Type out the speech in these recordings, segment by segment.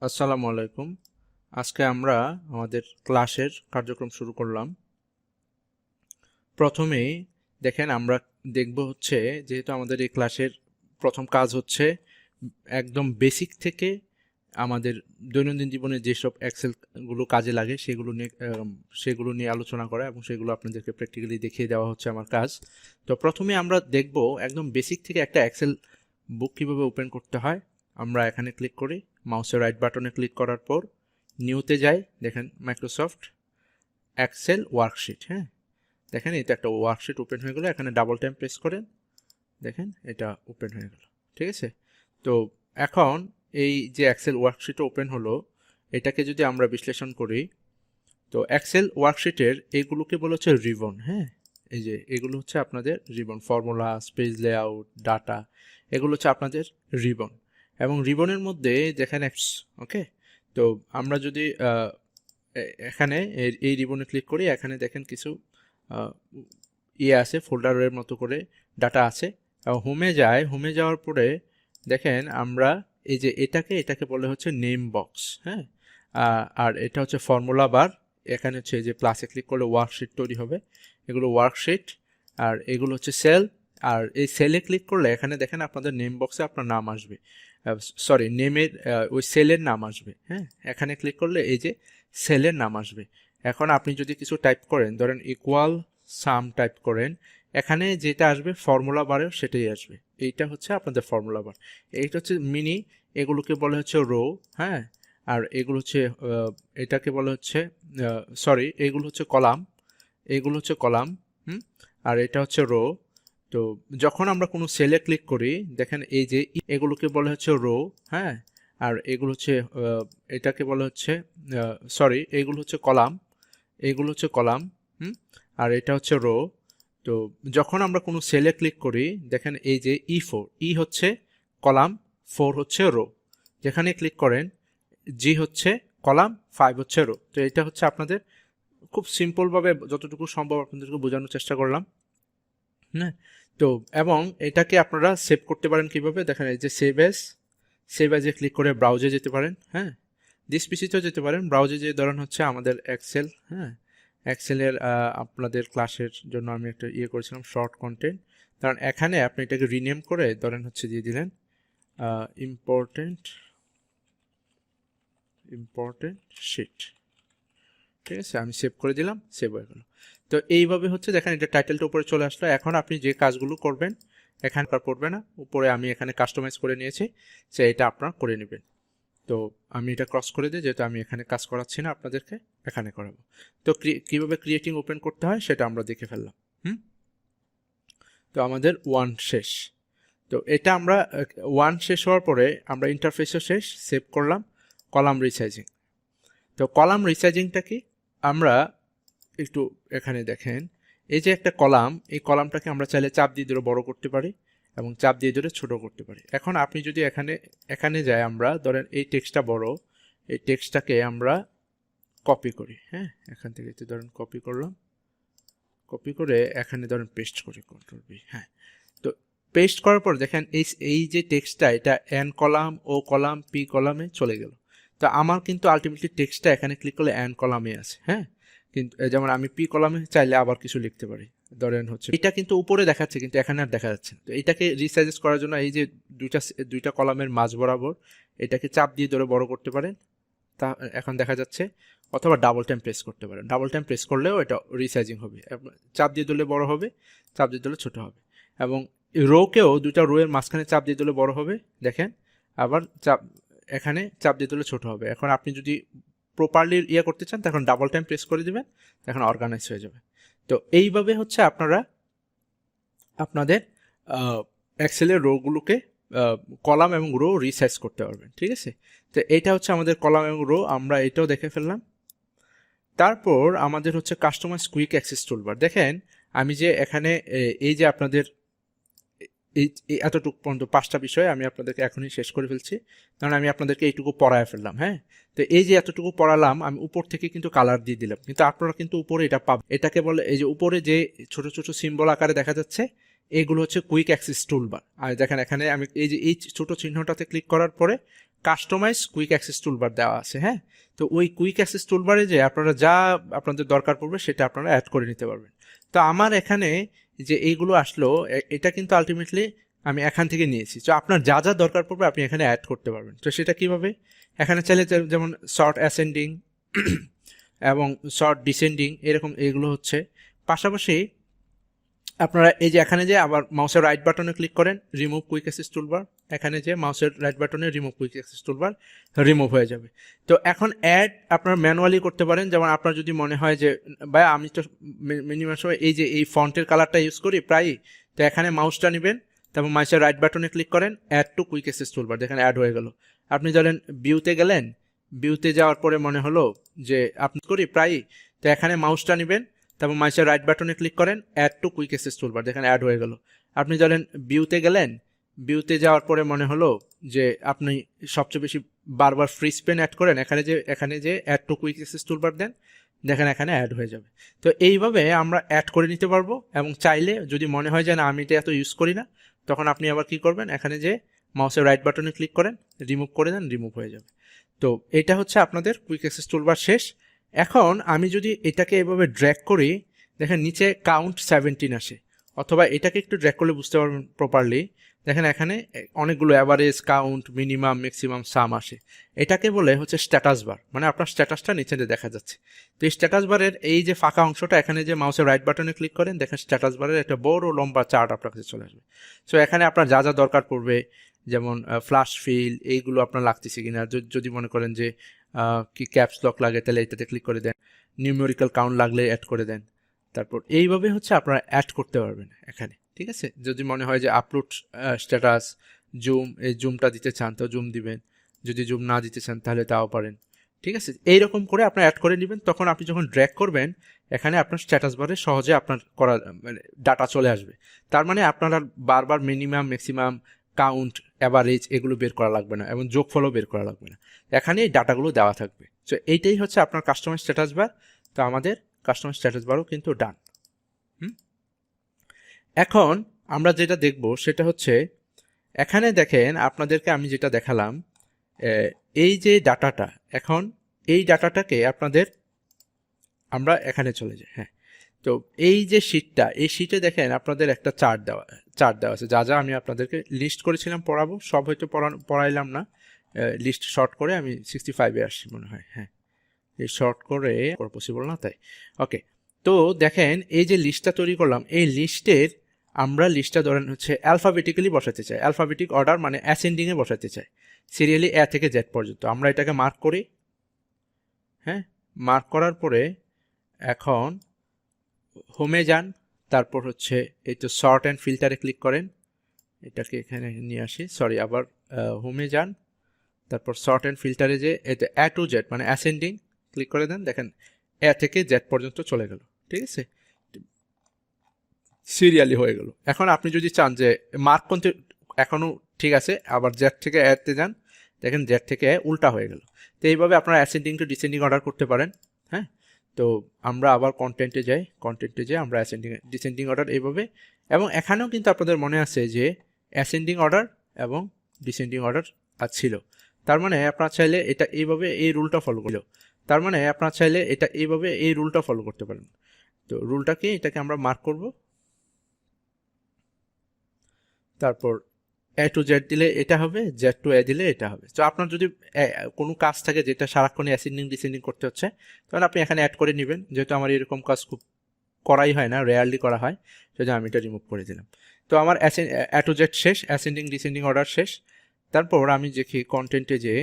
আসসালামু আলাইকুম। আজকে আমরা আমাদের ক্লাসের কার্যক্রম শুরু করলাম। প্রথমেই দেখেন আমরা দেখব হচ্ছে, যেহেতু আমাদের এই ক্লাসের প্রথম কাজ হচ্ছে একদম বেসিক থেকে আমাদের দৈনন্দিন জীবনে যেসব এক্সেলগুলো কাজে লাগে সেগুলো নিয়ে আলোচনা করা এবং সেগুলো আপনাদেরকে প্র্যাকটিক্যালি দেখিয়ে দেওয়া হচ্ছে আমার কাজ। তো প্রথমে আমরা দেখব একদম বেসিক থেকে একটা এক্সেল বুক কীভাবে ওপেন করতে হয়। আমরা এখানে ক্লিক করি, মাউসের রাইট বাটনে ক্লিক করার পর নিউতে যাই, দেখেন মাইক্রোসফট এক্সেল ওয়ার্কশিট। হ্যাঁ, দেখেন এটা একটা ওয়ার্কশিট ওপেন হয়ে গেলো। এখানে ডাবল টাইম প্রেস করেন, দেখেন এটা ওপেন হয়ে গেল। ঠিক আছে, তো এখন এই যে এক্সেল ওয়ার্কশিট ওপেন হলো, এটাকে যদি আমরা বিশ্লেষণ করি, তো এক্সেল ওয়ার্কশিটের এইগুলোকে বলা হচ্ছে রিবন। হ্যাঁ, এই যে এগুলো হচ্ছে আপনাদের ribbon, formula, page layout, data, এগুলো হচ্ছে আপনাদের রিবন। এবং রিবনের মধ্যে দেখেন ওকে, তো আমরা যদি এখানে এই রিবনে ক্লিক করি, এখানে দেখেন কিছু আছে, ফোল্ডারের মতো করে ডাটা আছে। হোমে যায়, হোমে যাওয়ার পরে দেখেন আমরা এই যে এটাকে বলে হচ্ছে নেম বক্স। হ্যাঁ, আর এটা হচ্ছে ফর্মুলা বার। এখানে হচ্ছে যে প্লাসে ক্লিক করলে ওয়ার্কশিট তৈরি হবে, এগুলো ওয়ার্কশিট। আর এগুলো হচ্ছে সেল, আর এই সেলে ক্লিক করলে এখানে দেখেন আপনাদের নেম বক্সে আপনার নাম আসবে, সরি নেমের ওই সেলের নাম আসবে। হ্যাঁ, এখানে ক্লিক করলে এই যে সেলের নাম আসবে। এখন আপনি যদি কিছু টাইপ করেন, ধরেন ইকুয়াল সাম টাইপ করেন, এখানে যেটা আসবে ফর্মুলা বারেও সেটাই আসবে। এইটা হচ্ছে আপনাদের ফর্মুলা বার। এইটা হচ্ছে মিনি, এগুলোকে বলে হচ্ছে রো। হ্যাঁ, আর এগুলো হচ্ছে এটাকে বলে হচ্ছে সরি, এগুলো হচ্ছে কলাম, এগুলো হচ্ছে কলাম। আর এটা হচ্ছে রো। তো যখন আমরা কোনো সেলে ক্লিক করি, দেখেন এই যে এগুলোকে বলে হচ্ছে রো। হ্যাঁ, আর এগুলো হচ্ছে এটাকে বলে হচ্ছে সরি, এগুলো হচ্ছে কলাম, এগুলো হচ্ছে কলাম। আর এটা হচ্ছে রো। তো যখন আমরা কোনো সেলে ক্লিক করি, দেখেন এই যে E4, ই হচ্ছে কলাম, 4 হচ্ছে রো। যেখানে ক্লিক করেন, জি হচ্ছে কলাম, 5 হচ্ছে রো। তো এটা হচ্ছে আপনাদের খুব সিম্পলভাবে যতটুকু সম্ভব আপনাদেরকে বোঝানোর চেষ্টা করলাম। হ্যাঁ, তো এবং এটাকে আপনারা সেভ করতে পারেন কিভাবে, দেখেন এই যে সেভ অ্যাজে ক্লিক করে ব্রাউজে যেতে পারেন। হ্যাঁ, দিস পিসিতেও যেতে পারেন, ব্রাউজে যে ধরেন হচ্ছে আমাদের এক্সেল। হ্যাঁ, এক্সেলের আপনাদের ক্লাসের জন্য আমি একটা করেছিলাম শর্ট কন্টেন্ট। কারণ এখানে আপনি এটাকে রিনেম করে ধরেন হচ্ছে দিয়ে দিলেন ইম্পর্টেন্ট শিট। ঠিক আছে, আমি সেভ করে দিলাম, সেভ হয়ে গেল। তো এইভাবে হচ্ছে দেখেন এটা টাইটেলটা উপরে চলে আসলো। এখন আপনি যে কাজগুলো করবেন এখানে পড়বে না, উপরে আমি এখানে কাস্টমাইজ করে নিয়েছি, সে এটা আপনার করে নেবেন। তো আমি এটা ক্রস করে দিই, যেহেতু আমি এখানে কাজ করাচ্ছি না, আপনাদেরকে এখানে করাবো। তো কীভাবে ক্রিয়েটিং ওপেন করতে হয় সেটা আমরা দেখে ফেললাম। তো আমাদের ওয়ান শেষ। তো এটা আমরা ওয়ান শেষ হওয়ার পরে আমরা ইন্টারফেসও শেষ, সেভ করলাম। Column resizing. তো কলাম রিসাইজিংটা কি, আমরা একটু এখানে দেখেন এই যে একটা কলাম, এই কলামটাকে আমরা চাইলে চাপ দিয়ে ধরে বড় করতে পারি এবং চাপ দিয়ে ধরে ছোট করতে পারি। এখন আপনি যদি এখানে যাই, আমরা ধরেন এই টেক্সটটা বড়, এই টেক্সটটাকে আমরা কপি করি। হ্যাঁ, এখান থেকে ধরেন কপি করলাম, কপি করে এখানে ধরেন পেস্ট করি, কন্ট্রোল বি। হ্যাঁ, তো পেস্ট করার পর দেখেন এই যে টেক্সটটা, এটা এন কলাম, ও কলাম, পি কলামে চলে গেল। তো আমার কিন্তু আলটিমেটলি টেক্সটটা এখানে ক্লিক করলে এন কলামে আছে। হ্যাঁ, কিন্তু যেমন আমি পি কলামে চাইলে আবার কিছু লিখতে পারি, ধরেন হচ্ছে এটা কিন্তু উপরে দেখাচ্ছে কিন্তু এখানে আর দেখা যাচ্ছে। তো এটাকে রিসাইজ করার জন্য এই যে দুইটা কলামের মাঝ বরাবর এটাকে চাপ দিয়ে ধরে বড় করতে পারেন, তা এখন দেখা যাচ্ছে। অথবা ডাবল টাইম প্রেস করতে পারেন, ডাবল টাইম প্রেস করলেও এটা রিসাইজিং হবে। চাপ দিয়ে দিলে বড় হবে, চাপ দিয়ে দিলে ছোট হবে। এবং রোকেও দুইটা রো এর মাঝখানে চাপ দিয়ে দিলে বড় হবে, দেখেন। আবার এখানে চাপ দিয়ে দিলে ছোট হবে। এখন আপনি যদি প্রপারলি করতে চান, তখন ডাবল টাইম প্রেস করে দিবেন, তখন অর্গানাইজ হয়ে যাবে। তো এইভাবে হচ্ছে আপনারা আপনাদের এক্সেলের রোগুলোকে কলাম এবং রো রিসাইজ করতে পারবেন। ঠিক আছে, তো এটা হচ্ছে আমাদের কলাম এবং রো, আমরা এটাও দেখে ফেললাম। তারপর আমাদের হচ্ছে কাস্টমাইজ কুইক অ্যাক্সেস টুলবার। দেখেন আমি যে এখানে এই যে আপনাদের এই এতটুকু পর্যন্ত 5টা বিষয় আমি আপনাদেরকে এখনই শেষ করে ফেলছি, কারণ আমি আপনাদেরকে এইটুকু পড়ায় ফেললাম। হ্যাঁ, তো এই যে এতটুকু পড়ালাম, আমি উপর থেকে কিন্তু কালার দিয়ে দিলাম, কিন্তু আপনারা কিন্তু উপরে এটা পাবেন। এটাকে বলে এই যে উপরে যে ছোট ছোট সিম্বল আকারে দেখা যাচ্ছে, এগুলো হচ্ছে কুইক অ্যাক্সেস টুলবার। আর দেখেন এখানে আমি এই যে এই ছোট চিহ্নটাতে ক্লিক করার পরে কাস্টমাইজ কুইক অ্যাক্সেস টুলবার দেওয়া আছে। হ্যাঁ, তো ওই কুইক অ্যাক্সেস টুলবারে যে আপনারা যা আপনাদের দরকার পড়বে সেটা আপনারা অ্যাড করে নিতে পারবেন। তো আমার এখানে যে এইগুলো আসলো এটা কিন্তু আলটিমেটলি আমি এখান থেকে নিয়েছি। তো আপনার যা যা দরকার পড়বে আপনি এখানে অ্যাড করতে পারবেন। তো সেটা কিভাবে, এখানে চাইলে যেমন শর্ট অ্যাসেন্ডিং এবং শর্ট ডিসেন্ডিং এরকম এগুলো হচ্ছে। পাশাপাশি আপনারা এই যে এখানে যে আবার মাউসের রাইট বাটনে ক্লিক করেন, রিমুভ কুইক অ্যাক্সেস টুলবার, এখানে যে মাউসের রাইট বাটনে remove quick access toolbar remove হয়ে যাবে। তো এখন অ্যাড আপনারা ম্যানুয়ালি করতে পারেন। যেমন আপনার যদি মনে হয় যে ভাই আমি তো মিনিমাম সময় এই যে এই ফন্টের কালারটা ইউজ করি প্রায়ই, তো এখানে মাউসটা নেবেন, তারপর মাউসের রাইট বাটনে ক্লিক করেন, add to quick access toolbar, দেখেন অ্যাড হয়ে গেল। আপনি ধরেন ভিউতে গেলেন, ভিউতে যাওয়ার পরে মনে হলো যে আপনি করি প্রায়ই, তো এখানে মাউসটা নেবেন, তারপর মাউসের রাইট বাটনে ক্লিক করেন, add to quick access toolbar, দেখেন অ্যাড হয়ে গেল। আপনি ধরেন ভিউতে গেলেন, ভিউতে যাওয়ার পরে মনে হলো যে আপনি সবচেয়ে বেশি বারবার ফ্রি স্পেন অ্যাড করেন, এখানে যে add to quick access toolbar দেন, দেখেন এখানে অ্যাড হয়ে যাবে। তো এইভাবে আমরা অ্যাড করে নিতে পারবো। এবং চাইলে যদি মনে হয় যে না আমি এটা এত ইউজ করি না, তখন আপনি আবার কি করবেন, এখানে যে মাউসের রাইট বাটনে ক্লিক করেন, রিমুভ করে দেন, রিমুভ হয়ে যাবে। তো এটা হচ্ছে আপনাদের কুইক অ্যাক্সেস টুলবার শেষ। এখন আমি যদি এটাকে এভাবে ড্র্যাগ করি, দেখেন নিচে কাউন্ট 17 আসে, অথবা এটাকে একটু ড্র্যাগ করলে বুঝতে পারবেন প্রপারলি, দেখেন এখানে অনেকগুলো অ্যাভারেজ, কাউন্ট, মিনিমাম, ম্যাক্সিমাম, সাম আসে। এটাকে বলে হচ্ছে স্ট্যাটাস বার, মানে আপনার স্ট্যাটাসটা নিচে দেখা যাচ্ছে। তো এই স্ট্যাটাস বারের এই যে ফাঁকা অংশটা, এখানে যে মাউসের রাইট বাটনে ক্লিক করেন, দেখেন স্ট্যাটাস বারের একটা বড় লম্বা চার্ট আপনার কাছে চলে আসবে। সো এখানে আপনার যা যা দরকার পড়বে, যেমন ফ্ল্যাশ ফিল, এইগুলো আপনার লাগতেছে কিনা, যদি মনে করেন যে কি ক্যাপস লক লাগে তাহলে এটাতে ক্লিক করে দেন, নিউমেরিক্যাল কাউন্ট লাগলে অ্যাড করে দেন। তারপর এইভাবে হচ্ছে আপনারা অ্যাড করতে পারবেন এখানে, ঠিক আছে। যদি মনে হয় যে আপলোড স্ট্যাটাস, জুম, এই জুমটা দিতে চান তো জুম দিবেন, যদি জুম না দিতে চান তাহলে তাও পারেন, ঠিক আছে। এইরকম করে আপনার অ্যাড করে নেবেন। তখন আপনি যখন ড্র্যাগ করবেন, এখানে আপনার স্ট্যাটাস বারে সহজে আপনার করা মানে ডাটা চলে আসবে। তার মানে আপনারা বারবার মিনিমাম, ম্যাক্সিমাম, কাউন্ট, অ্যাভারেজ এগুলো বের করা লাগবে না, এবং যোগফলও বের করা লাগবে না, এখানে এই ডাটাগুলো দেওয়া থাকবে। সো এইটাই হচ্ছে আপনার কাস্টমার স্ট্যাটাস বার। তো আমাদের কাস্টমার স্ট্যাটাস বারও কিন্তু ডান। এখন আমরা যেটা দেখব সেটা হচ্ছে, এখানে দেখেন আপনাদেরকে আমি যেটা দেখালাম, এই যে ডাটাটা, এখন এই ডাটাটাকে আপনাদের আমরা এখানে চলে যাই। হ্যাঁ, তো এই যে শিটটা, এই শিটে দেখেন আপনাদের একটা চার্ট দেওয়া আছে, যা যা আমি আপনাদেরকে লিস্ট করেছিলাম পড়াবো, সব হয়তো পড়াইলাম না, লিস্ট শর্ট করে আমি 65-এ আসছি মনে হয়। হ্যাঁ, এই শর্ট করে পসিবল না তাই। ওকে, তো দেখেন এই যে লিস্টটা তৈরি করলাম, এই লিস্টের আমরা লিস্টটা ধরেন হচ্ছে অ্যালফাবেটিক্যালি বসাতে চাই, অ্যালফাবেটিক অর্ডার মানে অ্যাসেন্ডিংয়ে বসাতে চাই, সিরিয়ালি এ থেকে জেড পর্যন্ত। আমরা এটাকে মার্ক করি। হ্যাঁ, মার্ক করার পরে এখন হোমে যান, তারপর হচ্ছে এই তো শর্ট অ্যান্ড ফিল্টারে ক্লিক করেন, এটাকে এখানে নিয়ে আসি, সরি, আবার হোমে যান, তারপর শর্ট অ্যান্ড ফিল্টারে যে এটা এ টু জেড মানে অ্যাসেন্ডিং ক্লিক করে দেন, দেখেন এ থেকে জেড পর্যন্ত চলে গেল, ঠিক আছে, সিরিয়ালি হয়ে গেল। এখন আপনি যদি চান যে মার্ক করতে এখনও ঠিক আছে, আবার জেড থেকে এতে যান, দেখেন জেড থেকে এ উল্টা হয়ে গেল। তো এইভাবে আপনারা অ্যাসেন্ডিং টু ডিসেন্ডিং অর্ডার করতে পারেন। হ্যাঁ, তো আমরা আবার কন্টেন্টে যাই, কন্টেন্টে যাই আমরা অ্যাসেন্ডিং ডিসেন্ডিং অর্ডার এইভাবে। এবং এখানেও কিন্তু আপনাদের মনে আছে যে অ্যাসেন্ডিং অর্ডার এবং ডিসেন্ডিং অর্ডার ছিল। তার মানে আপনার চাইলে এটা এইভাবে এই রুলটা ফলো করলেও, তার মানে আপনার চাইলে এটা এইভাবে এই রুলটা ফলো করতে পারেন। তো রুলটা কি, এটাকে আমরা মার্ক করব, তারপর এ টু জেড দিলে এটা হবে, জেড টু এ দিলে এটা হবে। তো আপনার যদি কোনো কাজ থাকে যেটা সারাক্ষণই অ্যাসেন্ডিং ডিসেন্ডিং করতে হচ্ছে, তাহলে আপনি এখানে অ্যাড করে নেবেন। যেহেতু আমার এরকম কাজ খুব করাই হয় না, রেয়ারলি করা হয়, সেজন্য আমি এটা রিমুভ করে দিলাম। তো আমার এ টু জেড শেষ, অ্যাসেন্ডিং ডিসেন্ডিং অর্ডার শেষ। তারপর আমি দেখি কন্টেন্টে যে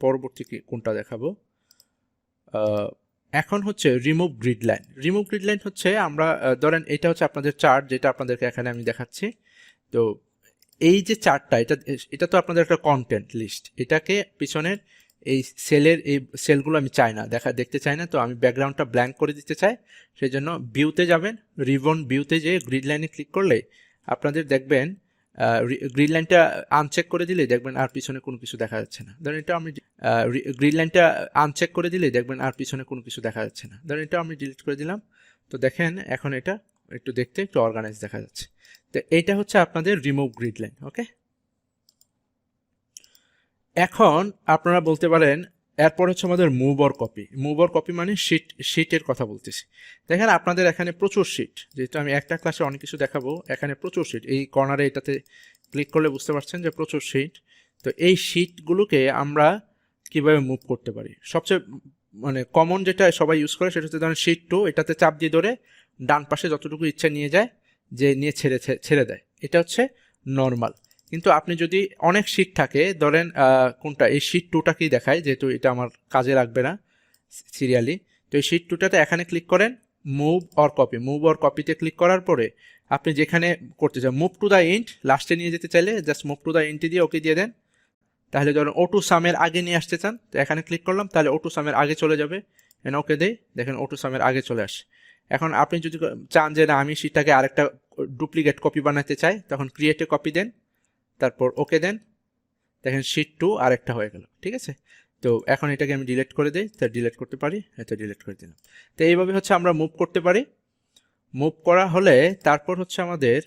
পরবর্তী কোনটা দেখাবো। এখন হচ্ছে remove grid line. Remove grid line হচ্ছে আমরা ধরেন এটা হচ্ছে আপনাদের চার্ট, যেটা আপনাদেরকে এখানে আমি দেখাচ্ছি। তো এই যে চার্টটা, এটা তো আপনাদের একটা কন্টেন্ট লিস্ট, এটাকে পিছনের এই সেলের এই সেলগুলো আমি চাই না দেখতে চাই না, তো আমি ব্যাকগ্রাউন্ডটা ব্ল্যাঙ্ক করে দিতে চাই। সেই জন্য ভিউতে যাবেন, রিবন ভিউতে যেয়ে গ্রিড লাইনে ক্লিক করলে আপনাদের দেখবেন গ্রিড লাইনটা আনচেক করে দিলে দেখবেন আর পিছনে কোনো কিছু দেখা যাচ্ছে না। ধরেন এটা আমি গ্রিড লাইনটা আনচেক করে দিলে দেখবেন আর পিছনে কোনো কিছু দেখা যাচ্ছে না। ধরেন এটা আমি ডিলিট করে দিলাম, তো দেখেন এখন এটা একটু দেখতে একটু অর্গানাইজ দেখা যাচ্ছে। তো এইটা হচ্ছে আপনাদের রিমুভ গ্রিড লাইন। ওকে, এখন আপনারা বলতে পারেন এরপর হচ্ছে আমাদের মুভ অর কপি মানে শিটের কথা বলতেছি। দেখেন আপনাদের এখানে প্রচুর শিট, যেহেতু আমি একটা ক্লাসে অনেক কিছু দেখাবো, এখানে প্রচুর শিট, এই কর্নারে এটাতে ক্লিক করলে বুঝতে পারছেন যে প্রচুর শিট। তো এই শিটগুলোকে আমরা কিভাবে মুভ করতে পারি, সবচেয়ে মানে কমন যেটা সবাই ইউজ করে সেটা হচ্ছে ধরেন শিট 2, এটাতে চাপ দিয়ে ধরে ডান পাশে যতটুকু ইচ্ছা নিয়ে যায়, যে নিয়ে ছেড়ে দেয়, এটা হচ্ছে নর্মাল। কিন্তু আপনি যদি অনেক শিট থাকে, ধরেন কোনটা এই শিট 2টাকেই দেখায়, যেহেতু এটা আমার কাজে লাগবে না সিরিয়ালি। তো এই শিট 2টাতে এখানে ক্লিক করেন মুভ অর কপিতে ক্লিক করার পরে আপনি যেখানে করতে চান মুভ টু দ্য এন্ড, লাস্টে নিয়ে যেতে চাইলে জাস্ট মুভ টু দ্য এন্ডে দিয়ে ওকে দিয়ে দেন। তাহলে ধরুন O2 সামের আগে নিয়ে আসতে চান, তো এখানে ক্লিক করলাম, তাহলে O2 সামের আগে চলে যাবে, ওকে দেই, দেখেন O2 সামের আগে চলে আসে। এখন আপনি যদি চান যে না আমি সেটাকে আরেকটা ডুপ্লিকেট কপি বানাতে চাই, তখন ক্রিয়েটে কপি দেন, তারপর ওকে দেন, দেখেন শিট 2 আরেকটা হয়ে গেল। ঠিক আছে, তো এখন এটাকে আমি ডিলিট করে দিই, তা ডিলিট করতে পারি, এটা ডিলিট করে দিলাম। তো এইভাবে হচ্ছে আমরা মুভ করতে পারি। মুভ করা হলে তারপর হচ্ছে আমাদের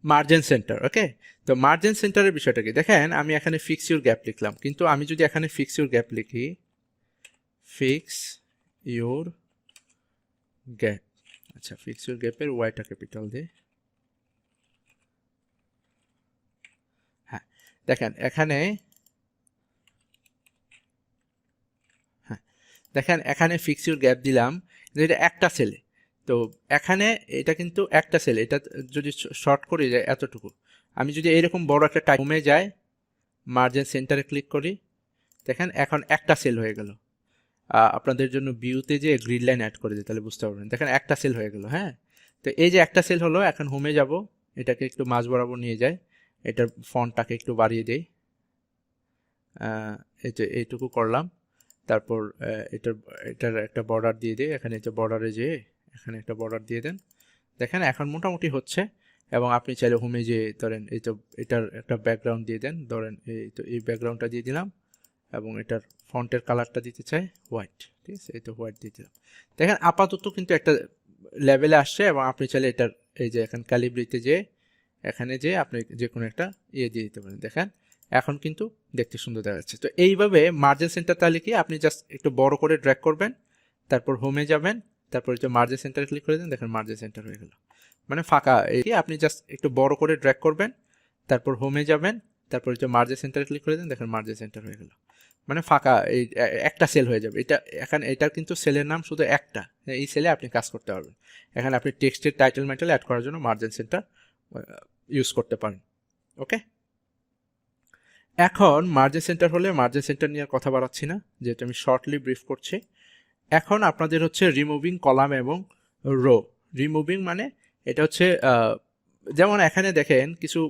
মার্জিন সেন্টার। ওকে, তো মার্জিন সেন্টারের বিষয়টা কি, দেখেন আমি এখানে ফিক্স ইউর গ্যাপ লিখলাম, কিন্তু আমি যদি এখানে ফিক্স ইউর গ্যাপ লিখি, ফিক্স ইউর গ্যাপ, আচ্ছা ফিক্স ইউর গ্যাপের ওয়াইটা ক্যাপিটাল দিই। হ্যাঁ, দেখেন এখানে, হ্যাঁ দেখেন এখানে ফিক্স ইউর গ্যাপ দিলাম, এটা একটা সেলে, তো এখানে এটা কিন্তু একটা সেল, এটা যদি শর্ট করে যায় এতটুকু, আমি যদি এরকম বড় একটা টাইমে যাই, মার্জিন সেন্টারে ক্লিক করি, দেখেন এখন একটা সেল হয়ে গেল। আপনাদের জন্য ভিউতে যে গ্রিড লাইন অ্যাড করে দিই, তাহলে বুঝতে পারবেন, দেখেন একটা সেল হয়ে গেল। হ্যাঁ, তো এই যে একটা সেল হলো, এখন হোমে যাব, এটাকে একটু মাঝ বরাবর নিয়ে যায়, এটার ফন্টটাকে একটু বাড়িয়ে দেই, এই যে এইটুকু করলাম, তারপর এটার একটা বর্ডার দিয়ে দিই, এখানে যে বর্ডারে যেয়ে এখানে একটা বর্ডার দিয়ে দেন, দেখেন এখন মোটামুটি হচ্ছে। এবং আপনি চাইলে হোমে যে ধরেন এই তো এটার একটা ব্যাকগ্রাউন্ড দিয়ে দেন, ধরেন এই তো এই ব্যাকগ্রাউন্ডটা দিয়ে দিলাম, এবং এটার ফন্টের কালারটা দিতে চাই হোয়াইট, ঠিক আছে, এই তো হোয়াইট দিয়ে দিলাম। দেখেন আপাতত কিন্তু একটা লেভেলে আসছে, এবং আপনি চাইলে এটার এই যে এখন ক্যালিব্রিতে যে এখানে যে আপনি যে কোনো একটা ইয়ে দিয়ে দিতে পারেন, দেখেন এখন কিন্তু দেখতে সুন্দর দেখা যাচ্ছে। তো এইভাবে মার্জিন সেন্টার তাহলে কি, আপনি জাস্ট একটু বড় করে ড্র্যাগ করবেন, তারপর হোমে যাবেন, তারপর যে মার্জিন সেন্টারে ক্লিক করে দেন, দেখেন মার্জিন সেন্টার হয়ে গেল, মানে ফাঁকা। এই আপনি জাস্ট একটু বড় করে ড্র্যাগ করবেন, তারপর হোমে যাবেন, তারপর যে মার্জিন সেন্টারে ক্লিক করে দেন, দেখেন মার্জিন সেন্টার হয়ে গেল, মানে ফাঁকা, এই একটা সেল হয়ে যাবে। এটা এখানে এটার কিন্তু সেলের নাম শুধু একটা, এই সেলে আপনি কাজ করতে পারবেন। এখানে আপনি টেক্সটের টাইটেল মেটাল অ্যাড করার জন্য মার্জিন সেন্টার ইউজ করতে পারেন। ওকে, এখন মার্জিন সেন্টার হলে মার্জিন সেন্টার নিয়ে কথা বাড়াচ্ছি না, যেহেতু আমি শর্টলি ব্রিফ করছি। এখন আপনাদের হচ্ছে রিমুভিং কলাম এবং রো। রিমুভিং মানে এটা হচ্ছে যেমন এখানে দেখেন কিছু,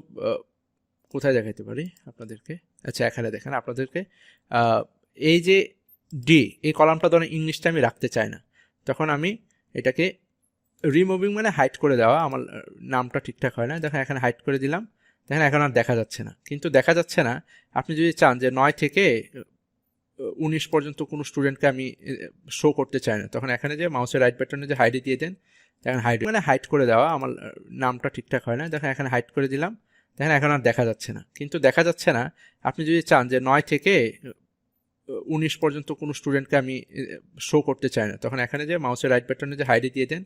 কোথায় দেখাইতে পারি আপনাদেরকে, আচ্ছা এখানে দেখেন আপনাদেরকে এই যে ডি, এই কলামটা ধরেন ইংলিশটা আমি রাখতে চাই না, তখন আমি এটাকে রিমুভিং মানে হাইড করে দেওয়া, আমার নামটা ঠিকঠাক হয় না, দেখেন এখানে হাইড করে দিলাম, দেখেন এখন আর দেখা যাচ্ছে না। কিন্তু দেখা যাচ্ছে না, আপনি যদি চান যে 9 থেকে 19 পর্যন্ত কোনো স্টুডেন্টকে আমি শো করতে চাই না, তখন এখানে যে মাউসের রাইট বাটনে যে হাইডে দিয়ে দেন, দেখেন হাইড মানে হাইড করে দেওয়া, আমার নামটা ঠিকঠাক হয় না, দেখেন এখানে হাইড করে দিলাম, দেখেন এখন আর দেখা যাচ্ছে না। কিন্তু দেখা যাচ্ছে না, আপনি যদি চান যে 9 থেকে 19 পর্যন্ত কোনো স্টুডেন্টকে আমি শো করতে চাই না, তখন এখানে যে মাউসের রাইট বাটনে যে হাইডে দিয়ে দেন,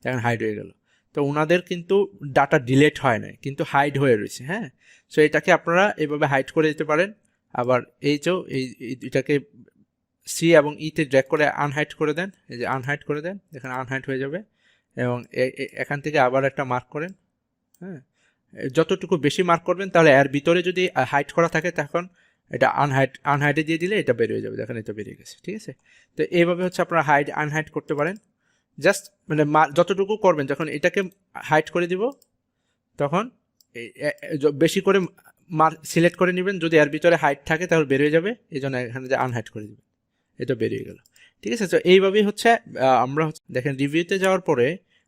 দেখেন হাইড হয়ে গেল। তো ওনাদের কিন্তু ডাটা ডিলেট হয় নাই, কিন্তু হাইড হয়ে রয়েছে। হ্যাঁ, সো এটাকে আপনারা এভাবে হাইড করে দিতে পারেন। আবার এই যে এটাকে সি এবং ইতে ড্র্যাগ করে আনহাইড করে দেন, এই যে আনহাইড করে দেন, দেখেন আনহাইড হয়ে যাবে। এবং এখান থেকে আবার একটা মার্ক করেন। হ্যাঁ, যতটুকু বেশি মার্ক করবেন, তাহলে এর ভিতরে যদি হাইড করা থাকে তখন এটা আনহাইডে দিয়ে দিলে এটা বেরিয়ে যাবে, দেখেন এটা বেরিয়ে গেছে। ঠিক আছে, তো এইভাবে হচ্ছে আপনারা হাইড আনহাইড করতে পারেন। জাস্ট মানে যতটুকু করবেন, যখন এটাকে হাইড করে দিব তখন বেশি করে সিলেক্ট করে নেবেন, যদি এর ভিতরে হাইট থাকে তাহলে বেরিয়ে যাবে, এই জন্য এখানে যে আনহাইড করে দেবেন, এটা বেরিয়ে গেল। ঠিক আছে, তো এইভাবেই হচ্ছে আমরা দেখেন রিভিউতে যাওয়ার পরে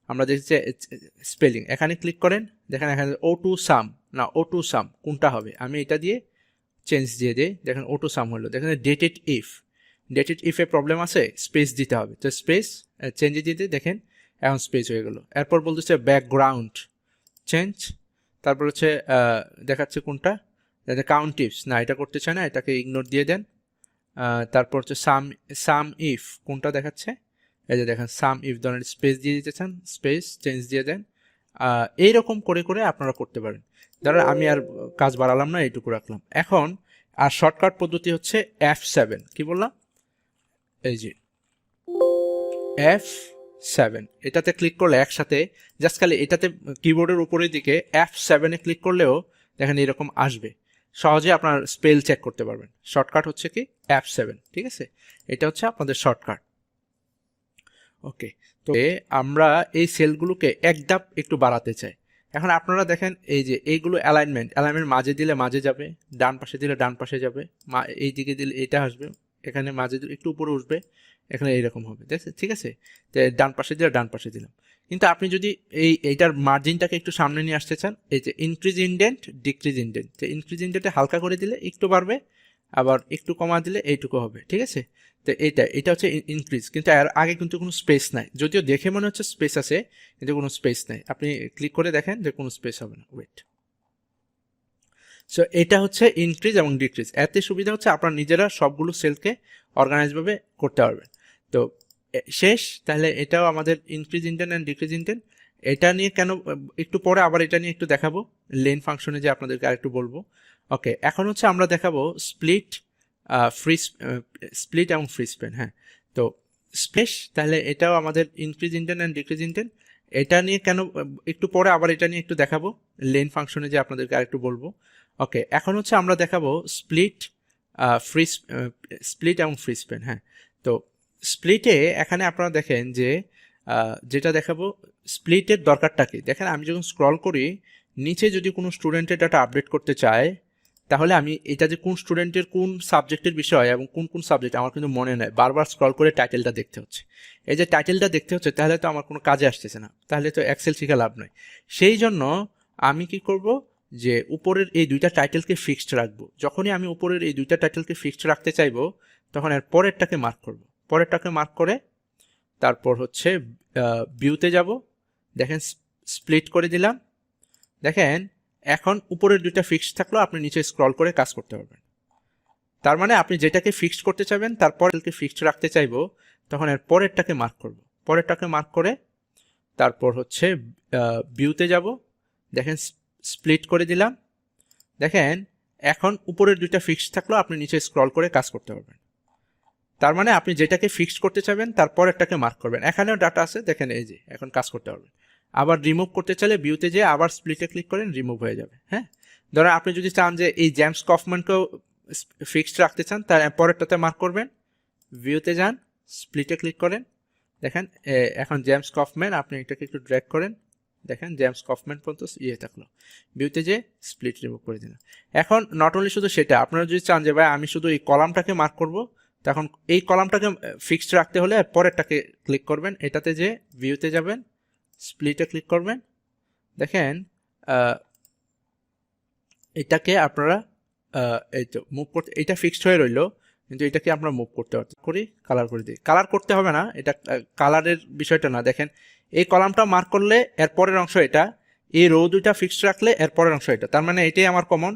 আমরা দেখছি স্পেলিং, এখানে ক্লিক করেন, দেখেন এখানে O2 সাম না O2 সাম কোনটা হবে, আমি এটা দিয়ে চেঞ্জ দিয়ে দিই, দেখেন O2 সাম হলো। দেখেন ডেটেড ইফে প্রবলেম আছে, স্পেস দিতে হবে, তো স্পেস চেঞ্জ দিতে দেখেন এখন স্পেস হয়ে গেল। এরপর বলতেছে ব্যাকগ্রাউন্ড চেঞ্জ, তারপর হচ্ছে দেখাচ্ছে কোনটা যাতে কাউন্ট টিপস না, এটা করতে চায় না, এটাকে ইগনোর দিয়ে দেন। তারপর হচ্ছে সাম ইফ, কোনটা দেখাচ্ছে, এই যে দেখেন সাম ইফ ধরনের স্পেস দিয়ে দিতে চান, স্পেস চেঞ্জ দিয়ে দেন। এইরকম করে করে আপনারা করতে পারেন। ধরেন আমি আর কাজ বাড়ালাম না, এইটুকু রাখলাম। এখন আর শর্টকাট পদ্ধতি হচ্ছে F7, কি বললাম, এই যে F7, এটাতে ক্লিক করলে একসাথে জাস্ট খালি এটাতে কিবোর্ডের উপরের দিকে F7 ক্লিক করলেও দেখেন এরকম আসবে, সহজে আপনার স্পেল চেক করতে পারবেন। শর্টকাট হচ্ছে কি F7, ঠিক আছে, এটা হচ্ছে আপনাদের শর্টকাট। ওকে, তো আমরা এই সেলগুলোকে এক ধাপ একটু বাড়াতে চাই। এখন আপনারা দেখেন এই যে এইগুলো অ্যালাইনমেন্ট মাঝে দিলে মাঝে যাবে, ডান পাশে দিলে ডান পাশে যাবে, এই দিকে দিলে এটা আসবে, এখানে মাঝে দিলে একটু উপরে উঠবে, এখানে এইরকম হবে, দেখছেন, ঠিক আছে। তো ডান পাশে দিলে ডান পাশে দিলাম। কিন্তু আপনি যদি এইটার মার্জিনটাকে একটু সামনে নিয়ে আসতে চান, এই যে ইনক্রিজ ইনডেন্ট ডিক্রিজ ইনডেন্ট, তো ইনক্রিজ ইনডেন্টে হালকা করে দিলে একটু বাড়বে, আবার একটু কমা দিলে এইটুকু হবে, ঠিক আছে। তো এটা হচ্ছে ইনক্রিজ, কিন্তু এর আগে কিন্তু কোনো স্পেস নাই, যদিও দেখে মনে হচ্ছে স্পেস আছে কিন্তু কোনো স্পেস নাই। আপনি ক্লিক করে দেখেন যে কোনো স্পেস হবে না, ওয়েট। সো এটা হচ্ছে ইনক্রিজ এবং ডিক্রিজ। এতে সুবিধা হচ্ছে আপনারা নিজেরা সবগুলো সেলকে অর্গানাইজভাবে করতে পারবেন। তো শেষ, তাহলে এটাও আমাদের increase indent and decrease indent. এটা নিয়ে কেন একটু পরে আবার এটা নিয়ে একটু দেখাবো, লেন ফাংশনে যে আপনাদেরকে আরেকটু বলবো। ওকে, এখন হচ্ছে আমরা দেখাবো স্প্লিট, স্প্লিট এবং ফ্রি স্পেন। হ্যাঁ, তো স্পেস, তাহলে এটাও আমাদের increase indent and decrease indent. এটা নিয়ে কেন একটু পরে আবার এটা নিয়ে একটু দেখাবো, লেন ফাংশনে যে আপনাদেরকে আরেকটু বলবো। ওকে, এখন হচ্ছে আমরা দেখাবো স্প্লিট এবং ফ্রি স্পেন। হ্যাঁ, তো স্প্লিটে এখানে আপনারা দেখেন যে যেটা দেখাবো, স্প্লিটের দরকারটা কি দেখেন। আমি যখন স্ক্রল করি নিচে, যদি কোনো স্টুডেন্টের ডাটা আপডেট করতে চায়, তাহলে আমি এটা যে কোন স্টুডেন্টের কোন সাবজেক্টের বিষয় এবং কোন কোন সাবজেক্ট আমার কিন্তু মনে নেই, বারবার স্ক্রল করে টাইটেলটা দেখতে হচ্ছে। এই যে টাইটেলটা দেখতে হচ্ছে, তাহলে তো আমার কোনো কাজে আসতেছে না, তাহলে তো এক্সেল শিখে লাভ নয়। সেই জন্য আমি কি করব, যে উপরের এই দুইটা টাইটেলকে ফিক্সড রাখবো। যখনই আমি উপরের এই দুইটা টাইটেলকে ফিক্সড রাখতে চাইবো, তখন এর পরেরটাকে মার্ক করব। পরেরটাকে মার্ক করে তারপর হচ্ছে ভিউতে যাব, দেখেন স্প্লিট করে দিলাম। দেখেন এখন উপরের দুইটা ফিক্সড থাকলো, আপনি নিচে স্ক্রল করে কাজ করতে পারবেন। তার মানে আপনি যেটাকে ফিক্সড করতে চাইবেন তারপর ফিক্সড রাখতে চাইবো, তখন এর পরেরটাকে মার্ক করব। পরেরটাকে মার্ক করে তারপর হচ্ছে ভিউতে যাব, দেখেন স্প্লিট করে দিলাম। দেখেন এখন উপরের দুইটা ফিক্সড থাকলো, আপনি নিচে স্ক্রল করে কাজ করতে পারবেন। তার মানে আপনি যেটাকে ফিক্সড করতে চাইবেন তারপর একটাকে মার্ক করবেন। এখানেও ডাটা আছে, দেখেন এই যে এখন কাজ করতে পারবেন। আবার রিমুভ করতে চাইলে ভিউতে যেয়ে আবার স্প্লিটে ক্লিক করেন, রিমুভ হয়ে যাবে। হ্যাঁ, ধরেন আপনি যদি চান যে এই জেমস কফম্যানকেও ফিক্সড রাখতে চান, তার পরেরটাতে মার্ক করবেন, ভিউতে যান, স্প্লিটে ক্লিক করেন, দেখেন এখন জেমস কফম্যান, আপনি এটাকে একটু ড্র্যাগ করেন, দেখেন জেমস কফম্যান পর্যন্ত থাকলো, ভিউতে যে স্প্লিট রিমুভ করে দিলাম। এখন নট অনলি শুধু সেটা, আপনারা যদি চান যে ভাই আমি শুধু এই কলামটাকে মার্ক করব, তখন এই কলামটাকে ফিক্সড রাখতে হলে পরেরটাকে ক্লিক করবেন, এটাতে যে ভিউতে যাবেন, স্প্লিটে ক্লিক করবেন, দেখেন এটাকে আপনারা এই তো মুভ করতে, এটা ফিক্সড হয়ে রইলো, কিন্তু এটাকে আমরা মুভ করতে পারছি। করি কালার করে দিই, কালার করতে হবে না, এটা কালারের বিষয়টা না। দেখেন এই কলামটা মার্ক করলে এর পরের অংশ এটা, এই রো দুইটা ফিক্সড রাখলে এর পরের অংশ এটা, তার মানে এটাই আমার কমন।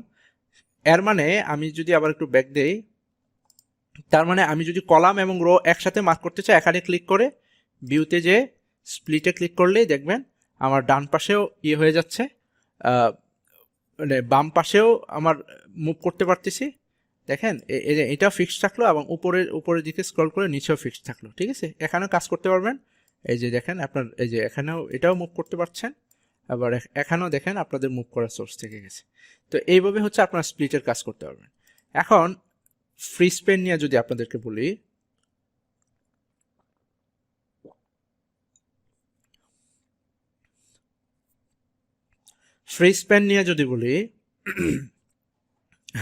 এর মানে আমি যদি আবার একটু ব্যাক দেই, তার মানে আমি যদি কলাম এবং রো একসাথে মার্ক করতে চাই, এখানে ক্লিক করে ভিউতে যে স্প্লিটে ক্লিক করলেই দেখবেন আমার ডান পাশেও হয়ে যাচ্ছে, মানে বাম পাশেও আমার মুভ করতে পারতেছি। দেখেন এটা ফিক্সড থাকলো এবং উপরের দিকে স্ক্রল করে নিচেও ফিক্সড থাকলো, ঠিক আছে। এখানেও কাজ করতে পারবেন, এই যে দেখেন আপনার এই যে এখানেও এটাও মুভ করতে পারছেন, আবার এখানেও দেখেন আপনাদের মুভ করার সোর্স থেকে গেছে। তো এইভাবে হচ্ছে আপনার স্প্লিটের কাজ করতে পারবেন। এখন ফ্রি স্পেন নিয়ে যদি আপনাদেরকে বলি, ফ্রি স্পেন নিয়ে যদি বলি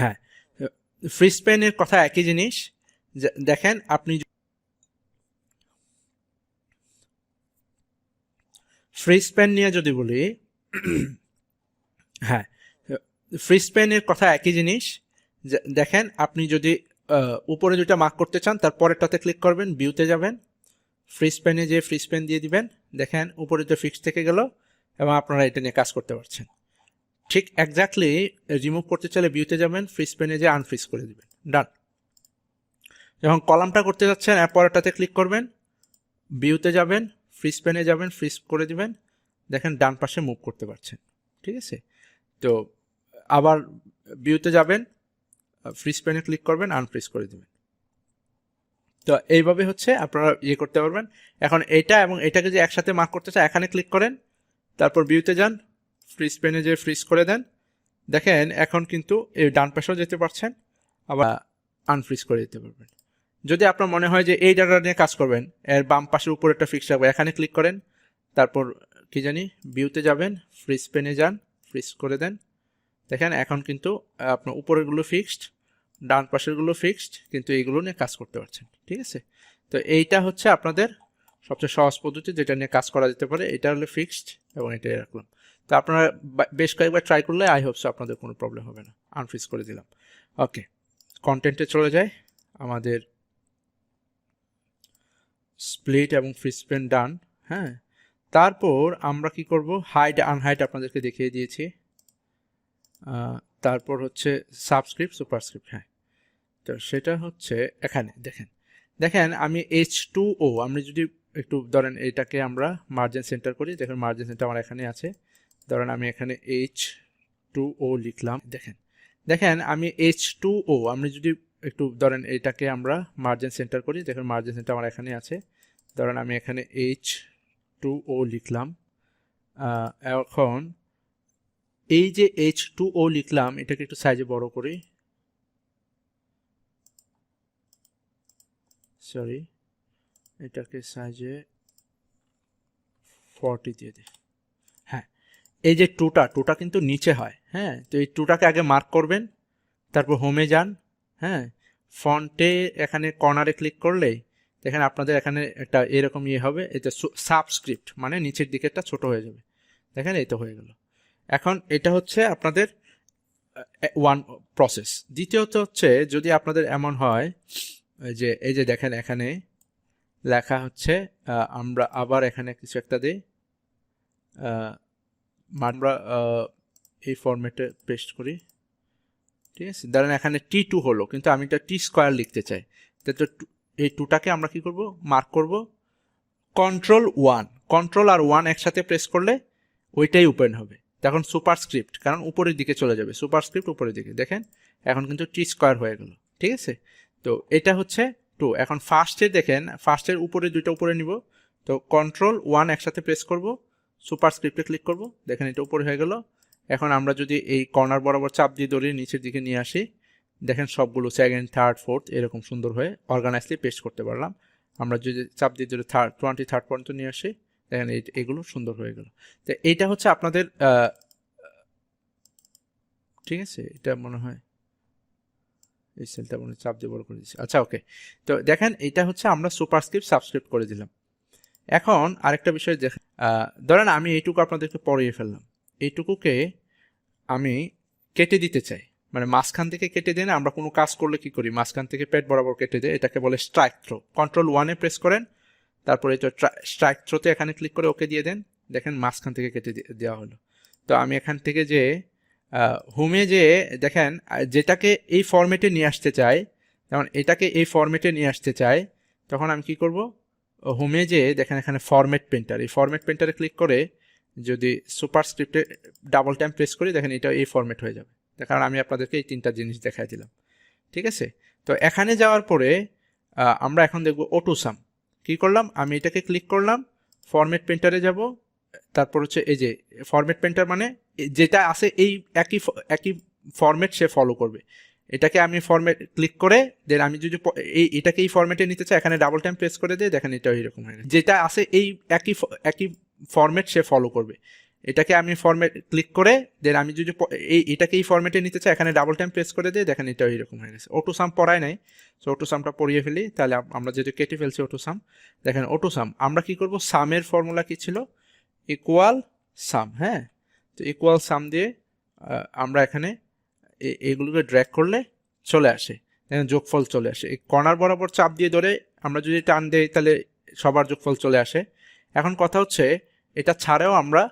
হ্যাঁ, ফ্রি স্পেনের কথা একই জিনিস। দেখেন আপনি ফ্রি স্পেন নিয়ে যদি বলি হ্যাঁ, ফ্রি স্পেনের কথা একই জিনিস। দেখেন আপনি যদি উপরে যেটা মার্ক করতে চান তার পরেরটাতে ক্লিক করবেন, ভিউতে যাবেন, ফ্রি স্পেনে যে ফ্রি স্পেন দিয়ে দিবেন, দেখেন উপরে তো ফিক্স থেকে গেল এবং আপনারা এটা নিয়ে কাজ করতে পারছেন। ঠিক এক্স্যাক্টলি রিমুভ করতে চাইলে ভিউতে যাবেন, ফ্রিজ পেনে যে আনফ্রিজ করে দিবেন, ডান। যখন কলামটা করতে যাচ্ছেন পরেরটাতে ক্লিক করবেন, ভিউতে যাবেন, ফ্রিজ পেনে যাবেন, ফ্রিজ করে দিবেন, দেখেন ডান পাশে মুভ করতে পারছেন, ঠিক আছে। তো আবার ভিউতে যাবেন, ফ্রিজ পেনে ক্লিক করবেন, আনফ্রিজ করে দিবেন। তো এইভাবে হচ্ছে আপনারা ইয়ে করতে পারবেন। এখন এটা এবং এটাকে যে একসাথে মার্ক করতে চায় এখানে ক্লিক করেন, তারপর ভিউতে যান, ফ্রিজ পেনে যে ফ্রিজ করে দেন, দেখেন এখন কিন্তু এই ডান পাশেও যেতে পারছেন, আবার আনফ্রিজ করে দিতে পারবেন। যদি আপনার মনে হয় যে এই ডাটা নিয়ে কাজ করবেন, এর বাম পাশের উপরে একটা ফিক্স রাখবেন, এখানে ক্লিক করেন, তারপর কি জানি ভিউতে যাবেন, ফ্রিজ পেনে যান, ফ্রিজ করে দেন, দেখেন এখন কিন্তু আপনার উপরেরগুলো ফিক্সড, ডান পাশেরগুলো ফিক্সড, কিন্তু এইগুলো নিয়ে কাজ করতে পারছেন, ঠিক আছে। তো এইটা হচ্ছে আপনাদের সবচেয়ে সহজ পদ্ধতি যেটা নিয়ে কাজ করা যেতে পারে। এটা হলো ফিক্সড এবং এটাই রাখলাম। তো আপনারা বেশ কয়েকবার ট্রাই করলে আই হোপ সো আপনাদের কোনো প্রবলেম হবে না। আনফ্রিজ করে দিলাম। ওকে, কন্টেন্টে চলে যায়। আমাদের স্প্লিট এবং ফ্রিজ পেন ডান। হ্যাঁ, তারপর আমরা কি করব, হাইড আনহাইড আপনাদেরকে দেখিয়ে দিয়েছি। তারপর হচ্ছে সাবস্ক্রিপ্ট সুপারস্ক্রিপ্ট। হ্যাঁ, তো সেটা হচ্ছে এখানে দেখেন আমি H2O, আমি যদি একটু ধরেন এটাকে আমরা মার্জিন সেন্টার করি, দেখেন মার্জিন সেন্টার আমার এখানে আছে। ধরেন আমি এখানে H2O লিখলাম, দেখেন আমি H2O, আমি যদি একটু ধরেন এটাকে আমরা মার্জিন সেন্টার করি, দেখেন মার্জিন সেন্টার আমার এখানে আছে। ধরেন আমি এখানে H2O লিখলাম। এখন এই যে H2O লিখলাম, এটাকে একটু সাইজে বড় করি, সরি এটাকে সাইজে 40 দিয়ে দিই। হ্যাঁ, এই যে টুটা কিন্তু নিচে হয়। হ্যাঁ, তো এই টুটাকে আগে মার্ক করবেন, তারপর হোমে যান। হ্যাঁ, ফন্টে এখানে কর্নারে ক্লিক করলেই দেখেন আপনাদের এখানে একটা এরকম ইয়ে হবে, এটা সাবস্ক্রিপ্ট, মানে নিচের দিকেরটা ছোট হয়ে যাবে। দেখেন এই তো হয়ে গেল। এখন এটা হচ্ছে আপনাদের ওয়ান প্রসেস। দ্বিতীয়ত হচ্ছে যদি আপনাদের এমন হয় যে এই যে দেখেন এখানে লেখা হচ্ছে, আমরা আবার এখানে কিছু একটা দিই, আমরা এই ফরম্যাটে পেস্ট করি, ঠিক আছে। ধরেন এখানে T2 হলো, কিন্তু আমি এটা T স্কোয়ার লিখতে চাই। তো এই টুটাকে আমরা কি করব, মার্ক করব, কন্ট্রোল আর 1 একসাথে প্রেস করলে ওইটাই ওপেন হবে। তখন সুপারস্ক্রিপ্ট, কারণ উপরের দিকে চলে যাবে, সুপারস্ক্রিপ্ট উপরের দিকে, দেখেন এখন কিন্তু T স্কোয়ার হয়ে গেল, ঠিক আছে। তো এটা হচ্ছে 2। এখন ফার্স্টে দেখেন, ফার্স্টের উপরে দুইটা উপরে নিব, তো কন্ট্রোল 1 একসাথে প্রেস করব, সুপারস্ক্রিপ্টে ক্লিক করব, দেখেন এটা উপরে হয়ে গেল। এখন আমরা যদি এই কর্নার বরাবর চাপ দিয়ে ধরে নিচের দিকে নিয়ে আসি, দেখেন সবগুলো সেকেন্ড, থার্ড, ফোর্থ এরকম সুন্দর হয়ে অর্গানাইজলি পেস্ট করতে পারলাম। আমরা যদি চাপ দিয়ে ধরে 23 পর্যন্ত নিয়ে আসি, দেখেন এগুলো সুন্দর হয়ে গেল। তো এইটা হচ্ছে আপনাদের ঠিক আছে। এটা মনে হয় এই সেলটা মনে চাপ দিয়ে বড় করে দিচ্ছি। আচ্ছা, ওকে। তো দেখেন এটা হচ্ছে আমরা সুপারস্ক্রিপ্ট সাবস্ক্রিপ্ট করে দিলাম। এখন আরেকটা বিষয় দেখেন, ধরেন আমি এইটুকু আপনাদেরকে পড়িয়ে ফেললাম, এইটুকুকে আমি কেটে দিতে চাই, মানে মাঝখান থেকে কেটে দিই না, আমরা কোনো কাজ করলে কি করি, মাঝখান থেকে পেট বরাবর কেটে দেয়, এটাকে বলে স্ট্রাইক থ্রো। কন্ট্রোল 1-এ প্রেস করেন, তারপরে এটা স্ট্রাইক থ্রোতে এখানে ক্লিক করে ওকে দিয়ে দেন, দেখেন মাঝখান থেকে কেটে দেওয়া হলো। তো আমি এখান থেকে যে হোমে যে দেখেন যেটাকে এই ফরম্যাটে নিয়ে আসতে চাই, যেমন এটাকে এই ফরম্যাটে নিয়ে আসতে চাই, তখন আমি কি করব, হোমে যে দেখেন এখানে ফরম্যাট পেন্টার, এই ফরম্যাট পেন্টারে ক্লিক করে যদি সুপারস্ক্রিপ্টে ডাবল টাইম প্রেস করি, দেখেন এটা এই ফরম্যাট হয়ে যাবে। কারণ আমি আপনাদেরকে এই 3টা জিনিস দেখাই দিলাম, ঠিক আছে। তো এখানে যাওয়ার পরে আমরা এখন দেখব অটোসাম। কি করলাম, আমি এটাকে ক্লিক করলাম, ফরম্যাট পেন্টারে যাব, তারপর হচ্ছে এই যে ফরম্যাট পেন্টার, মানে যেটা আছে এই একই ফরম্যাট সে ফলো করবে। এটাকে আমি ফরম্যাট ক্লিক করে দেন আমি যদি এটাকে এই ফরম্যাটে নিতে চাই, এখানে ডাবল টাইম প্রেস করে দিয়ে দেখেন এটা এইরকম হয়ে গেছে। যেটা আছে এই একই ফরম্যাট সে ফলো করবে। এটাকে আমি ফরম্যাট ক্লিক করে দেন আমি যদি এটাকে এই ফরম্যাটে নিতে চাই, এখানে ডাবল টাইম প্রেস করে দিয়ে দেখেন এটা এইরকম হয়ে গেছে। অটোসাম পড়ায় নাই, সো অটোসামটা পড়িয়ে ফেলি, তাহলে আমরা যেহেতু কেটে ফেলছি অটোসাম, দেখেন অটোসাম আমরা কি করব, সামের ফর্মুলা কি ছিল, ইকুয়াল সাম। হ্যাঁ, তো ইকুয়াল সাম দিয়ে আমরা এখানে এগুলোকে ড্র্যাগ করলে চলে আসে, দেখেন যোগফল চলে আসে। এই কর্নার বরাবর চাপ দিয়ে ধরে আমরা যদি টান দেই তাহলে সবার যোগফল চলে আসে। এখন কথা হচ্ছে এটা ছাড়াও আমরা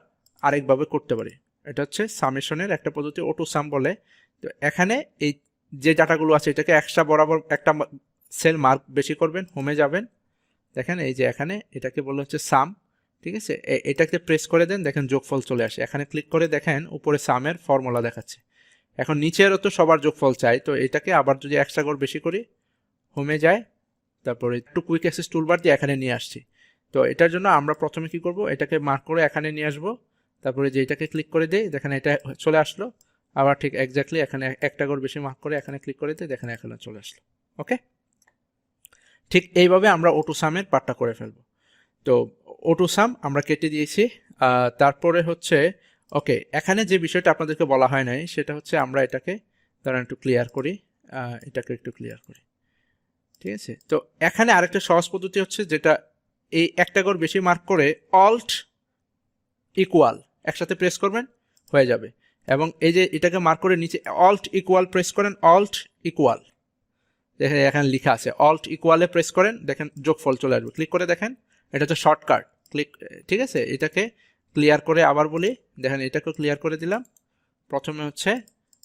আরেকভাবে করতে পারি। এটা হচ্ছে সামেশনের একটা পদ্ধতি, অটো সাম বলে। তো এখানে এই যে ডাটাগুলো আছে এটাকে এক্সট্রা বরাবর একটা সেল মার্ক বেশি করবেন, হোমে যাবেন, দেখেন এই যে এখানে এটাকে বলা হচ্ছে সাম, ঠিক আছে। এটাকে প্রেস করে দেন, দেখেন যোগফল চলে আসে। এখানে ক্লিক করে দেখেন উপরে সামের ফর্মুলা দেখাচ্ছে। এখন নিচেরও তো সবার যোগফল চাই, তো এটাকে আবার যদি এক্সট্রা করে বেশি করি, হোমে যায়, তারপরে একটু কুইক অ্যাক্সেস টুলবার দিয়ে এখানে নিয়ে আসছি। তো এটার জন্য আমরা প্রথমে কি করব, এটাকে মার্ক করে এখানে নিয়ে আসবো, তারপরে যে এটাকে ক্লিক করে দেই, দেখেন এটা চলে আসলো। আবার ঠিক এক্স্যাক্টলি এখানে একটা করে বেশি মার্ক করে এখানে ক্লিক করে দিই, দেখেন এখানে চলে আসলো। ওকে, ঠিক এইভাবে আমরা অটো সামের পার্টটা করে ফেলবো। তো অটো সাম আমরা কেটে দিয়েছি। তারপরে হচ্ছে ওকে, এখানে যে বিষয়টা আপনাদেরকে বলা হয় নাই সেটা হচ্ছে আমরা এটাকে ধরেন একটু ক্লিয়ার করি, এটাকে একটু ক্লিয়ার করি, ঠিক আছে। তো এখানে আরেকটা সহজ পদ্ধতি হচ্ছে যেটা, এই একটা ঘর বেশি মার্ক করে অল্ট ইকুয়াল একসাথে প্রেস করবেন, হয়ে যাবে। এবং এই যে এটাকে মার্ক করে নিচে অল্ট ইকুয়াল প্রেস করেন, অল্ট ইকুয়াল, দেখেন এখানে লেখা আছে অল্ট ইকুয়ালে প্রেস করেন, দেখেন যোগফল চলে আসবে। ক্লিক করে দেখেন, এটা হচ্ছে শর্টকাট ক্লিক, ঠিক আছে। এটাকে ক্লিয়ার করে আবার বলি, দেখেন এটাকেও ক্লিয়ার করে দিলাম। প্রথমে হচ্ছে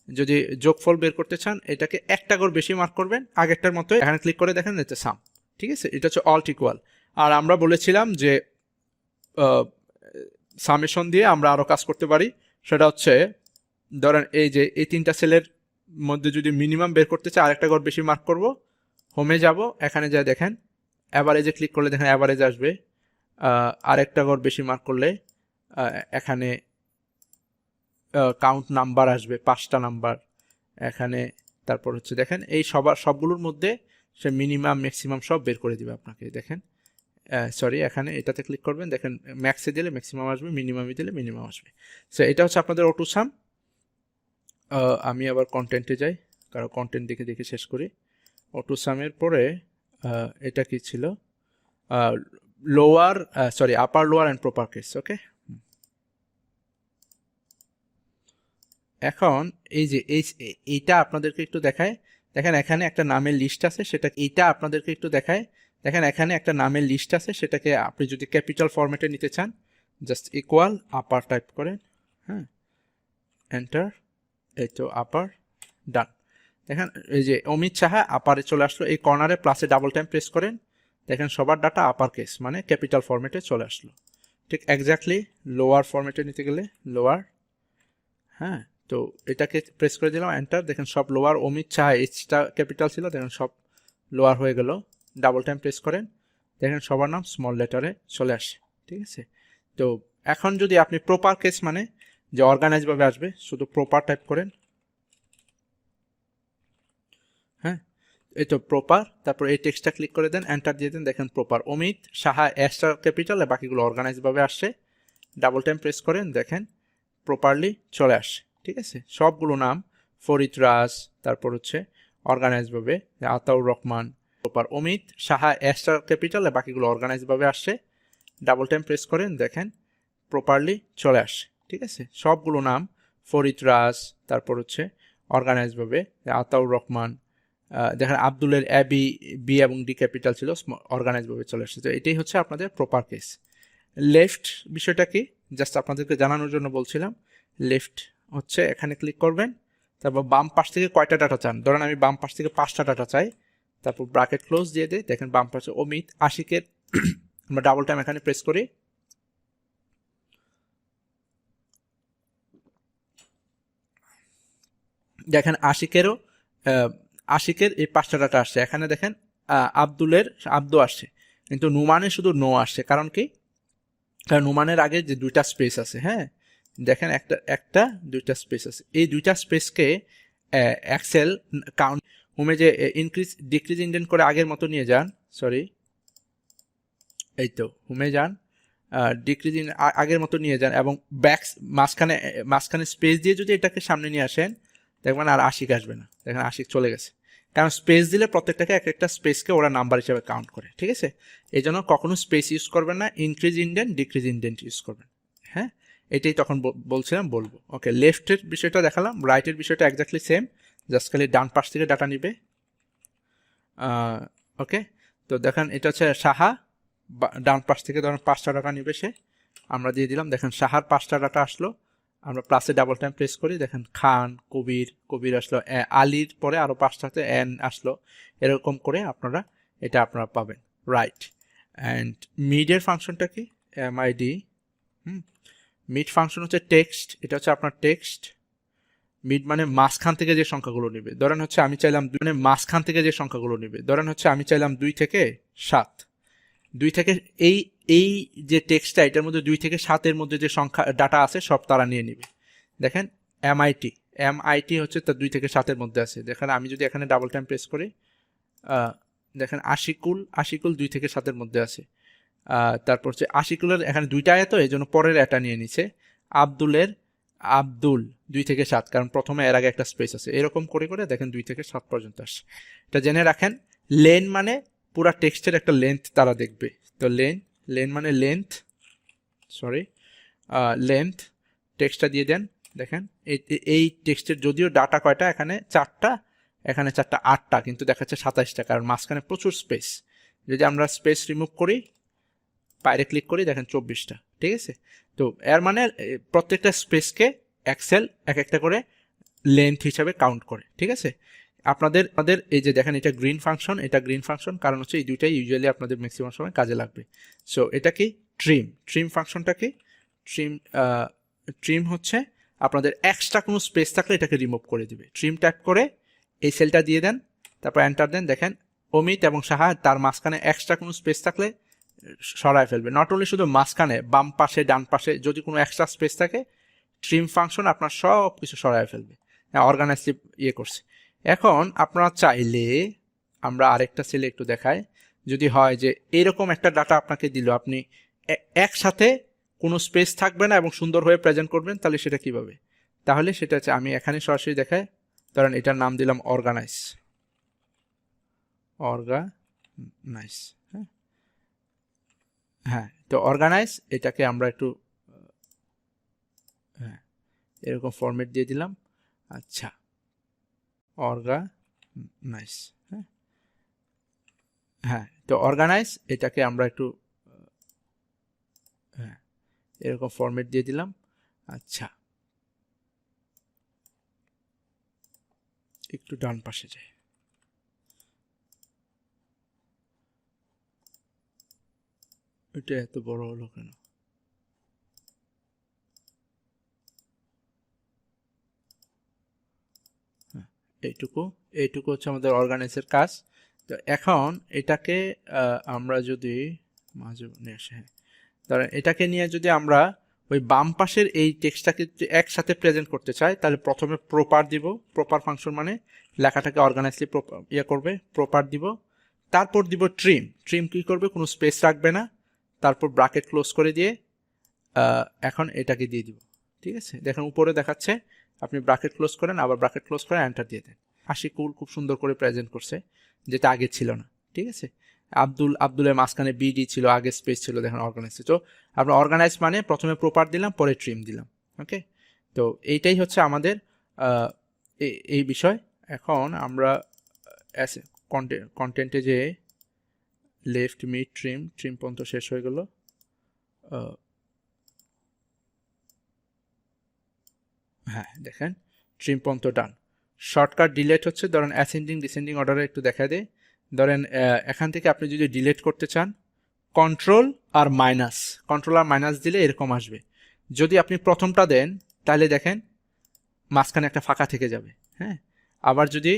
যদি যোগফল বের করতে চান এটাকে একটা ঘর বেশি মার্ক করবেন আগেরটার মতো, এখানে ক্লিক করে দেখেন এটা সাম, ঠিক আছে। এটা হচ্ছে অল্ট ইকুয়াল। আর আমরা বলেছিলাম যে সামেশন দিয়ে আমরা আরও কাজ করতে পারি, সেটা হচ্ছে ধরেন এই যে এই তিনটা সেলের মধ্যে যদি মিনিমাম বের করতে চাই আরেকটা ঘর বেশি মার্ক করব, হোমে যাব, এখানে যা দেখেন অ্যাভারেজে ক্লিক করলে দেখেন অ্যাভারেজ আসবে। আরেকটা ঘর বেশি মার্ক করলে এখানে কাউন্ট নাম্বার আসবে, 5টা নাম্বার এখানে। তারপর হচ্ছে দেখেন এই সবগুলোর মধ্যে সে মিনিমাম ম্যাক্সিমাম সব বের করে দিবে আপনাকে, দেখেন সরি এখানে এটাতে ক্লিক করবেন, দেখেন ম্যাক্সে দিলে ম্যাক্সিমাম আসবে, মিনিমামে দিলে মিনিমাম আসবে। সো এটা হচ্ছে আপনাদের অটো সাম। আমি আবার কন্টেন্টে যাই, কারণ কন্টেন্ট দেখে দেখে শেষ করি। অটো সামের পরে এটা কি ছিল, lower sorry upper lower and proper case. Okay, এখন এই যে এইটা আপনাদেরকে একটু দেখায়, দেখেন এখানে একটা নামের লিস্ট আছে, সেটা এইটা আপনাদেরকে একটু দেখায়, দেখেন এখানে একটা নামের লিস্ট আছে, সেটাকে আপনি যদি ক্যাপিটাল ফরম্যাটে নিতে চান জাস্ট ইকুয়াল আপার টাইপ করেন, হ্যাঁ, এন্টার, এই তো আপার, ডান। দেখেন এই যে অমিত সাহা আপারে চলে আসলো, এই কর্নারে প্লাসে ডাবল টাইম প্রেস করেন, দেখেন সবার ডাটা আপার কেস মানে ক্যাপিটাল ফরম্যাটে চলে আসলো। ঠিক এক্স্যাক্টলি লোয়ার ফরম্যাটে নিতে গেলে লোয়ার, হ্যাঁ, তো এটাকে প্রেস করে দিলাম এন্টার, দেখেন সব লোয়ার, অমিত সাহা এইচটা ক্যাপিটাল ছিল, দেখেন সব লোয়ার হয়ে গেল। ডাবল টাইম প্রেস করেন, দেখেন সবার নাম স্মল লেটারে চলে আসে, ঠিক আছে। তো এখন যদি আপনি প্রপার কেস মানে যে অর্গানাইজভাবে আসবে, শুধু প্রপার টাইপ করেন, হ্যাঁ, এই তো প্রপার, তারপর এই টেক্সটটা ক্লিক করে দেন, এন্টার দিয়ে দেন, দেখেন প্রপার অমিত সাহা এসটা ক্যাপিটাল, বাকিগুলো অর্গানাইজভাবে আসছে। ডাবল টাইম প্রেস করেন, দেখেন প্রপারলি চলে আসে, ঠিক আছে। সবগুলো নাম ফরিদ রাজ, তারপর হচ্ছে অর্গানাইজভাবে আতাউর রহমান, প্রপার অমিত সাহা এসটা ক্যাপিটাল, বাকিগুলো অর্গানাইজভাবে আসছে। ডাবল টাইম প্রেস করেন, দেখেন প্রপারলি চলে আসে, ঠিক আছে। সবগুলো নাম ফরিদ রাজ, তারপর হচ্ছে অর্গানাইজভাবে আতাউর রহমান, দেখেন আব্দুলের বি এবং ডি ক্যাপিটাল ছিল, অর্গানাইজভাবে চলে আসছে। তো এটাই হচ্ছে আপনাদের প্রপার কেস। লেফট বিষয়টা কি জাস্ট আপনাদেরকে জানানোর জন্য বলছিলাম। লেফট হচ্ছে এখানে ক্লিক করবেন, তারপর বাম পাশ থেকে কয়টা ডাটা চান, ধরেন আমি বাম পাশ থেকে 5টা ডাটা চাই, তারপর ব্র্যাকেট ক্লোজ দিয়ে দেয়, দেখেন বাম পাশে অমিত আশিকের আমরা ডাবল টাইম এখানে প্রেস করি, দেখেন আশিকের এই 5টা ডাটা আসছে। এখানে দেখেন আব্দু আসছে, কিন্তু নুমানের শুধু নো আসছে, কারণ কি, কারণ নুমানের আগে যে 2টা স্পেস আছে, হ্যাঁ, দেখেন একটা 2টা স্পেস আছে, এই 2টা স্পেসকে এক্সেল কাউন্ট হোমে যে ইনক্রিজ ডিক্রিজ ইন্ডেন্ট করে আগের মতো নিয়ে যান, সরি এই তো হোমে যান, ডিক্রিজ আগের মতো নিয়ে যান, এবং মাঝখানে স্পেস দিয়ে যদি এটাকে সামনে নিয়ে আসেন, দেখবেন আর আশিক আসবে না, দেখেন আশিক চলে গেছে, কারণ স্পেস দিলে প্রত্যেকটাকে একটা স্পেসকে ওরা নাম্বার হিসেবে কাউন্ট করে, ঠিক আছে। এই জন্য কখনো স্পেস ইউজ করবেন না, increase indent decrease indent use করবেন, হ্যাঁ, এটাই তখন বলছিলাম বলবো। ওকে, লেফটের বিষয়টা দেখালাম, রাইটের বিষয়টা এক্স্যাক্টলি সেম, জাস্ট খালি ডান পাশ থেকে ডাটা নিবে। ওকে, তো দেখেন এটা হচ্ছে সাহা, ডান পাশ থেকে ধরেন 5টা ডাটা নিবে সে, আমরা দিয়ে দিলাম, দেখেন সাহার 5টা ডাটা আসলো, আমরা প্লাসে ডাবল টাইম প্রেস করি, দেখেন খান, কবির আসলো, আলীর পরে আরও 5টাতে এন আসলো, এরকম করে আপনারা পাবেন, রাইট। অ্যান্ড মিডের ফাংশনটা কি, এমআইডি, মিড ফাংশন হচ্ছে টেক্সট, এটা হচ্ছে আপনার টেক্সট। মিড মানে মাঝখান থেকে যে সংখ্যাগুলো নেবে, ধরেন হচ্ছে আমি চাইলাম মানে মাঝখান থেকে যে সংখ্যাগুলো নেবে, ধরেন হচ্ছে আমি চাইলাম 2 থেকে 7, 2 থেকে এই যে টেক্সটটা এটার মধ্যে 2 থেকে 7-এর মধ্যে যে সংখ্যা ডাটা আছে সব তারা নিয়ে নেবে। দেখেন এমআইটি হচ্ছে তার 2 থেকে 7-এর মধ্যে আছে। দেখেন আমি যদি এখানে ডাবল টাইম প্রেস করি, দেখেন আশিকুল 2 থেকে 7-এর মধ্যে আছে। তারপর হচ্ছে আশিকুলের এখানে 2টা আয়াত, এই জন্য পরের এটা নিয়ে নিছে। আব্দুল 2 থেকে 7, কারণ প্রথমে এর আগে একটা স্পেস আছে। এরকম করে করে দেখেন 2 থেকে 7 পর্যন্ত আসে। এটা জেনে রাখেন। লেন মানে পুরা টেক্সটের একটা লেন্থ তারা দেখবে। তো লেন মানে লেন্থ টেক্সটটা দিয়ে দেন। দেখেন এই টেক্সটের যদিও ডাটা কয়টা, এখানে 4টা, এখানে 4টা 8টা, কিন্তু দেখাচ্ছে 27টা, কারণ মাঝখানে প্রচুর স্পেস। যদি আমরা স্পেস রিমুভ করি, বাইরে ক্লিক করি, দেখেন 24টা, ঠিক আছে। তো এর মানে প্রত্যেকটা স্পেসকে এক্সেল এক একটা করে লেন্থ হিসাবে কাউন্ট করে, ঠিক আছে। আপনাদের এই যে দেখেন এটা গ্রিন ফাংশন, কারণ হচ্ছে এই দুইটাই ইউজুয়ালি আপনাদের ম্যাক্সিমাম সময় কাজে লাগবে। সো এটা কি ট্রিম ফাংশনটা কি, ট্রিম হচ্ছে আপনাদের এক্সট্রা কোনো স্পেস থাকলে এটাকে রিমুভ করে দিবে। ট্রিম ট্যাপ করে এই সেলটা দিয়ে দেন, তারপর এন্টার দেন। দেখেন অমিত এবং সাহা, তার মাঝখানে এক্সট্রা কোনো স্পেস থাকলে সরায় ফেলবে। নট অনলি শুধু মাঝখানে, বাম পাশে ডান পাশে যদি কোনো এক্সট্রা স্পেস থাকে, ট্রিম ফাংশন আপনার সব কিছু সরায় ফেলবে। অর্গানাইজলি করছে। এখন আপনারা চাইলে, আমরা আরেকটা সেলে একটু দেখাই, যদি হয় যে এরকম একটা ডাটা আপনাকে দিল, আপনি একসাথে কোনো স্পেস থাকবে না এবং সুন্দর হয়ে প্রেজেন্ট করবেন, তাহলে সেটা কিভাবে? তাহলে সেটা হচ্ছে, আমি এখানে সরাসরি দেখাই, ধরেন এটার নাম দিলাম অর্গানাইজ। হ্যাঁ, তো অর্গানাইজ এটাকে আমরা একটু এরকম ফরম্যাট দিয়ে দিলাম। আচ্ছা, অর্গানাইজ, হ্যাঁ, তো অর্গানাইজ এটাকে আমরা একটু এরকম ফরম্যাট দিয়ে দিলাম। আচ্ছা, একটু ডান পাশে যাই। এটা এত বড় হলো কেন? এইটুকু হচ্ছে আমাদের অর্গানাইজের কাজ। তো এখন এটাকে আমরা যদি মাঝে নিয়ে আসে, ধরেন এটাকে নিয়ে যদি আমরা ওই বাম পাশের এই টেক্সটটাকে একসাথে প্রেজেন্ট করতে চাই, তাহলে প্রথমে প্রপার দিব। প্রপার ফাংশন মানে লেখাটাকে অর্গানাইজলি করবে, প্রপার দিব। তারপর দিব ট্রিম কি করবে, কোনো স্পেস রাখবে না, তারপর ব্র্যাকেট ক্লোজ করে দিয়ে এখন এটাকে দিয়ে দিব, ঠিক আছে। দেখেন উপরে দেখাচ্ছে, আপনি ব্র্যাকেট ক্লোজ করেন, আবার ব্র্যাকেট ক্লোজ করে এন্টার দিয়ে দেন। আশিকুল খুব সুন্দর করে প্রেজেন্ট করছে, যেটা আগে ছিল না, ঠিক আছে। আব্দুলের মাঝখানে বিডি ছিল, আগে স্পেস ছিল, দেখেন অর্গানাইজ। তো আমরা অর্গানাইজ মানে প্রথমে প্রপার দিলাম, পরে ট্রিম দিলাম, ওকে। তো এইটাই হচ্ছে আমাদের এই বিষয়। এখন আমরা কন্টেন্টে যে লেফট মিড ট্রিম পর্যন্ত শেষ হয়ে গেল। হ্যাঁ, দেখেন ট্রিম পর্যন্ত ডান। শর্টকাট ডিলেট হচ্ছে, ধরেন অ্যাসেন্ডিং ডিসেন্ডিং অর্ডারে একটু দেখা দেয়। ধরেন এখান থেকে আপনি যদি ডিলেট করতে চান, কন্ট্রোল আর মাইনাস দিলে এরকম আসবে। যদি আপনি প্রথমটা দেন, তাহলে দেখেন মাঝখানে একটা ফাঁকা থেকে যাবে। হ্যাঁ, আবার যদি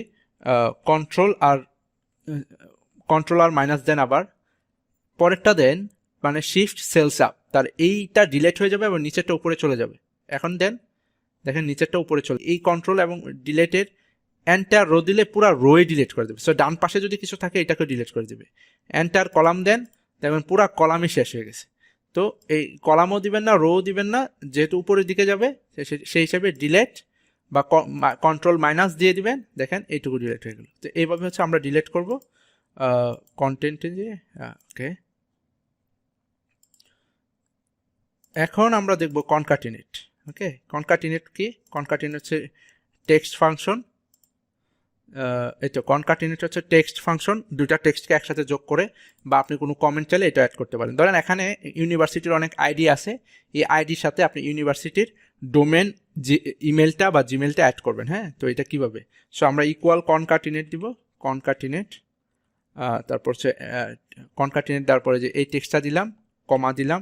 কন্ট্রোল আর মাইনাস দেন, আবার পরেরটা দেন, মানে শিফট সেলস আপ, তার এইটা ডিলেট হয়ে যাবে এবং নিচেরটা উপরে চলে যাবে। এখন দেখেন নিচেরটা উপরে চলে, এই কন্ট্রোল এবং ডিলেটের এন্টার রো দিলে পুরো রোয়ে ডিলেট করে দেবে। সো ডান পাশে যদি কিছু থাকে এটাকে ডিলেট করে দেবে। এন্টার কলাম দেন, দেখবেন পুরো কলামই শেষ হয়ে গেছে। তো এই কলামও দিবেন না, রো দিবেন না, যেহেতু উপরের দিকে যাবে সেই হিসাবে ডিলেট বা কন্ট্রোল মাইনাস দিয়ে দিবেন, দেখেন এইটুকু ডিলেট হয়ে গেল। তো এইভাবে হচ্ছে আমরা ডিলেট করব কন্টেন্টে যে, ওকে। এখন আমরা দেখব কনকাটিনেট। ওকে, কনকাটিনেট কি? কনকাটিনেট হচ্ছে টেক্সট ফাংশন। এই তো কনকাটিনেট হচ্ছে টেক্সট ফাংশন, দুইটা টেক্সটকে একসাথে যোগ করে, বা আপনি কোনো কমেন্ট চাইলে এটা অ্যাড করতে পারেন। ধরেন এখানে ইউনিভার্সিটির অনেক আইডি আছে, এই আইডির সাথে আপনি ইউনিভার্সিটির ডোমেন ইমেলটা বা জিমেলটা অ্যাড করবেন। হ্যাঁ, তো এটা কিভাবে? সো আমরা ইকুয়াল কনকাটিনেট দিব, কনকাটিনেট, তারপর হচ্ছে কনকাটিনেট দেওয়ার পরে যে এই টেক্সটটা দিলাম, কমা দিলাম,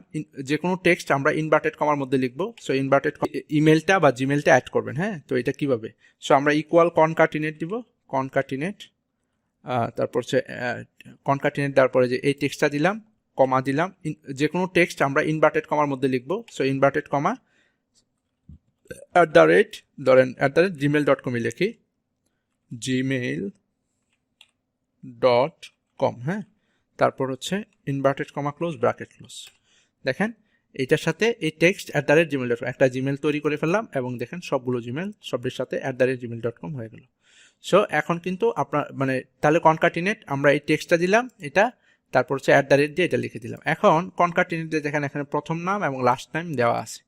যে কোনো টেক্সট আমরা ইনভার্টেড কমার মধ্যে লিখবো। সো ইনভার্টেড ইমেলটা বা জিমেলটা অ্যাড করবেন। হ্যাঁ, তো এটা কিভাবে? সো আমরা ইকুয়াল কনকাটিনেট দিব, কনকাটিনেট, তারপর হচ্ছে কনকাটিনেট দেওয়ার পরে যে এই টেক্সটটা দিলাম, কমা দিলাম, যে কোনো টেক্সট আমরা ইনভার্টেড কমার মধ্যে লিখবো। সো ইনভার্টেড কমা ধরেন gmail.com লিখি, gmail.com। হ্যাঁ, তারপর হচ্ছে inverted comma close, bracket close. দেখেন এইটার সাথে এই টেক্সট @gmail.com একটা জিমেল তৈরি করে ফেললাম, এবং দেখেন সবগুলো জিমেল সবের সাথে @gmail.com হয়ে গেল। সো এখন কিন্তু আপনার মানে তাহলে কনকাটিনেট আমরা এই টেক্সটটা দিলাম, এটা, তারপর হচ্ছে দিয়ে এটা লিখে দিলাম। এখন কনকাটিনেট দিয়ে দেখেন এখানে প্রথম নাম এবং লাস্ট নাম দেওয়া আছে।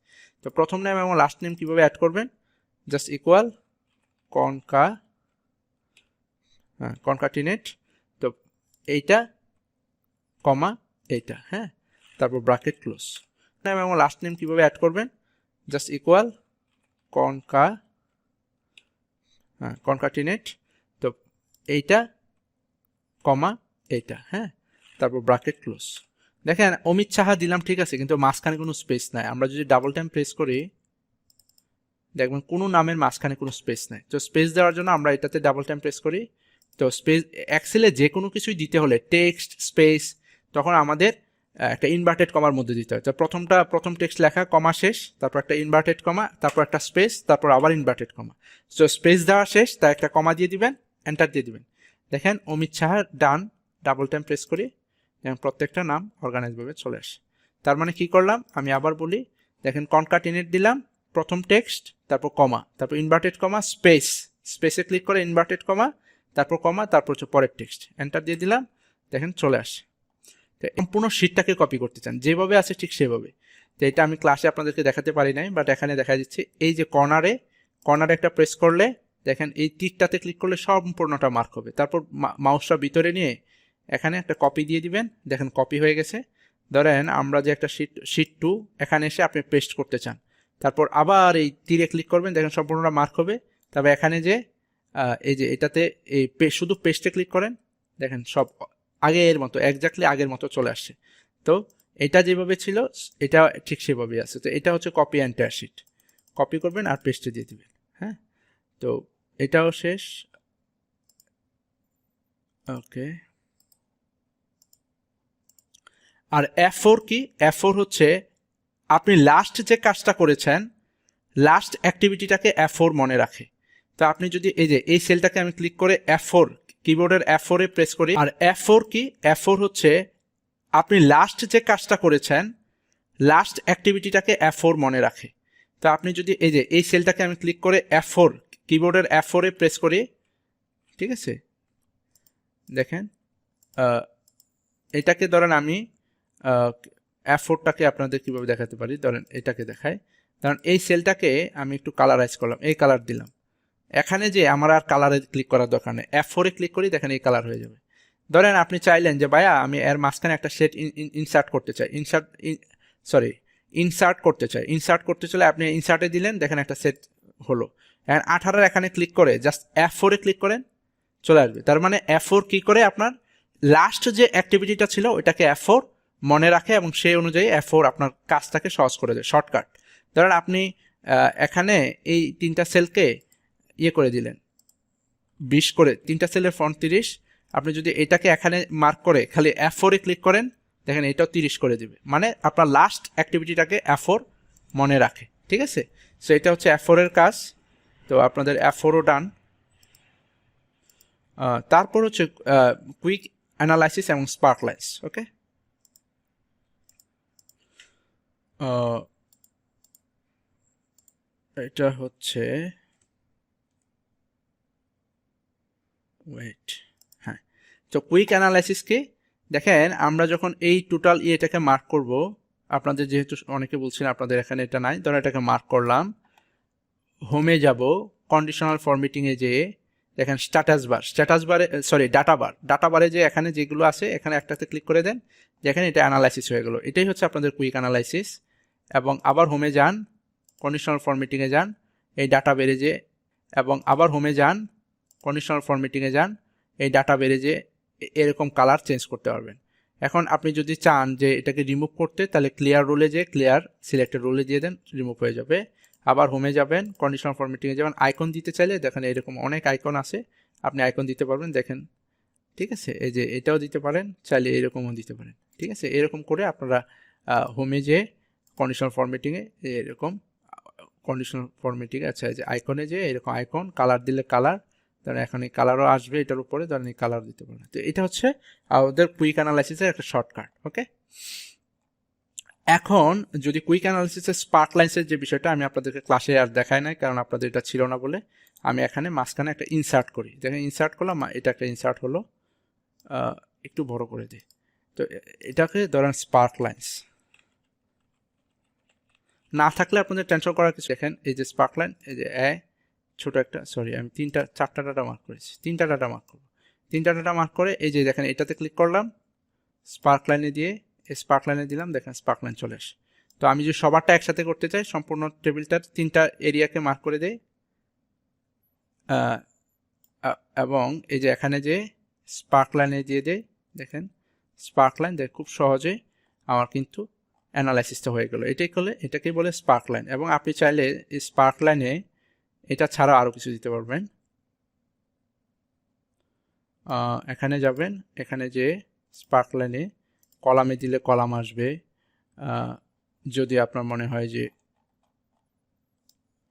তো প্রথম নাম এবং লাস্ট নেম কিভাবে অ্যাড করবেন? জাস্ট ইকুয়াল কনকাটিনেট, তো এইটা কমা এইটা। হ্যাঁ, তারপর ব্র্যাকেট ক্লোজ। নাম এবং লাস্ট নেম কিভাবে অ্যাড করবেন? জাস্ট ইকুয়াল কনকাটিনেট, তো এইটা কমা এইটা। হ্যাঁ, তারপর ব্র্যাকেট ক্লোজ। দেখেন অমিত সাহা দিলাম, ঠিক আছে, কিন্তু মাঝখানে কোনো স্পেস নাই। আমরা যদি ডাবল টাইম প্রেস করি দেখবেন কোনো নামের মাঝখানে কোনো স্পেস নাই। তো স্পেস দেওয়ার জন্য আমরা এটাতে ডাবল টাইম প্রেস করি। তো স্পেস এক্সেলে যে কোনো কিছুই দিতে হলে টেক্সট স্পেস, তখন আমাদের একটা ইনভার্টেড কমার মধ্যে দিতে হয়। তো প্রথম টেক্সট লেখা, কমা শেষ, তারপর একটা ইনভার্টেড কমা, তারপর একটা স্পেস, তারপর আবার ইনভার্টেড কমা। তো স্পেস দেওয়া শেষ, তাই একটা কমা দিয়ে দিবেন, এন্টার দিয়ে দিবেন। দেখেন অমিত সাহা ডান, ডাবল টাইম প্রেস করি, যেমন প্রত্যেকটা নাম অর্গানাইজভাবে চলে আসে। তার মানে কি করলাম আমি আবার বলি, দেখেন কনকাটিনেট দিলাম, প্রথম টেক্সট, তারপর কমা, তারপর ইনভার্টেড কমা, স্পেসে ক্লিক করে ইনভার্টেড কমা, তারপর কমা, তারপর হচ্ছে পরের টেক্সট, এন্টার দিয়ে দিলাম, দেখেন চলে আসে। তো সম্পূর্ণ শীটটাকে কপি করতে চান যেভাবে আছে ঠিক সেভাবে। তো এটা আমি ক্লাসে আপনাদেরকে দেখাতে পারি নাই, বাট এখানে দেখা যাচ্ছে এই যে কর্নারে একটা প্রেস করলে দেখেন এই টিকটাতে ক্লিক করলে সম্পূর্ণটা মার্ক হবে। তারপর মাউসটা ভিতরে নিয়ে এখানে একটা কপি দিয়ে দিবেন, দেখেন কপি হয়ে গেছে। ধরেন আমরা যে একটা শিট 2 এখানে এসে আপনি পেস্ট করতে চান, তারপর আবার এই তীরে ক্লিক করবেন, দেখেন সম্পূর্ণটা মার্ক হবে। তবে এখানে যে এই যে এটাতে এই শুধু পেস্টে ক্লিক করেন, দেখেন সব আগের মতো এক্স্যাক্টলি আগের মতো চলে আসছে। তো এটা যেভাবে ছিল এটা ঠিক সেভাবেই আছে। তো এটা হচ্ছে কপি এন্টার শিট, কপি করবেন আর পেস্টে দিয়ে দিবেন। হ্যাঁ, তো এটাও শেষ। ওকে, আর F4 কি? F4 হচ্ছে আপনি লাস্ট যে কাজটা করেছেন, লাস্ট অ্যাক্টিভিটিটাকে F4 মনে রাখে। তো আপনি যদি এই যে এই সেলটাকে আমি ক্লিক করে F4 কিবোর্ডের F4 এ প্রেস করি, আর F4 কি? F4 হচ্ছে আপনি লাস্ট যে কাজটা করেছেন, লাস্ট অ্যাক্টিভিটিটাকে F4 মনে রাখে। তো আপনি যদি এই যে এই সেলটাকে আমি ক্লিক করে F4 কিবোর্ডের F4 এ প্রেস করি, ঠিক আছে, দেখেন এটাকে ধরেন আমি F4টাকে আপনাদের কিভাবে দেখাতে পারি, ধরেন এটাকে দেখায়। ধরেন এই সেলটাকে আমি একটু কালারাইজ করলাম, এই কালার দিলাম। এখানে যে আমার আর কালারে ক্লিক করার দরকার নেই, F4 এ ক্লিক করি, দেখেন এই কালার হয়ে যাবে। ধরেন আপনি চাইলেন যে ভাইয়া আমি এর মাঝখানে একটা সেট ইনসার্ট করতে চাই, ইনসার্ট করতে চাইলে আপনি ইনসার্টে দিলেন, দেখেন একটা সেট হলো। 18 এখানে ক্লিক করে জাস্ট F4 এ ক্লিক করেন, চলে আসবে। তার মানে F4 কি করে আপনার লাস্ট যে অ্যাক্টিভিটিটা ছিল ওইটাকে F4 মনে রাখে, এবং সেই অনুযায়ী F4 আপনার কাজটাকে সহজ করে দেয়, শর্টকাট। ধরেন আপনি এখানে এই 3টা সেলকে ইয়ে করে দিলেন 20 করে, 3টা সেলের ফন্ট 30, আপনি যদি এটাকে এখানে মার্ক করে খালি F4 এ ক্লিক করেন, দেখেন এটাও 30 করে দিবে। মানে আপনার লাস্ট অ্যাক্টিভিটিটাকে F4 মনে রাখে, ঠিক আছে। সো এটা হচ্ছে F4 এর কাজ। তো আপনাদের F4ও ডান। তারপর হচ্ছে কুইক অ্যানালাইসিস এবং স্পার্কলাইজ। ওকে, এটা হচ্ছে হ্যাঁ। তো কুইক অ্যানালাইসিস কি? দেখেন আমরা যখন এই টোটাল ইয়েটাকে মার্ক করব, আপনাদের যেহেতু অনেকে বলছেন আপনাদের এখানে এটা নাই, ধরুন এটাকে মার্ক করলাম, হোমে যাব, কন্ডিশনাল ফরম্যাটিংয়ে যেয়ে দেখেন ডাটাবারে যে এখানে যেগুলো আছে এখানে একটাতে ক্লিক করে দেন, দেখেন এটা অ্যানালাইসিস হয়ে গেল। এটাই হচ্ছে আপনাদের কুইক অ্যানালাইসিস। এবং আবার হোমে যান, কন্ডিশনাল ফরম্যাটিংয়ে যান, এই ডাটা বেড়ে যে, এবং আবার হোমে যান, কন্ডিশনাল ফরম্যাটিংয়ে যান, এই ডাটা বেড়ে যে এরকম কালার চেঞ্জ করতে পারবেন। এখন আপনি যদি চান যে এটাকে রিমুভ করতে, তাহলে ক্লিয়ার রোলে যে ক্লিয়ার সিলেক্টেড রোলে দিয়ে দেন, রিমুভ হয়ে যাবে। আবার হোমে যাবেন, কন্ডিশনাল ফরম্যাটিংয়ে যাবেন, আইকন দিতে চাইলে দেখেন এরকম অনেক আইকন আছে, আপনি আইকন দিতে পারবেন, দেখেন, ঠিক আছে। এই যে এটাও দিতে পারেন, চাইলে এরকমও দিতে পারেন, ঠিক আছে। এরকম করে আপনারা হোমে যে কন্ডিশনাল ফরম্যাটিংয়ে এরকম কন্ডিশনাল ফরম্যাটিং, আচ্ছা, এই যে আইকনে যে এরকম আইকন, কালার দিলে কালার, ধরেন এখন এই কালারও আসবে এটার উপরে, ধরেন এই কালার দিতে পারেন। তো এটা হচ্ছে আমাদের কুইক অ্যানালাইসিসের একটা শর্টকাট। ওকে, এখন যদি কুইক অ্যানালাইসিসের স্পার্ক লাইন্সের যে বিষয়টা আমি আপনাদেরকে ক্লাসে আর দেখাই নাই, কারণ আপনাদের এটা ছিল না বলে, আমি এখানে মাঝখানে একটা ইনসার্ট করি। দেখেন ইনসার্ট করলাম, এটা একটা ইনসার্ট হলো, একটু বড় করে দিই। তো এটাকে ধরেন স্পার্ক লাইন্স না থাকলে আপনাদের টেনশন করার কিছু, দেখেন এই যে স্পার্ক লাইন, এই যে ছোট একটা, সরি আমি চারটা ডাটা মার্ক করেছি, 3টা ডাটা মার্ক করবো, 3টা ডাটা মার্ক করে এই যে দেখেন এটাতে ক্লিক করলাম, স্পার্ক লাইনে দিয়ে এই স্পার্ক লাইনে দিলাম, দেখেন স্পার্ক লাইন চলে আসে। তো আমি যদি সবারটা একসাথে করতে চাই, সম্পূর্ণ টেবিলটার 3টা এরিয়াকে মার্ক করে দেই, এবং এই যে এখানে যে স্পার্ক লাইনে দিয়ে দেই, দেখেন স্পার্ক লাইন, দেখ খুব সহজে আমার কিন্তু অ্যানালাইসিসটা হয়ে গেল। এটাকেই বলে স্পার্ক লাইন। এবং আপনি চাইলে এই স্পার্ক লাইনে এটা ছাড়া আরও কিছু দিতে পারবেন। এখানে যাবেন, এখানে যে স্পার্ক লাইনে কলামে দিলে কলাম আসবে, যদি আপনার মনে হয় যে,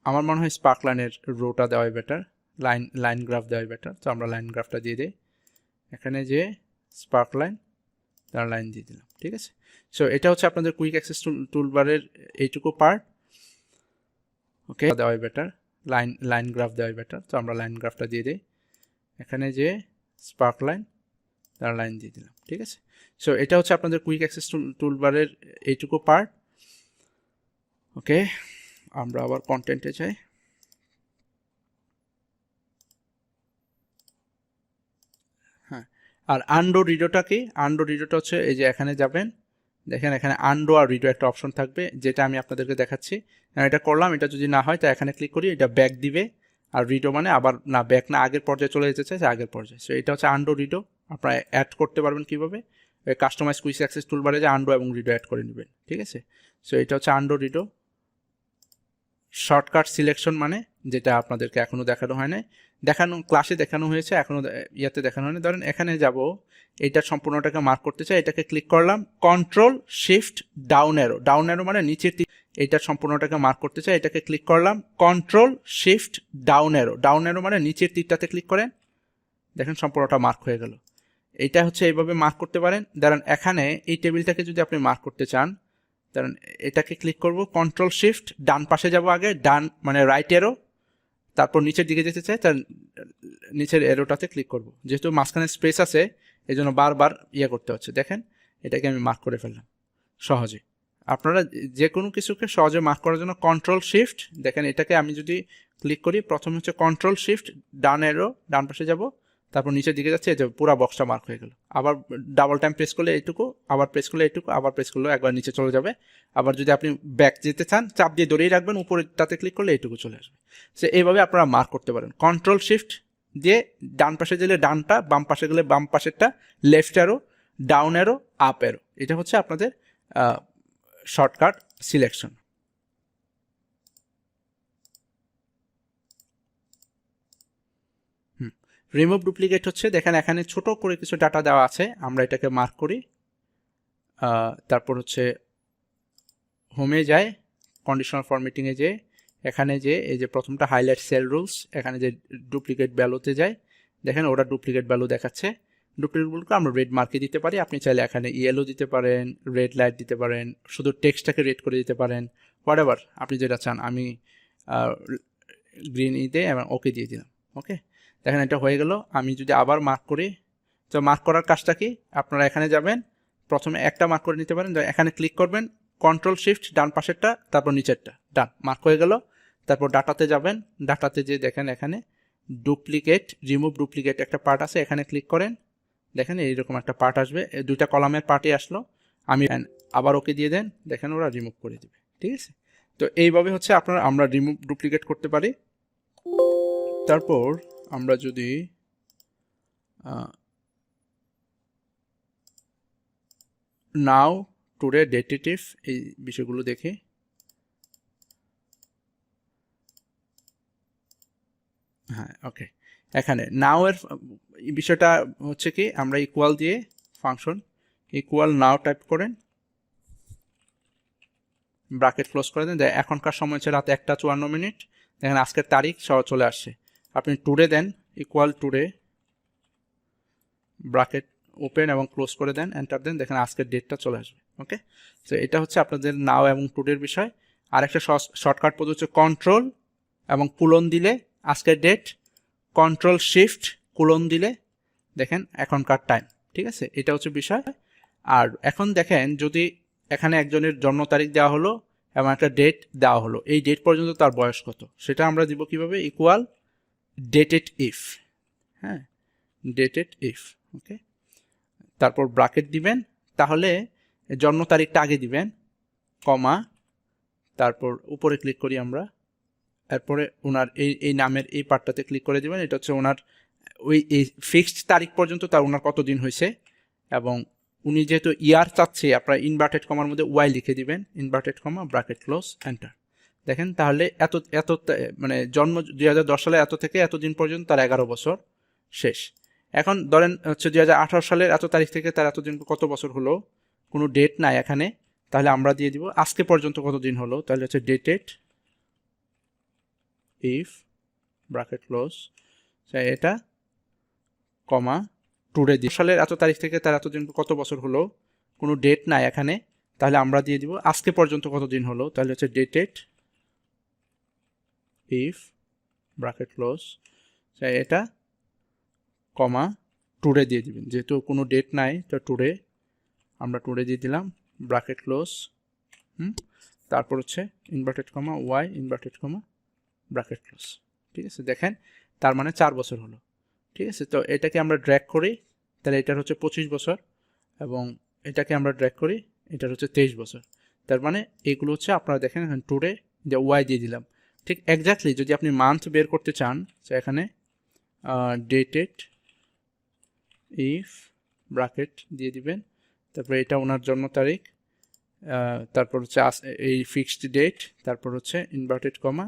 আমার মনে হয় স্পার্ক লাইনের রোটা দেওয়াই বেটার, লাইন গ্রাফ দেওয়াই বেটার, তো আমরা লাইন গ্রাফটা দিয়ে দিই। এখানে যে স্পার্ক লাইন, তার লাইন দিয়ে দিলাম, ঠিক আছে। সো এটা হচ্ছে আপনাদের কুইক অ্যাক্সেস টুলবারের এইটুকু পার্ট। ওকে, দেওয়াই বেটার, লাইন গ্রাফ দেওয়াই বেটার, তো আমরা লাইন গ্রাফটা দিয়ে দিই। এখানে যে স্পার্ক লাইন, তার লাইন দিয়ে দিলাম, ঠিক আছে। সো এটা হচ্ছে আপনাদের কুইক অ্যাক্সেস টুলবারের এইটুকু পার্ট। ওকে, আমরা আবার কন্টেন্টে যাই। হ্যাঁ, আর আন্ডো রিডোটা কি? আন্ডো রিডোটা হচ্ছে এই যে এখানে যাবেন, দেখেন এখানে আন্ডো আর রিডো একটা অপশন থাকবে, যেটা আমি আপনাদেরকে দেখাচ্ছি। এটা করলাম, এটা যদি না হয় তো এখানে ক্লিক করি, এটা ব্যাক দিবে। আর রিডো মানে আবার না, ব্যাক না, আগের পর্যায়ে চলে যেতে চাইছে, আগের পর্যায়ে। সো এটা হচ্ছে আন্ডো রিডো। আপনারা অ্যাড করতে পারবেন কীভাবে? কাস্টমাইজ কুইক অ্যাক্সেস টুলবারে যে আন্ডো এবং রিডো অ্যাড করে নেবেন, ঠিক আছে। সো এটা হচ্ছে আন্ডো রিডো শর্টকাট সিলেকশন, মানে যেটা আপনাদেরকে এখনও দেখানো হয় না, ক্লাসে দেখানো হয়েছে, এখনও ইয়াতে দেখানো হয়নি। ধরেন এখানে যাব, এইটার সম্পূর্ণটাকে মার্ক করতে চাই, এটাকে ক্লিক করলাম, কন্ট্রোল শিফট ডাউন অ্যারো মানে নিচের দিক, এইটার সম্পূর্ণটাকে মার্ক করতে চাই, এটাকে ক্লিক করলাম, কন্ট্রোল শিফট ডাউন অ্যারো মানে নিচের তীরটাতে ক্লিক করেন, দেখেন সম্পূর্ণটা মার্ক হয়ে গেল। এইটা হচ্ছে এইভাবে মার্ক করতে পারেন। ধরেন এখানে এই টেবিলটাকে যদি আপনি মার্ক করতে চান, ধরেন এটাকে ক্লিক করব, কন্ট্রোল শিফট ডান পাশে যাব, আগে ডান মানে রাইট এরো, তারপর নিচের দিকে যেতে চাই, তার নিচের এরোটাতে ক্লিক করব। যেহেতু মাঝখানে স্পেস আছে, এই জন্য বারবার করতে হচ্ছে। দেখেন এটাকে আমি মার্ক করে ফেললাম সহজে। আপনারা যে কোনো কিছুকে সহজে মার্ক করার জন্য কন্ট্রোল শিফট, দেখেন এটাকে আমি যদি ক্লিক করি, প্রথমে হচ্ছে কন্ট্রোল শিফট ডান এরো, ডান পাশে যাব, তারপর নিচের দিকে যাচ্ছে, এই যে পুরো বক্সটা মার্ক হয়ে গেল। আবার ডাবল টাইম প্রেস করলে এইটুকু, আবার প্রেস করলে এইটুকু, আবার প্রেস করলে একবার নিচে চলে যাবে। আবার যদি আপনি ব্যাক যেতে চান, চাপ দিয়ে ধরেই রাখবেন, উপরেরটাতে ক্লিক করলে এইটুকু চলে আসবে। সে এইভাবে আপনারা মার্ক করতে পারেন। কন্ট্রোল শিফট দিয়ে ডান পাশে গেলে ডানটা, বাম পাশে গেলে বাম পাশেরটা, left arrow, down arrow, up arrow, এটা হচ্ছে আপনাদের শর্টকাট সিলেকশন। রিমুভ ডুপ্লিকেট হচ্ছে, দেখেন এখানে ছোট করে কিছু ডাটা দেওয়া আছে, আমরা এটাকে মার্ক করি, তারপর হচ্ছে হোমে যায়, কন্ডিশনাল ফরম্যাটিংয়ে যে এখানে যে এই যে প্রথমটা হাইলাইট সেল রুলস, এখানে যে ডুপ্লিকেট ভ্যালুতে যায়, দেখেন ওরা ডুপ্লিকেট ভ্যালু দেখাচ্ছে। ডুপ্লিকেট ভ্যালুকে আমরা রেড মার্কে দিতে পারি, আপনি চাইলে এখানে ইয়েলো দিতে পারেন, রেড লাইট দিতে পারেন, শুধু টেক্সটটাকে রেড করে দিতে পারেন, হোয়াট এভার আপনি যেটা চান। আমি গ্রিন দিয়ে এবং ওকে দিয়ে দিলাম। ওকে, দেখেন এটা হয়ে গেল। আমি যদি আবার মার্ক করি, তো মার্ক করার কাজটা কি, আপনারা এখানে যাবেন, প্রথমে একটা মার্ক করে নিতে পারেন, এখানে ক্লিক করবেন, কন্ট্রোল শিফট ডান পাশেরটা, তারপর নিচেরটা, ডান মার্ক হয়ে গেল। তারপর ডাটাতে যাবেন, ডাটাতে যে দেখেন এখানে ডুপ্লিকেট, রিমুভ ডুপ্লিকেট একটা পার্ট আছে, এখানে ক্লিক করেন, দেখেন এইরকম একটা পার্ট আসবে, দুইটা কলামের পার্টই আসলো। আমি আবার ওকে দিয়ে দেন, দেখেন ওরা রিমুভ করে দেবে, ঠিক আছে। তো এইভাবে হচ্ছে আমরা রিমুভ ডুপ্লিকেট করতে পারি। তারপর আমরা যদি নাও, টুডে, ডেটেটিভ এই বিষয়গুলো দেখি। হ্যাঁ, ওকে, এখানে নাও এর বিষয়টা হচ্ছে কি, আমরা ইকুয়াল দিয়ে ফাংশন ইকুয়াল নাও টাইপ করেন, ব্র্যাকেট ক্লোজ করে দেন। এখনকার সময় হচ্ছে রাত 1:54। দেখেন আজকের তারিখ সহ চলে আসছে। আপনি টুডে দেন, ইকুয়াল টুডে, ব্র্যাকেট ওপেন এবং ক্লোজ করে দেন, এন্টার দেন, দেখেন আজকের ডেটটা চলে আসবে। ওকে, তো এটা হচ্ছে আপনাদের নাও এবং টুডের বিষয়। আর একটা শর্টকাট পদ্ধতি হচ্ছে কন্ট্রোল এবং কুলন দিলে আজকের ডেট, কন্ট্রোল শিফট কুলন দিলে দেখেন এখনকার টাইম। ঠিক আছে, এটা হচ্ছে বিষয়। আর এখন দেখেন যদি এখানে একজনের জন্ম তারিখ দেওয়া হলো এবং একটা ডেট দেওয়া হলো, এই ডেট পর্যন্ত তার বয়স কত সেটা আমরা দিব কিভাবে, ইকুয়াল ডেটেড ইফ। হ্যাঁ, ডেটেড ইফ। ওকে, তারপর ব্র্যাকেট দিবেন, তাহলে জন্ম তারিখটা আগে দিবেন, কমা, তারপর উপরে ক্লিক করি আমরা, এরপরে ওনার এই নামের এই পার্টটাতে ক্লিক করে দিবেন। এটা হচ্ছে ওনার ওই এই ফিক্সড তারিখ পর্যন্ত তার ওনার কত দিন হয়েছে, এবং উনি যেহেতু ইয়ার চাচ্ছে আপনারা ইনভার্টেড কমার মধ্যে ওয়াই লিখে দিবেন, inverted comma, bracket close, enter. দেখেন তাহলে এত এত মানে জন্ম 2010 সালে এত থেকে এতদিন পর্যন্ত তার 11 বছর শেষ। এখন ধরেন হচ্ছে 2018 সালের এত তারিখ থেকে তার এতদিন কত বছর হলো, কোনো ডেট নাই এখানে, তাহলে আমরা দিয়ে দিব আজকে পর্যন্ত কত দিন হলো, তাহলে হচ্ছে ডেটেড ইফ, ব্র্যাকেট ক্লোজ, এটা কমা টুডে দিয়ে, সালের এত তারিখ থেকে তার এতদিন কত বছর হলো, কোনো ডেট নাই এখানে, তাহলে আমরা দিয়ে দিব আজকে পর্যন্ত কত দিন হলো, তাহলে হচ্ছে ডেটেড ইফ, ব্র্যাকেট ক্লোজ, এটা কমা টুডে দিয়ে দিবেন, যেহেতু কোনো ডেট নাই তো টুডে, আমরা টুডে দিয়ে দিলাম, ব্র্যাকেট ক্লোজ। তারপর হচ্ছে inverted comma Y, inverted comma, bracket close. ঠিক আছে, দেখেন তার মানে 4 বছর হলো। ঠিক আছে, তো এটাকে আমরা ড্র্যাগ করি, তাহলে এটার হচ্ছে 25 বছর, এবং এটাকে আমরা ড্র্যাগ করি, এটার হচ্ছে 23 বছর। তার মানে এগুলো হচ্ছে আপনারা দেখেন এখানে টুডে যে ওয়াই দিয়ে দিলাম। ঠিক এক্স্যাক্টলি যদি আপনি মান্থ বের করতে চান, তো এখানে ডেটেড ইফ, ব্র্যাকেট দিয়ে দিবেন, তারপরে এটা ওনার জন্ম তারিখ, তারপর হচ্ছে এই ফিক্সড ডেট, তারপর হচ্ছে ইনভার্টেড কমা,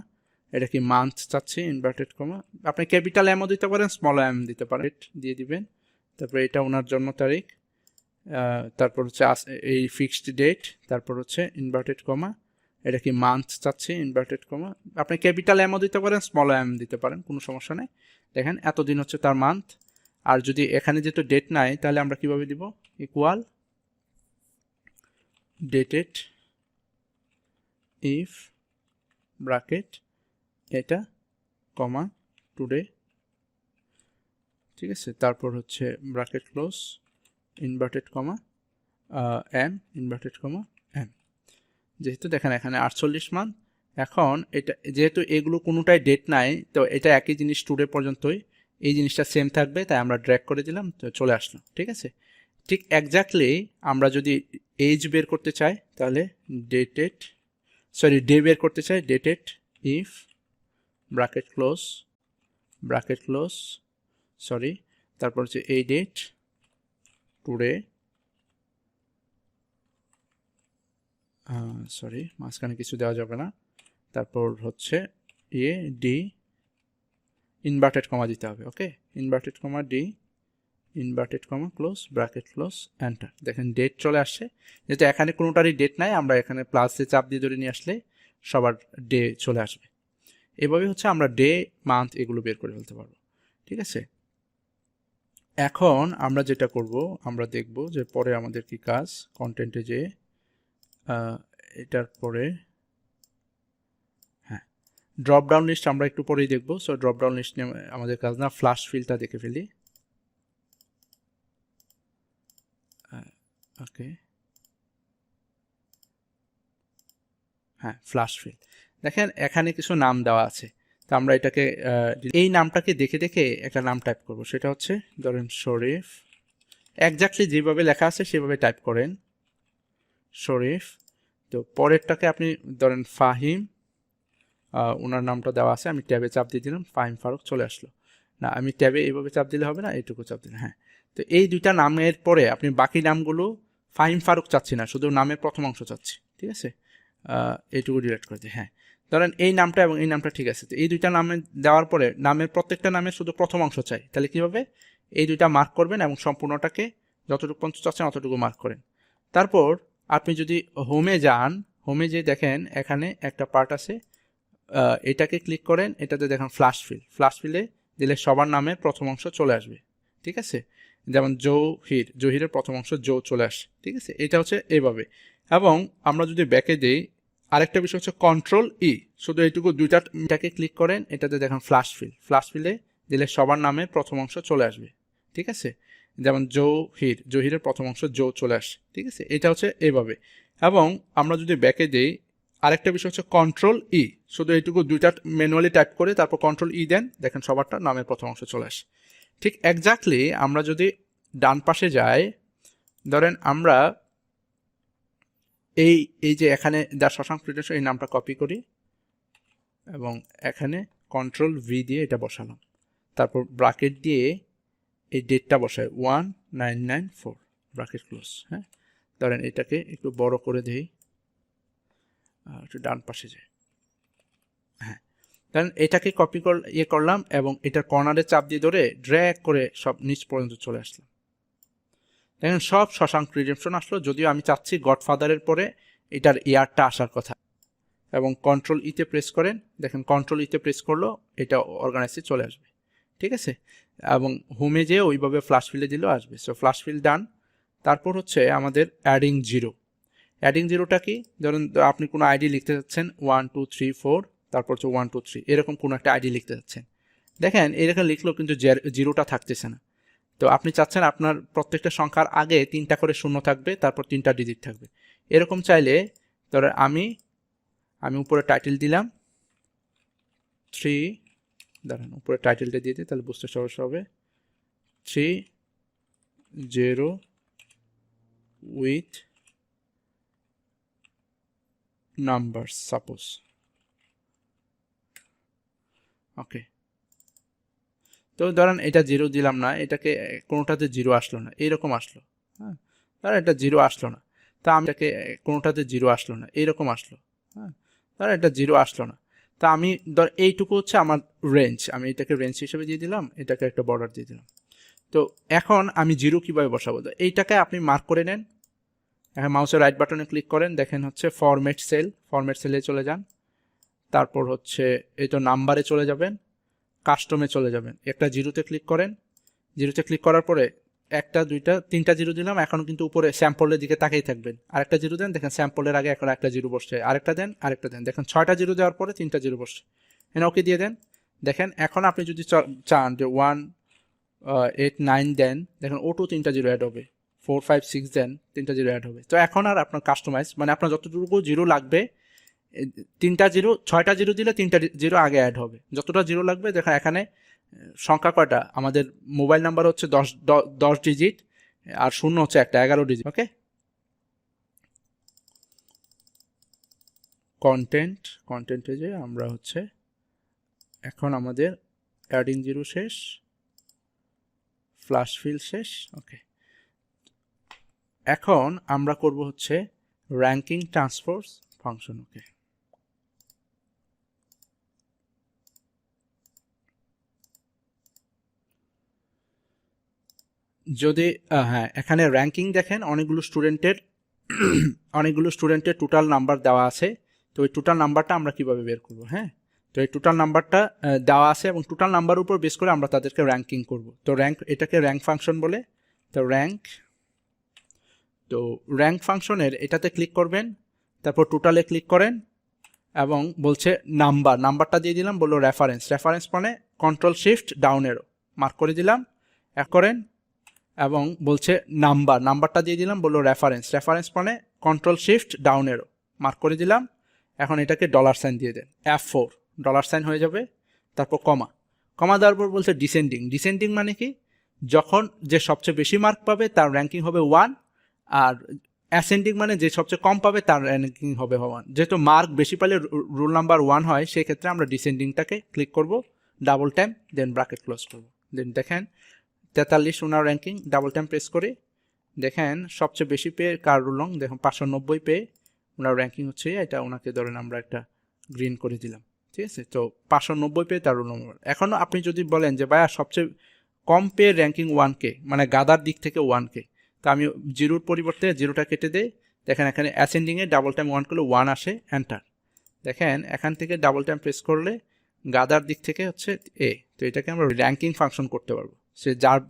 এটা কি মান্থ চাচ্ছি, ইনভার্টেড কমা, আপনি ক্যাপিটাল এমও দিতে পারেন, স্মল এম দিতে পারেন, দিয়ে দিবেন, তারপরে এটা ওনার জন্ম তারিখ, তারপর হচ্ছে এই ফিক্সড ডেট, তারপর হচ্ছে ইনভার্টেড কমা, এটা কি মান্থ চাচ্ছি, ইনভার্টেড কমা, আপনি ক্যাপিটাল এমও দিতে পারেন, স্মল এম দিতে পারেন, কোনো সমস্যা নেই। দেখেন এতদিন হচ্ছে তার মান্থ। আর যদি এখানে যেহেতু ডেট নাই, তাহলে আমরা কিভাবে দিব, ইকুয়াল ডেটেড ইফ, ব্র্যাকেট এটা কমা টুডে। ঠিক আছে, তারপর হচ্ছে bracket close, inverted comma M, inverted comma M. যেহেতু দেখেন এখানে 48 মান্থ, এখন এটা যেহেতু এগুলো কোনোটাই ডেট নাই, তো এটা একই জিনিস টুডে পর্যন্তই, এই জিনিসটা সেম থাকবে, তাই আমরা ড্র্যাগ করে দিলাম, তো চলে আসলো। ঠিক আছে, ঠিক এক্স্যাক্টলি আমরা যদি এজ বের করতে চাই, তাহলে ডে বের করতে চাই, dated if, bracket close, bracket close, তারপর হচ্ছে এই ডেট টুডে, মাঝখানে কিছু দেওয়া যাবে না, তারপর হচ্ছে ডি, ইনভার্টেড কমা দিতে হবে। Okay, inverted comma D, inverted comma close, bracket close, enter. দেখেন ডেট চলে আসছে, যেহেতু এখানে কোনোটারই ডেট নাই, আমরা এখানে প্লাসে চাপ দিয়ে ধরে নিয়ে আসলে সবার ডে চলে আসবে। এভাবে হচ্ছে আমরা ডে, মান্থ এগুলো বের করে ফেলতে পারবো। ঠিক আছে, এখন আমরা যেটা করব, আমরা দেখব যে পরে আমাদের কি কাজ, কন্টেন্টে যে এটার পরে হ্যাঁ ড্রপ ডাউন লিস্ট আমরা একটু পরেই দেখব। সো ড্রপ ডাউন লিস্ট নিয়ে আমাদের কাজ না, ফ্লাশ ফিলটা দেখে ফেলি। ওকে, হ্যাঁ ফ্লাশ ফিল, দেখেন এখানে কিছু নাম দেওয়া আছে, তো আমরা এটাকে এই নামটাকে দেখে দেখে একটা নাম টাইপ করব, সেটা হচ্ছে ধরেন শরীফ, এক্স্যাক্টলি যেভাবে লেখা আছে সেভাবে টাইপ করেন, শরীফ, তো পরেরটাকে আপনি ধরেন ফাহিম, ওনার নামটা দেওয়া আছে, আমি ট্যাবে চাপ দিয়ে দিলাম, ফাহিম ফারুক চলে আসলো। না, আমি ট্যাবে এইভাবে চাপ দিলে হবে না, এইটুকু চাপ দিলে, হ্যাঁ। তো এই দুইটা নামের পরে আপনি বাকি নামগুলো ফাহিম ফারুক চাচ্ছি না, শুধু নামের প্রথম অংশ চাচ্ছি, ঠিক আছে। এইটুকু ডিলিট করে দিই, হ্যাঁ। ধরেন এই নামটা এবং এই নামটা ঠিক আছে, তো এই দুইটা নামে দেওয়ার পরে নামের প্রত্যেকটা নামের শুধু প্রথম অংশ চাই, তাহলে কীভাবে এই দুইটা মার্ক করবেন এবং সম্পূর্ণটাকে যতটুকু পর্যন্ত চাচ্ছেন অতটুকু মার্ক করেন। তারপর আপনি যদি হোমে যান, হোমে যে দেখেন এখানে একটা পার্ট আছে, এটাকে ক্লিক করেন, এটাতে দেখেন ফ্ল্যাশ ফিল, ফ্ল্যাশ ফিলে দিলে সবার নামের প্রথম অংশ চলে আসবে, ঠিক আছে। যেমন জহির, জহিরের প্রথম অংশ জো চলে আসে, ঠিক আছে। এটা হচ্ছে এইভাবে। এবং আমরা যদি ব্যাকে দিই, আরেকটা বিষয় হচ্ছে কন্ট্রোল ই, শুধু এইটুকু দুইটাকে ক্লিক করেন, এটাতে দেখেন ফ্ল্যাশ ফিল, ফ্ল্যাশ ফিলে দিলে সবার নামের প্রথম অংশ চলে আসবে, ঠিক আছে। যেমন জহির, জহিরের প্রথম অংশ জো চলে আসে, ঠিক আছে। এটা হচ্ছে এইভাবে। এবং আমরা যদি ব্যাকে দিই, আরেকটা বিষয় হচ্ছে কন্ট্রোল ই, শুধু এইটুকু দুইটা ম্যানুয়ালি টাইপ করে তারপর কন্ট্রোল ই দেন, দেখেন সবারটা নামের প্রথম অংশ চলে আসে। ঠিক এক্স্যাক্টলি আমরা যদি ডান পাশে যাই, ধরেন আমরা এই যে এখানে দ্য শশাঙ্ক প্রিন্টার এই নামটা কপি করি এবং এখানে কন্ট্রোল ভি দিয়ে এটা বসালাম, তারপর ব্র্যাকেট দিয়ে এই ডেটটা বসাই 1994, ব্র্যাকেট ক্লোজ, হ্যাঁ। ধরেন এটাকে একটু বড় করে দিই, একটু ডান পাশে যাই, হ্যাঁ। ধরেন এটাকে কপি করলাম এবং এটার কর্নারে চাপ দিয়ে ধরে ড্র্যাগ করে সব নিচ পর্যন্ত চলে আসলাম। দেখেন সব শশাঙ্ক রিডেম্পশন আসলো, যদিও আমি চাচ্ছি গডফাদারের পরে এটার ইয়ারটা আসার কথা। এবং কন্ট্রোল ইতে প্রেস করেন, দেখেন কন্ট্রোল ইতে প্রেস করলো এটা অর্গানাইজে চলে আসবে, ঠিক আছে। এবং হোমে যেয়ে ওইভাবে ফ্ল্যাশ ফিলে দিলেও আসবে। সো ফ্ল্যাশ ফিল ডান। তারপর হচ্ছে আমাদের অ্যাডিং জিরো। অ্যাডিং জিরোটা কি, ধরুন আপনি কোনো আইডি লিখতে চাচ্ছেন 1 2 3 4, তারপর হচ্ছে 1 2 3, এরকম কোনো একটা আইডি লিখতে চাচ্ছেন, দেখেন এরকম লিখলেও কিন্তু জিরোটা থাকতেছে না। তো আপনি চাচ্ছেন আপনার প্রত্যেকটা সংখ্যার আগে 3টা করে শূন্য থাকবে, তারপর 3টা ডিজিট থাকবে। এরকম চাইলে ধরেন আমি উপরে টাইটেল দিলাম 3, দাঁড়ান উপরে টাইটেলটা দিয়ে দিই তাহলে বুঝতে সমস্যা হবে, 30 উইথ নাম্বারস সাপোজ, ওকে। তো ধরেন এটা 0 দিলাম না, এটাকে কোনোটাতে 0 আসলো না, এইরকম আসলো, হ্যাঁ। ধরেন এটা 0 আসলো না, তা আমি এটাকে কোনোটাতে 0 আসলো না, এইরকম আসলো, হ্যাঁ। ধরেন এটা 0 আসলো না, তা আমি ধর এইটুকু হচ্ছে আমার রেঞ্জ, আমি এটাকে রেঞ্জ হিসেবে দিয়ে দিলাম, এটাকে একটা বর্ডার দিয়ে দিলাম। তো এখন আমি 0 কীভাবে বসাবো, এইটাকে আপনি মার্ক করে নেন, এখন মাউসের রাইট বাটনে ক্লিক করেন, দেখেন হচ্ছে ফরম্যাট সেল, ফরম্যাট সেলে চলে যান, তারপর হচ্ছে এই তো নাম্বারে চলে যাবেন, কাস্টমে চলে যাবেন, একটা 0তে ক্লিক করেন, 0তে ক্লিক করার পরে 1 2 3টা 0 দিলাম, এখন কিন্তু উপরে স্যাম্পলের দিকে তাকিয়ে থাকবেন, আরেকটা 0 দেন, দেখেন স্যাম্পলের আগে এখন একটা 0 বসছে, আরেকটা দেন, দেখেন 6টা 0 দেওয়ার পরে 3টা 0 বসছে, এখানে ওকে দিয়ে দেন। দেখেন এখন আপনি যদি চান যে 1 8 9 দেন, দেখেন ওটু 3টা 0 অ্যাড হবে, 4 5 6 দেন, 3টা 0 অ্যাড হবে। তো এখন আর আপনার কাস্টমাইজ মানে আপনার যতটুকু 0 লাগবে, 3টা 0 6টা 0 দিলে 3টা 0 আগে অ্যাড হবে, যতটা 0 লাগবে। দেখেন এখানে সংখ্যা কয়টা, আমাদের মোবাইল নাম্বার হচ্ছে 10 ডিজিট আর শূন্য হচ্ছে একটা 11 ডিজিট, ওকে। কন্টেন্টে যে আমরা হচ্ছে এখন আমাদের অ্যাডিং জিরো শেষ, ফ্ল্যাশ ফিল শেষ, ওকে। এখন আমরা করব হচ্ছে র্যাঙ্কিং ট্রান্সফার্স ফাংশন, ওকে। যদি হ্যাঁ, এখানে র্যাঙ্কিং দেখেন অনেকগুলো স্টুডেন্টের টোটাল নাম্বার দেওয়া আছে। তো ওই টোটাল নাম্বারটা আমরা কিভাবে বের করব, হ্যাঁ। তো এই টোটাল নাম্বারটা দেওয়া আছে এবং টোটাল নাম্বার উপর বেস করে আমরা তাদেরকে র্যাঙ্কিং করব। তো এটাকে র্যাঙ্ক ফাংশন বলে। তো র্যাঙ্ক ফাংশনের এটাতে ক্লিক করবেন, তারপর টোটালে ক্লিক করেন এবং বলছে নাম্বারটা দিয়ে দিলাম, বললো রেফারেন্স মানে কন্ট্রোল শিফট ডাউন এরো মার্ক করে দিলাম, করেন এবং বলছে নাম্বারটা দিয়ে দিলাম, বললো রেফারেন্স মানে কন্ট্রোল শিফট ডাউন এরো মার্ক করে দিলাম। এখন এটাকে $সাইন দিয়ে দেন, F4 $সাইন হয়ে যাবে, তারপর কমা দেওয়ার পর বলছে ডিসেন্ডিং মানে কি, যখন যে সবচেয়ে বেশি মার্ক পাবে তার র্যাঙ্কিং হবে 1, আর অ্যাসেন্ডিং মানে যে সবচেয়ে কম পাবে তার র্যাঙ্কিং হবে 1, যেহেতু মার্ক বেশি পেলে রুল নাম্বার 1 হয়, সেক্ষেত্রে আমরা ডিসেন্ডিংটাকে ক্লিক করব, ডাবল ট্যাপ, দেন ব্র্যাকেট ক্লোজ করব। দেন দেখেন 43 ওনার র্যাঙ্কিং, ডাবল ট্যাপ প্রেস করে দেখেন সবচেয়ে বেশি পেয়ে কার রুল নং, দেখুন 590 পেয়ে ওনার র্যাঙ্কিং হচ্ছে এটা, ওনাকে ধরেন আমরা একটা গ্রিন করে দিলাম, ঠিক আছে। তো 590 পেয়ে তার রুল নম্বর। এখনও আপনি যদি বলেন যে ভাইয়া সবচেয়ে কম পেয়ে র্যাঙ্কিং 1K, মানে গাদার দিক থেকে 1K, তো আমি জিরোর পরিবর্তে জিরোটা কেটে দেই, দেখেন এখানে অ্যাসেন্ডিংয়ে ডাবল টাইম 1 করলে 1 আসে, এন্টার। দেখেন এখান থেকে ডাবল টাইম প্রেস করলে গাদার দিক থেকে হচ্ছে এ, তো এটাকে আমরা র্যাঙ্কিং ফাংশন করতে পারবো, সে যার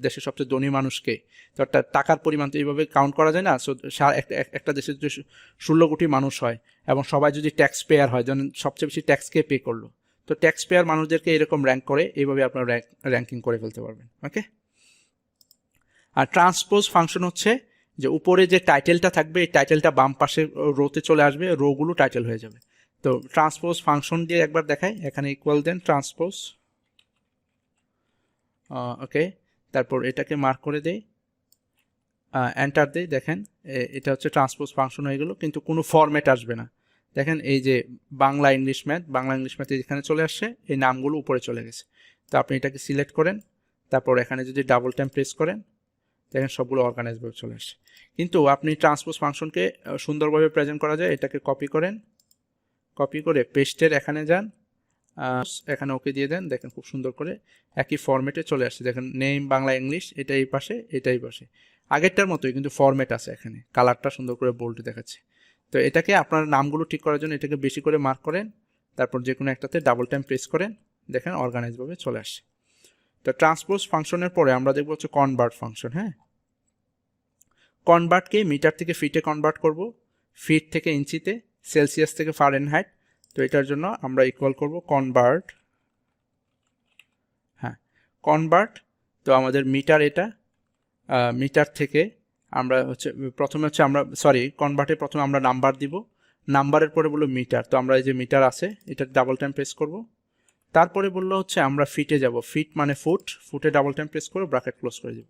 দেশের সবচেয়ে ধনী মানুষকে, তো একটা টাকার পরিমাণ তো এইভাবে কাউন্ট করা যায় না। সো একটা দেশের যদি 16 কোটি মানুষ হয় এবং সবাই যদি ট্যাক্স পেয়ার হয়, যেমন সবচেয়ে বেশি ট্যাক্স কে পে করলো, তো ট্যাক্স পেয়ার মানুষদেরকে এরকম র্যাঙ্ক করে, এইভাবে আপনার র্যাঙ্কিং করে ফেলতে পারবেন। ওকে। আর ট্রান্সপোজ ফাংশন হচ্ছে যে উপরে যে টাইটেলটা থাকবে, এই টাইটেলটা বাম পাশে রোতে চলে আসবে, রোগুলো টাইটেল হয়ে যাবে। তো ট্রান্সপোজ ফাংশন দিয়ে একবার দেখাই, এখানে ইকুয়াল দেন ট্রান্সপোজ, ওকে, তারপর এটাকে মার্ক করে দেই, এন্টার দেই, দেখেন এটা হচ্ছে ট্রান্সপোজ ফাংশন হয়ে গেল, কিন্তু কোনো ফরম্যাট আসবে না। দেখেন এই যে বাংলা ইংলিশ ম্যাথ এখানে চলে আসছে, এই নামগুলো উপরে চলে গেছে। তো আপনি এটাকে সিলেক্ট করেন, তারপর এখানে যদি ডাবল টাইম প্রেস করেন, দেখেন সবগুলো অর্গানাইজভাবে চলে আসছে। কিন্তু আপনি ট্রান্সপোজ ফাংশনকে সুন্দরভাবে প্রেজেন্ট করা যায়, এটাকে কপি করেন, কপি করে পেস্টের এখানে যান, এখানে ওকে দিয়ে দেন, দেখেন খুব সুন্দর করে একই ফরম্যাটে চলে আসছে। দেখেন নেম বাংলা ইংলিশ, এটা এই পাশে, এটা এই পাশে, আগেরটার মতোই, কিন্তু ফরম্যাট আছে, এখানে কালারটা সুন্দর করে বোল্ড দেখাচ্ছে। তো এটাকে আপনার নামগুলো ঠিক করার জন্য এটাকে বেশি করে মার্ক করেন, তারপর যে কোনো একটাতে ডাবল টাইম প্রেস করেন, দেখেন অর্গানাইজভাবে চলে আসছে। তো ট্রান্সপোজ ফাংশনের পরে আমরা দেখবো হচ্ছে কনভার্ট ফাংশন। হ্যাঁ, কনভার্টকে মিটার থেকে ফিটে কনভার্ট করব, ফিট থেকে ইঞ্চিতে, সেলসিয়াস থেকে ফারেনহাইট। তো এটার জন্য আমরা ইকুয়াল করব কনভার্ট, হ্যাঁ কনভার্ট। তো আমাদের মিটার, এটা মিটার থেকে আমরা হচ্ছে প্রথমে হচ্ছে আমরা কনভার্টে প্রথমে আমরা নাম্বার দিব, নাম্বারের পরে বললো মিটার, তো আমরা এই যে মিটার আছে এটা ডাবল টাইম প্রেস করব, তারপরে বললো হচ্ছে আমরা ফিটে যাব, ফিট মানে ফুট, ফুটে ডাবল টাইম প্রেস করে ব্র্যাকেট ক্লোজ করে দেব।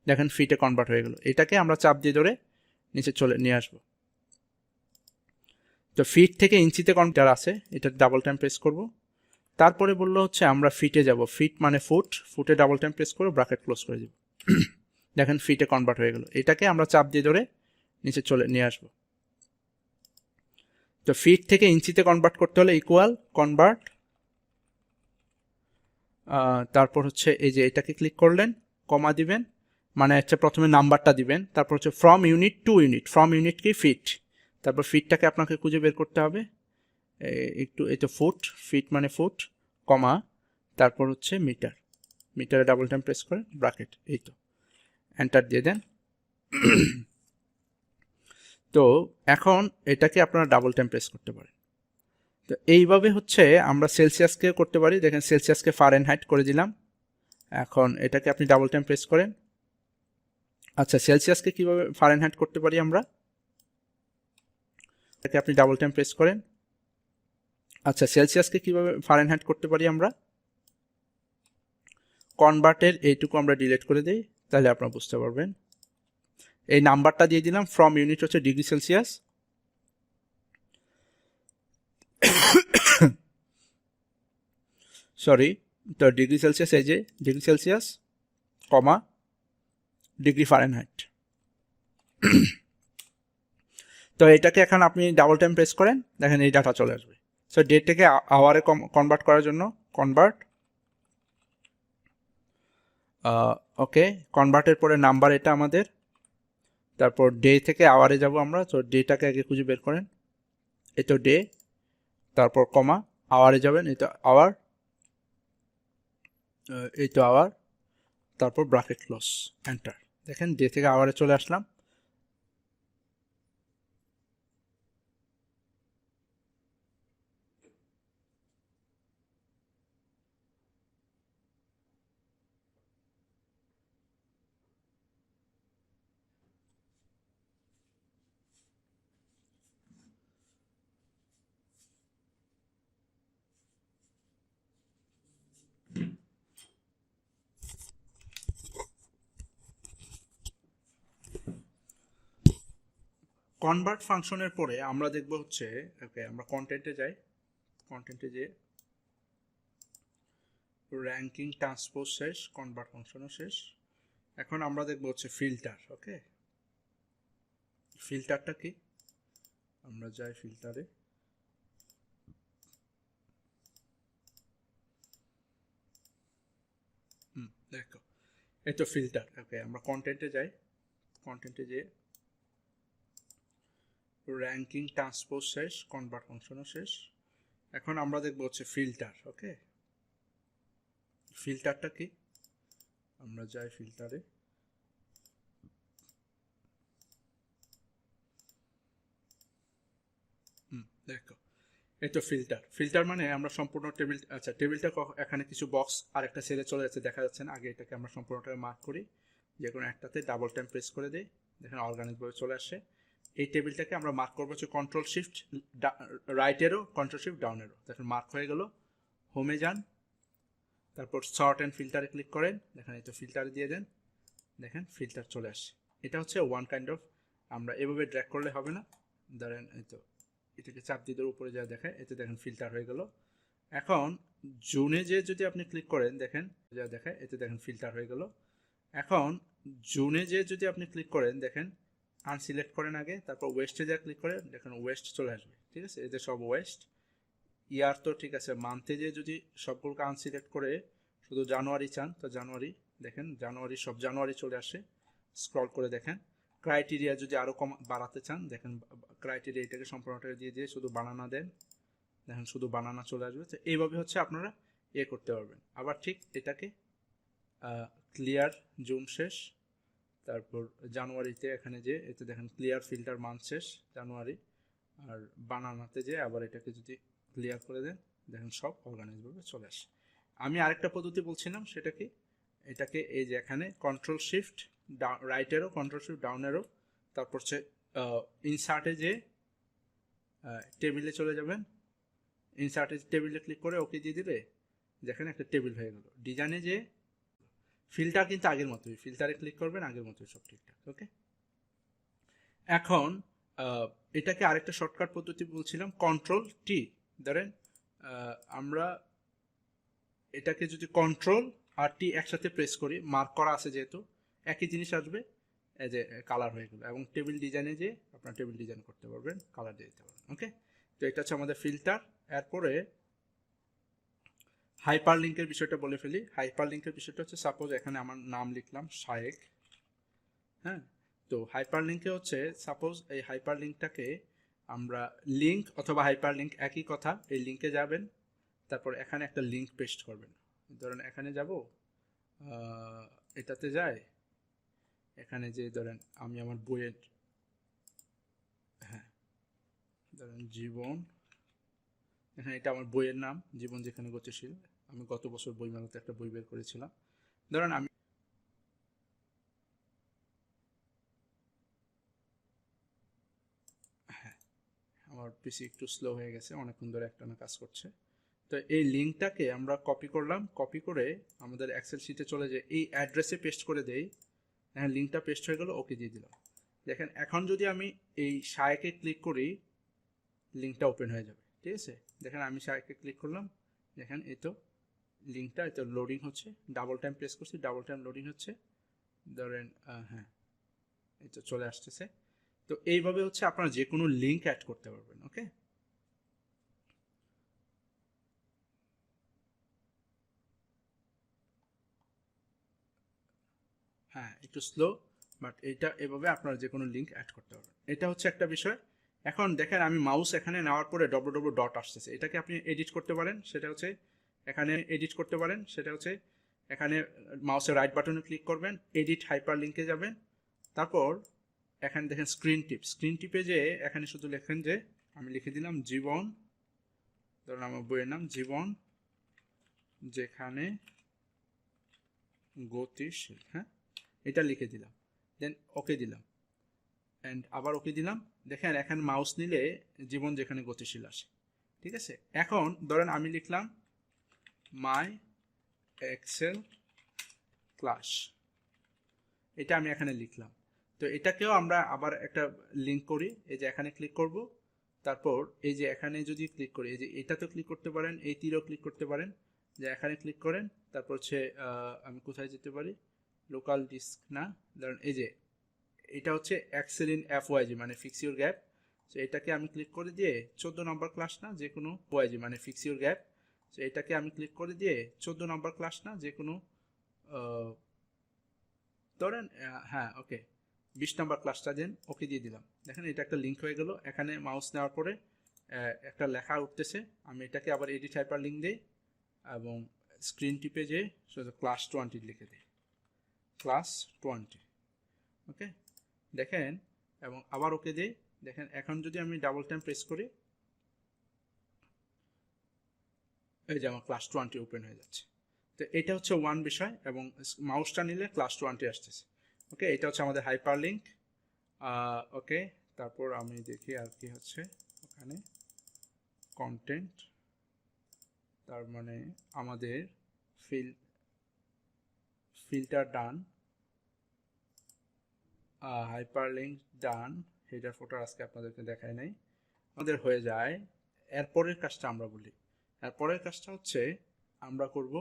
দেখেন ফিটে কনভার্ট হয়ে গেল, এটাকে আমরা চাপ দিয়ে ধরে নিচে চলে নিয়ে আসবো। তো ফিট থেকে ইঞ্চিতে কনভার্টার আছে, এটা ডাবল টাইম প্রেস করব, তারপরে বললো হচ্ছে আমরা ফিটে যাব, ফিট মানে ফুট, ফুটে ডাবল টাইম প্রেস করে ব্র্যাকেট ক্লোজ করে দেব। দেখেন ফিটে কনভার্ট হয়ে গেল, এটাকে আমরা চাপ দিয়ে ধরে নিচে চলে নিয়ে আসবো। তো ফিট থেকে ইঞ্চিতে কনভার্ট করতে হলে ইকুয়াল কনভার্ট, তারপর হচ্ছে এই যে এটাকে ক্লিক করলেন, কমা দিবেন, মানে হচ্ছে প্রথমে নাম্বারটা দিবেন, তারপর হচ্ছে from unit to unit, from unit কি ফিট, তারপর ফিটটাকে আপনাকে খুঁজে বের করতে হবে, একটু এই তো ফুট, ফিট মানে ফুট, কমা, তারপর হচ্ছে মিটার, মিটারে ডাবল টাইম প্রেস করে ব্র্যাকেট, এই তো এন্টার দিয়ে দেন। তো এখন এটাকে আপনারা ডাবল টাইম প্রেস করতে পারেন। তো এইভাবে হচ্ছে আমরা সেলসিয়াসকে করতে পারি, দেখেন সেলসিয়াসকে ফারেনহাইট করে দিলাম। এখন এটাকে আপনি ডাবল টাইম প্রেস করেন, আচ্ছা সেলসিয়াসকে কীভাবে ফারেনহাইট করতে পারি আমরা, এটাকে আপনি ডাবল টাইম প্রেস করেন, আচ্ছা সেলসিয়াসকে কীভাবে ফারেনহাইট করতে পারি আমরা, কনভার্টের এইটুকু আমরা ডিলিট করে দিই, তাহলে আপনারা বুঝতে পারবেন। এই নাম্বারটা দিয়ে দিলাম, ফ্রম ইউনিট হচ্ছে ডিগ্রি সেলসিয়াস, সরি, তো ডিগ্রি সেলসিয়াস, এই যে ডিগ্রি সেলসিয়াস, কমা ডিগ্রি ফারেনহাইট। তো এটাকে এখন আপনি ডাবল টাইম প্রেস করেন, দেখেন এই ডাটা চলে আসবে। সো ডেটটাকে আওয়ারে কনভার্ট করার জন্য কনভার্ট, ওকে, কনভার্টের পরে নাম্বার এটা আমাদের, তারপর ডে থেকে আওয়ারে যাব আমরা, তো ডেটাকে আগে খুঁজে বের করেন, এই তো ডে, তারপর কমা, আওয়ারে যাবেন, এই তো আওয়ার, এই তো আওয়ার, তারপর ব্র্যাকেট ক্লোজ, এন্টার। দেখেন ডে থেকে আওয়ারে চলে আসলাম। কনভার্ট ফাংশনের পরে আমরা দেখব হচ্ছে ওকে আমরা কন্টেন্টে যাই, কন্টেন্টে যে র্যাঙ্কিং ট্রান্সপোজ শেষ, কনভার্ট ফাংশনও শেষ। এখন আমরা দেখব হচ্ছে ফিল্টার। ওকে, ফিল্টারটা কি, আমরা যাই ফিল্টারে, দেখো এই তো ফিল্টার। ওকে, আমরা কন্টেন্টে যাই, কন্টেন্টে যে র্যাঙ্কিং ট্রান্সপোজ শেষ, কনভার্ট ফাংশনও শেষ। এখন আমরা দেখব হচ্ছে ফিল্টার। ওকে, ফিল্টারটা কি, আমরা যাই ফিল্টারে, দেখো এই তো ফিল্টার। ফিল্টার মানে আমরা সম্পূর্ণ টেবিল, আচ্ছা টেবিলটা এখানে কিছু বক্স আর একটা সেলে চলে যাচ্ছে, দেখা যাচ্ছে না। আগে এটাকে আমরা সম্পূর্ণটাকে মার্ক করি, যে কোনো একটাতে ডাবল টাইম প্রেস করে দিই, দেখেন অর্গানিকভাবে চলে আসে। এই টেবিলটাকে আমরা মার্ক করবো হচ্ছে কন্ট্রোল শিফট রাইট এরো, কন্ট্রোল শিফট ডাউন এরো, দেখেন মার্ক হয়ে গেল। হোমে যান, তারপর সর্ট অ্যান্ড ফিল্টারে ক্লিক করেন, দেখেন এই তো ফিল্টারে দিয়ে দেন, দেখেন ফিল্টার চলে আসে। এটা হচ্ছে ওয়ান কাইন্ড অফ, আমরা এভাবে ড্র্যাগ করলে হবে না, ধরেন এই তো এটাকে চাপ দিয়ে উপরে যা দেখায়, এতে দেখেন ফিল্টার হয়ে গেল। এখন জুনে যে যদি আপনি ক্লিক করেন, দেখেন যা দেখায়, এতে দেখেন ফিল্টার হয়ে গেল। এখন জুনে যে যদি আপনি ক্লিক করেন, দেখেন আনসিলেক্ট করেন আগে, তারপর ওয়েস্টে যা ক্লিক করেন, দেখেন ওয়েস্ট চলে আসবে। ঠিক আছে, এতে সব ওয়েস্ট। ইয়ার তো ঠিক আছে, মান্থে যে যদি সবগুলোকে আনসিলেক্ট করে শুধু জানুয়ারি চান, তো জানুয়ারি, দেখেন জানুয়ারি সব জানুয়ারি চলে আসে। স্ক্রল করে দেখেন ক্রাইটেরিয়া যদি আরও কম বাড়াতে চান, দেখেন ক্রাইটেরিয়া এটাকে সম্পূর্ণটা দিয়ে দিয়ে শুধু বানানা দেন, দেখেন শুধু বানানা চলে আসবে। তো এইভাবে হচ্ছে আপনারা করতে পারবেন। আবার ঠিক এটাকে ক্লিয়ার জুন শেষ, তারপর জানুয়ারিতে এখানে যে এতে দেখেন ক্লিয়ার ফিল্টার মান্থ শেষ জানুয়ারি, আর বানানাতে যে আবার এটাকে যদি ক্লিয়ার করে দেন, দেখেন সব অর্গানাইজভাবে চলে আসে। আমি আরেকটা পদ্ধতি বলছিলাম, সেটা কি, এটাকে এই যে এখানে কন্ট্রোল শিফট রাইট এরো, কন্ট্রোল শিফট ডাউন এরো, তারপর হচ্ছে ইনসার্টে যে টেবিলে চলে যাবেন, ইনসার্টে টেবিলে ক্লিক করে ওকে দিয়ে দিলে দেখেন একটা টেবিল হয়ে গেল। ডিজাইনে যে ফিল্টার কিন্তু আগের মতোই, ফিল্টারে ক্লিক করবেন আগের মতোই সব ঠিকঠাক। ওকে, এখন এটাকে আরেকটা শর্টকাট পদ্ধতি বলছিলাম, কন্ট্রোল টি। ধরেন আমরা এটাকে যদি কন্ট্রোল আর টি একসাথে প্রেস করি, মার্ক করা আছে যেহেতু, একই জিনিস আসবে, এই যে কালার হয়ে গেল। এবং টেবিল ডিজাইনে যে আপনার টেবিল ডিজাইন করতে পারবেন, কালার দিয়ে দিতে পারবেন। ওকে, তো এটা হচ্ছে আমাদের ফিল্টার। এরপরে হাইপার লিঙ্কের বিষয়টা বলে ফেলি। হাইপার লিঙ্কের বিষয়টা হচ্ছে, সাপোজ এখানে আমার নাম লিখলাম শায়েক, হ্যাঁ, তো হাইপার লিঙ্কে হচ্ছে সাপোজ এই হাইপার লিঙ্কটাকে আমরা লিঙ্ক অথবা হাইপার লিঙ্ক একই কথা, এই লিঙ্কে যাবেন, তারপর এখানে একটা লিঙ্ক পেস্ট করবেন। ধরেন এখানে যাব, এটাতে যায়, এখানে যে ধরেন আমি আমার বইয়ের, হ্যাঁ ধরেন জীবন, এখানে এটা আমার বইয়ের নাম, জীবন যেখানে গতিশীল। আমি গত বছর বইমেলাতে একটা বই বের করেছিলাম। ধরেন আমি আমার পিসি একটু স্লো হয়ে গেছে, অনেকক্ষণ ধরে একটানা কাজ করছে। তো এই লিঙ্কটাকে আমরা কপি করলাম, কপি করে আমাদের এক্সেল শিটে চলে যায়, এই অ্যাড্রেসে পেস্ট করে দেই। হ্যাঁ, লিঙ্কটা পেস্ট হয়ে গেল, ওকে দিয়ে দিলাম। দেখেন এখন যদি আমি এই শায়েকে ক্লিক করি, লিঙ্কটা ওপেন হয়ে যাবে। ঠিক আছে, দেখেন আমি শায়েকে ক্লিক করলাম, দেখেন এই তো লিঙ্কটা এই তো লোডিং হচ্ছে, ডাবল টাইম প্রেস করছি, ডাবল টাইম লোডিং হচ্ছে। ধরেন হ্যাঁ এই তো চলে আসতেছে। তো এইভাবে হচ্ছে আপনারা যে কোনো লিঙ্ক অ্যাড করতে পারবেন। ওকে, হ্যাঁ একটু স্লো, বাট এটা এভাবে আপনারা যে কোনো লিঙ্ক অ্যাড করতে পারবেন। এটা হচ্ছে একটা বিষয়। এখন দেখেন আমি মাউস এখানে নেওয়ার পরে ডব্লু ডব্লু ডট আসতেছে, এটাকে আপনি এডিট করতে পারেন, সেটা হচ্ছে এখানে এডিট করতে পারেন, সেটা হচ্ছে এখানে মাউসের রাইট বাটনে ক্লিক করবেন, এডিট হাইপার লিঙ্কে যাবেন, তারপর এখানে দেখেন স্ক্রিন টিপ, স্ক্রিন টিপে যে এখানে শুধু লেখেন যে আমি লিখে দিলাম জীবন, ধরুন আমার বইয়ের নাম জীবন যেখানে গতিশীল, হ্যাঁ এটা লিখে দিলাম, দেন ওকে দিলাম, অ্যান্ড আবার ওকে দিলাম। দেখেন এখানে মাউস নিলে জীবন যেখানে গতিশীল আসে। ঠিক আছে, এখন ধরেন আমি লিখলাম মাই এক্সেল ক্লাস, এটা আমি এখানে লিখলাম। তো এটাকেও আমরা আবার একটা লিঙ্ক করি, এই যে এখানে ক্লিক করব, তারপর এই যে এখানে যদি ক্লিক করি, এই যে এটাতে ক্লিক করতে পারেন, এই তীরও ক্লিক করতে পারেন, যে এখানে ক্লিক করেন, তারপর হচ্ছে আমি কোথায় যেতে পারি, লোকাল ডিস্ক না, ধরেন এই যে এটা হচ্ছে এক্সেলিন FYG মানে ফিক্স ইউর গ্যাপ। তো এটাকে আমি ক্লিক করে দিয়ে 14 নম্বর ক্লাস না যে কোনো ওয়াইজি মানে ফিক্স ইউর গ্যাপ। তো এটাকে আমি ক্লিক করে দিয়ে 14 নম্বর ক্লাস না যে কোনো ধরেন হ্যাঁ ওকে 20 নম্বর ক্লাসটা দেন, ওকে দিয়ে দিলাম। দেখেন এটা একটা লিঙ্ক হয়ে গেল। এখানে মাউস নেওয়ার পরে একটা লেখা উঠতেছে, আমি এটাকে আবার এডিট হাইপার লিঙ্ক দিই এবং স্ক্রিন টিপে যে ক্লাস 20 লিখে দিই, ক্লাস 20। ওকে দেখেন, এবং আবার ওকে দিই। দেখেন এখন যদি আমি ডাবল টাইম প্রেস করি, এই যে আমার ক্লাস 20 ওপেন হয়ে যাচ্ছে। তো এটা হচ্ছে ওয়ান বিষয়, এবং মাউসটা নিলে ক্লাস 20 আসতেছে। ওকে এটা হচ্ছে আমাদের হাইপার লিঙ্ক। ওকে তারপর আমি দেখি আর কি হচ্ছে ওখানে কন্টেন্ট, তার মানে আমাদের ফিল্টার ডান, হাইপার লিঙ্ক ডান, হেডার ফোটার আজকে আপনাদেরকে দেখায় নাই, আমাদের হয়ে যায়। এরপরের কাজটা আমরা বলি, এরপরের কাজটা হচ্ছে আমরা করব,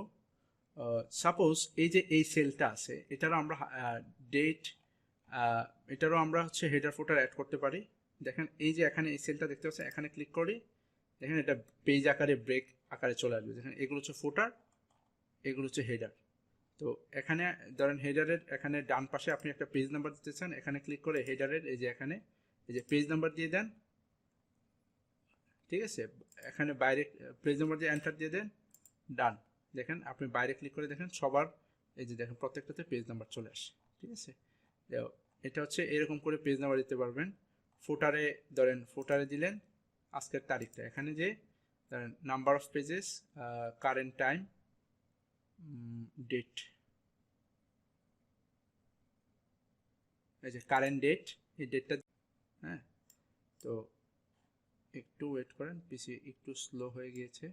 সাপোজ এই যে এই সেলটা আছে এটারও আমরা ডেট, এটারও আমরা হচ্ছে হেডার ফোটার অ্যাড করতে পারি। দেখেন এই যে এখানে এই সেলটা দেখতে পাচ্ছেন, এখানে ক্লিক করি, দেখেন এটা পেজ আকারে ব্রেক আকারে চলে আসবে। দেখেন এগুলো হচ্ছে ফোটার, এগুলো হচ্ছে হেডার। তো এখানে ধরেন হেডারের এখানে ডান পাশে আপনি একটা পেজ নাম্বার দিতে চান, এখানে ক্লিক করে হেডারের এই যে এখানে এই যে পেজ নাম্বার দিয়ে দেন, ঠিক আছে। এখানে বাইরে পেজ নাম্বার দিয়ে এন্টার দিয়ে দেন, ডান। দেখেন আপনি বাইরে ক্লিক করে দেখেন সবার এই যে দেখেন প্রত্যেকটাতে পেজ নাম্বার চলে আসে, ঠিক আছে। এটা হচ্ছে এরকম করে পেজ নাম্বার দিতে পারবেন। ফুটারে ধরেন ফুটারে দিলেন আজকের তারিখটা, এখানে যে ধরেন number of pages, current time, date, এই যে কারেন্ট ডেট, এই ডেটটা, হ্যাঁ। তো একটু ওয়েট করেন, পিসি একটু স্লো হয়ে গিয়েছে।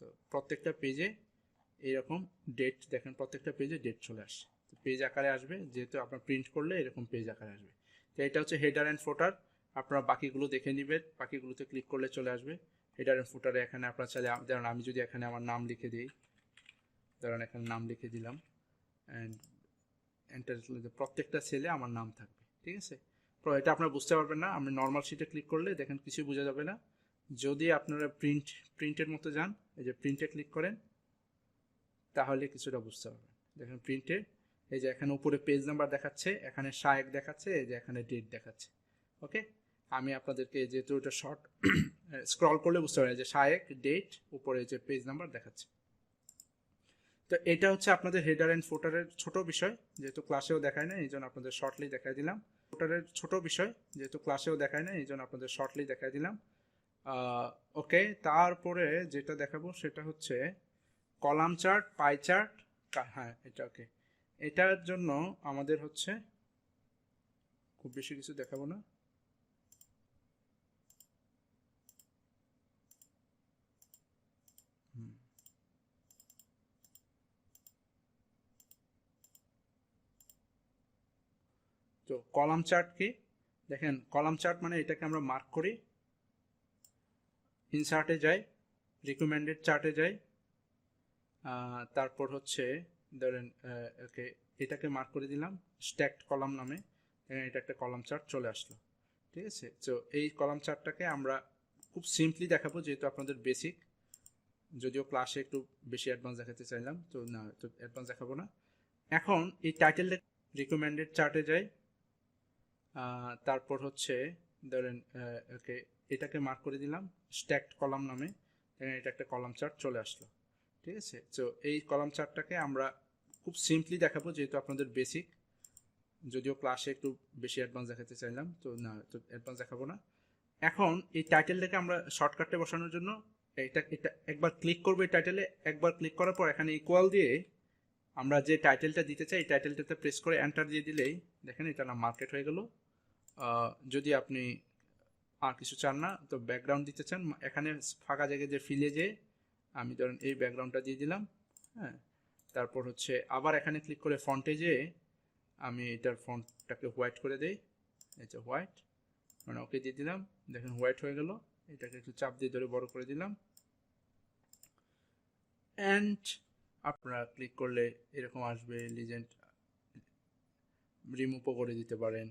তো প্রত্যেকটা পেজে এইরকম ডেট দেখেন, প্রত্যেকটা পেজে ডেট চলে আসে, তো পেজ আকারে আসবে, যেহেতু আপনার প্রিন্ট করলে এরকম পেজ আকারে আসবে। তো এটা হচ্ছে হেডার অ্যান্ড ফুটার। আপনারা বাকিগুলো দেখে নেবেন, বাকিগুলোতে ক্লিক করলে চলে আসবে। হেডার অ্যান্ড ফুটারে এখানে আপনার চাইলে, ধরেন আমি যদি এখানে আমার নাম লিখে দিই, ধরেন এখানে নাম লিখে দিলাম অ্যান্ড এন্টার, প্রত্যেকটা সেলে আমার নাম থাকবে, ঠিক আছে। তো এটা আপনারা বুঝতে পারবেন না, আমি নর্মাল শিটে ক্লিক করলে দেখেন কিছু বোঝা যাবে না। যদি আপনারা প্রিন্টের মতো যান, এই যে প্রিন্টে ক্লিক করেন, তাহলে কিছুটা বুঝতে পারবেন। দেখেন প্রিন্টে এই যে এখানে উপরে পেজ নাম্বার দেখাচ্ছে, এখানে শায়েক দেখাচ্ছে, এই যে এখানে ডেট দেখাচ্ছে। ওকে আমি আপনাদেরকে যেহেতু এটা শর্ট স্ক্রল করলে বুঝতে পারেন যে শায়েক, ডেট, উপরে যে পেজ নাম্বার দেখাচ্ছে। তো এটা হচ্ছে আপনাদের হেডার অ্যান্ড ফুটারের ছোট বিষয়, যেহেতু ক্লাসেও দেখায় না এই জন্য আপনাদের শর্টলি দেখাই দিলাম। ফুটারের ছোট বিষয়, যেহেতু ক্লাসেও দেখায় না এই জন্য আপনাদের শর্টলি দেখাই দিলাম। ওকে তারপরে যেটা দেখাবো সেটা হচ্ছে কলাম চার্ট, পাই চার্ট। হ্যাঁ এটা ওকে, এটার জন্য আমাদের হচ্ছে খুব বেশি কিছু দেখাবো না। তো কলাম চার্ট কি, দেখেন কলাম চার্ট মানে এটাকে আমরা মার্ক করি, ইনসার্টে যাই, রিকমেন্ডেড চার্টে যাই, তারপর হচ্ছে ধরেন ওকে এটাকে মার্ক করে দিলাম স্ট্যাকড কলাম নামে, এটা একটা কলাম চার্ট চলে আসলো, ঠিক আছে। তো এই কলাম চার্টটাকে আমরা খুব সিম্পলি দেখাবো, যেহেতু আপনাদের বেসিক, যদিও ক্লাসে একটু বেশি অ্যাডভান্স দেখাতে চাইলাম, তো না তো অ্যাডভান্স দেখাবো না। এখন এই টাইটেলটা রিকমেন্ডেড চার্টে যাই, তারপর হচ্ছে ধরেন ওকে এটাকে মার্ক করে দিলাম স্ট্যাকড কলাম নামে, এটা একটা কলাম চার্ট চলে আসলো, ঠিক আছে। তো এই কলাম চার্টটাকে আমরা খুব সিম্পলি দেখাবো, যেহেতু আপনাদের বেসিক, যদিও ক্লাসে একটু বেশি অ্যাডভান্স দেখাতে চাইলাম, তো না তো অ্যাডভান্স দেখাবো না। এখন এই টাইটেলটাকে আমরা শর্টকাটে বসানোর জন্য এটা একবার ক্লিক করবো, এই টাইটেলে একবার ক্লিক করার পর এখানে ইকুয়াল দিয়ে আমরা যে টাইটেলটা দিতে চাই এই টাইটেলটাতে প্রেস করে এন্টার দিয়ে দিলেই দেখেন এটা না মার্কেট হয়ে গেল। যদি আপনি আর কিছু চান না, তো ব্যাকগ্রাউন্ড দিতে চান, এখানে ফাঁকা জায়গায় যে ফিলে যে আমি ধরেন এই ব্যাকগ্রাউন্ডটা দিয়ে দিলাম, হ্যাঁ। তারপর হচ্ছে আবার এখানে ক্লিক করে ফন্টে যে আমি এটার ফন্টটাকে হোয়াইট করে দেই, এটা হোয়াইট, মানে ওকে দিয়ে দিলাম, দেখেন হোয়াইট হয়ে গেল। এটাকে একটু চাপ দিয়ে ধরে বড় করে দিলাম, অ্যান্ড আপনারা ক্লিক করলে এরকম আসবে। লিজেন্ড রিমুভও করে দিতে পারেন।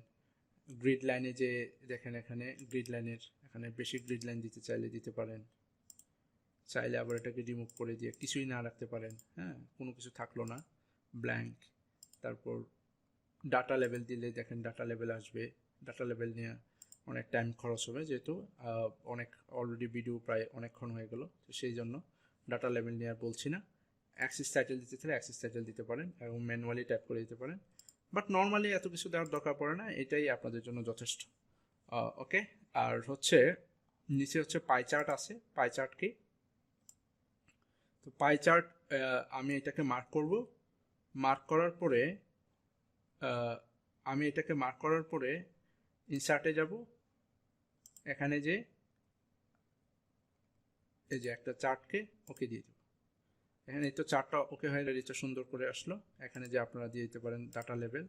গ্রিড লাইনে যে দেখেন এখানে গ্রিড লাইনের এখানে বেশি গ্রিড লাইন দিতে চাইলে দিতে পারেন, চাইলে আবার এটাকে রিমুভ করে দিয়ে কিছুই না রাখতে পারেন। হ্যাঁ, কোনো কিছু থাকলো না, ব্ল্যাঙ্ক। তারপর ডাটা লেভেল দিলে দেখেন ডাটা লেভেল আসবে। ডাটা লেভেল নিয়ে অনেক টাইম খরচ হবে, যেহেতু অনেক অলরেডি ভিডিও প্রায় অনেকক্ষণ হয়ে গেল, তো সেই জন্য ডাটা লেভেল নিয়ে আর বলছি না। অ্যাক্সিস টাইটেল দিতে চাইলে অ্যাক্সিস টাইটেল দিতে পারেন এবং ম্যানুয়ালি টাইপ করে দিতে পারেন, বাট নর্মালি এত কিছু দেওয়ার দরকার পড়ে না, এটাই আপনাদের জন্য যথেষ্ট। ওকে, আর হচ্ছে নিচে হচ্ছে পাই চার্ট আছে। পাই চার্ট কি? তো পাই চার্ট আমি এটাকে মার্ক করব। মার্ক করার পরে ইনসার্টে যাব। এখানে যে এই যে একটা চার্টকে ওকে দিয়ে দেব। এখানে এই তো চার্টটা ওকে হয়ে এটা সুন্দর করে আসলো। এখানে যে আপনারা দিয়ে দিতে পারেন ডাটা লেভেল,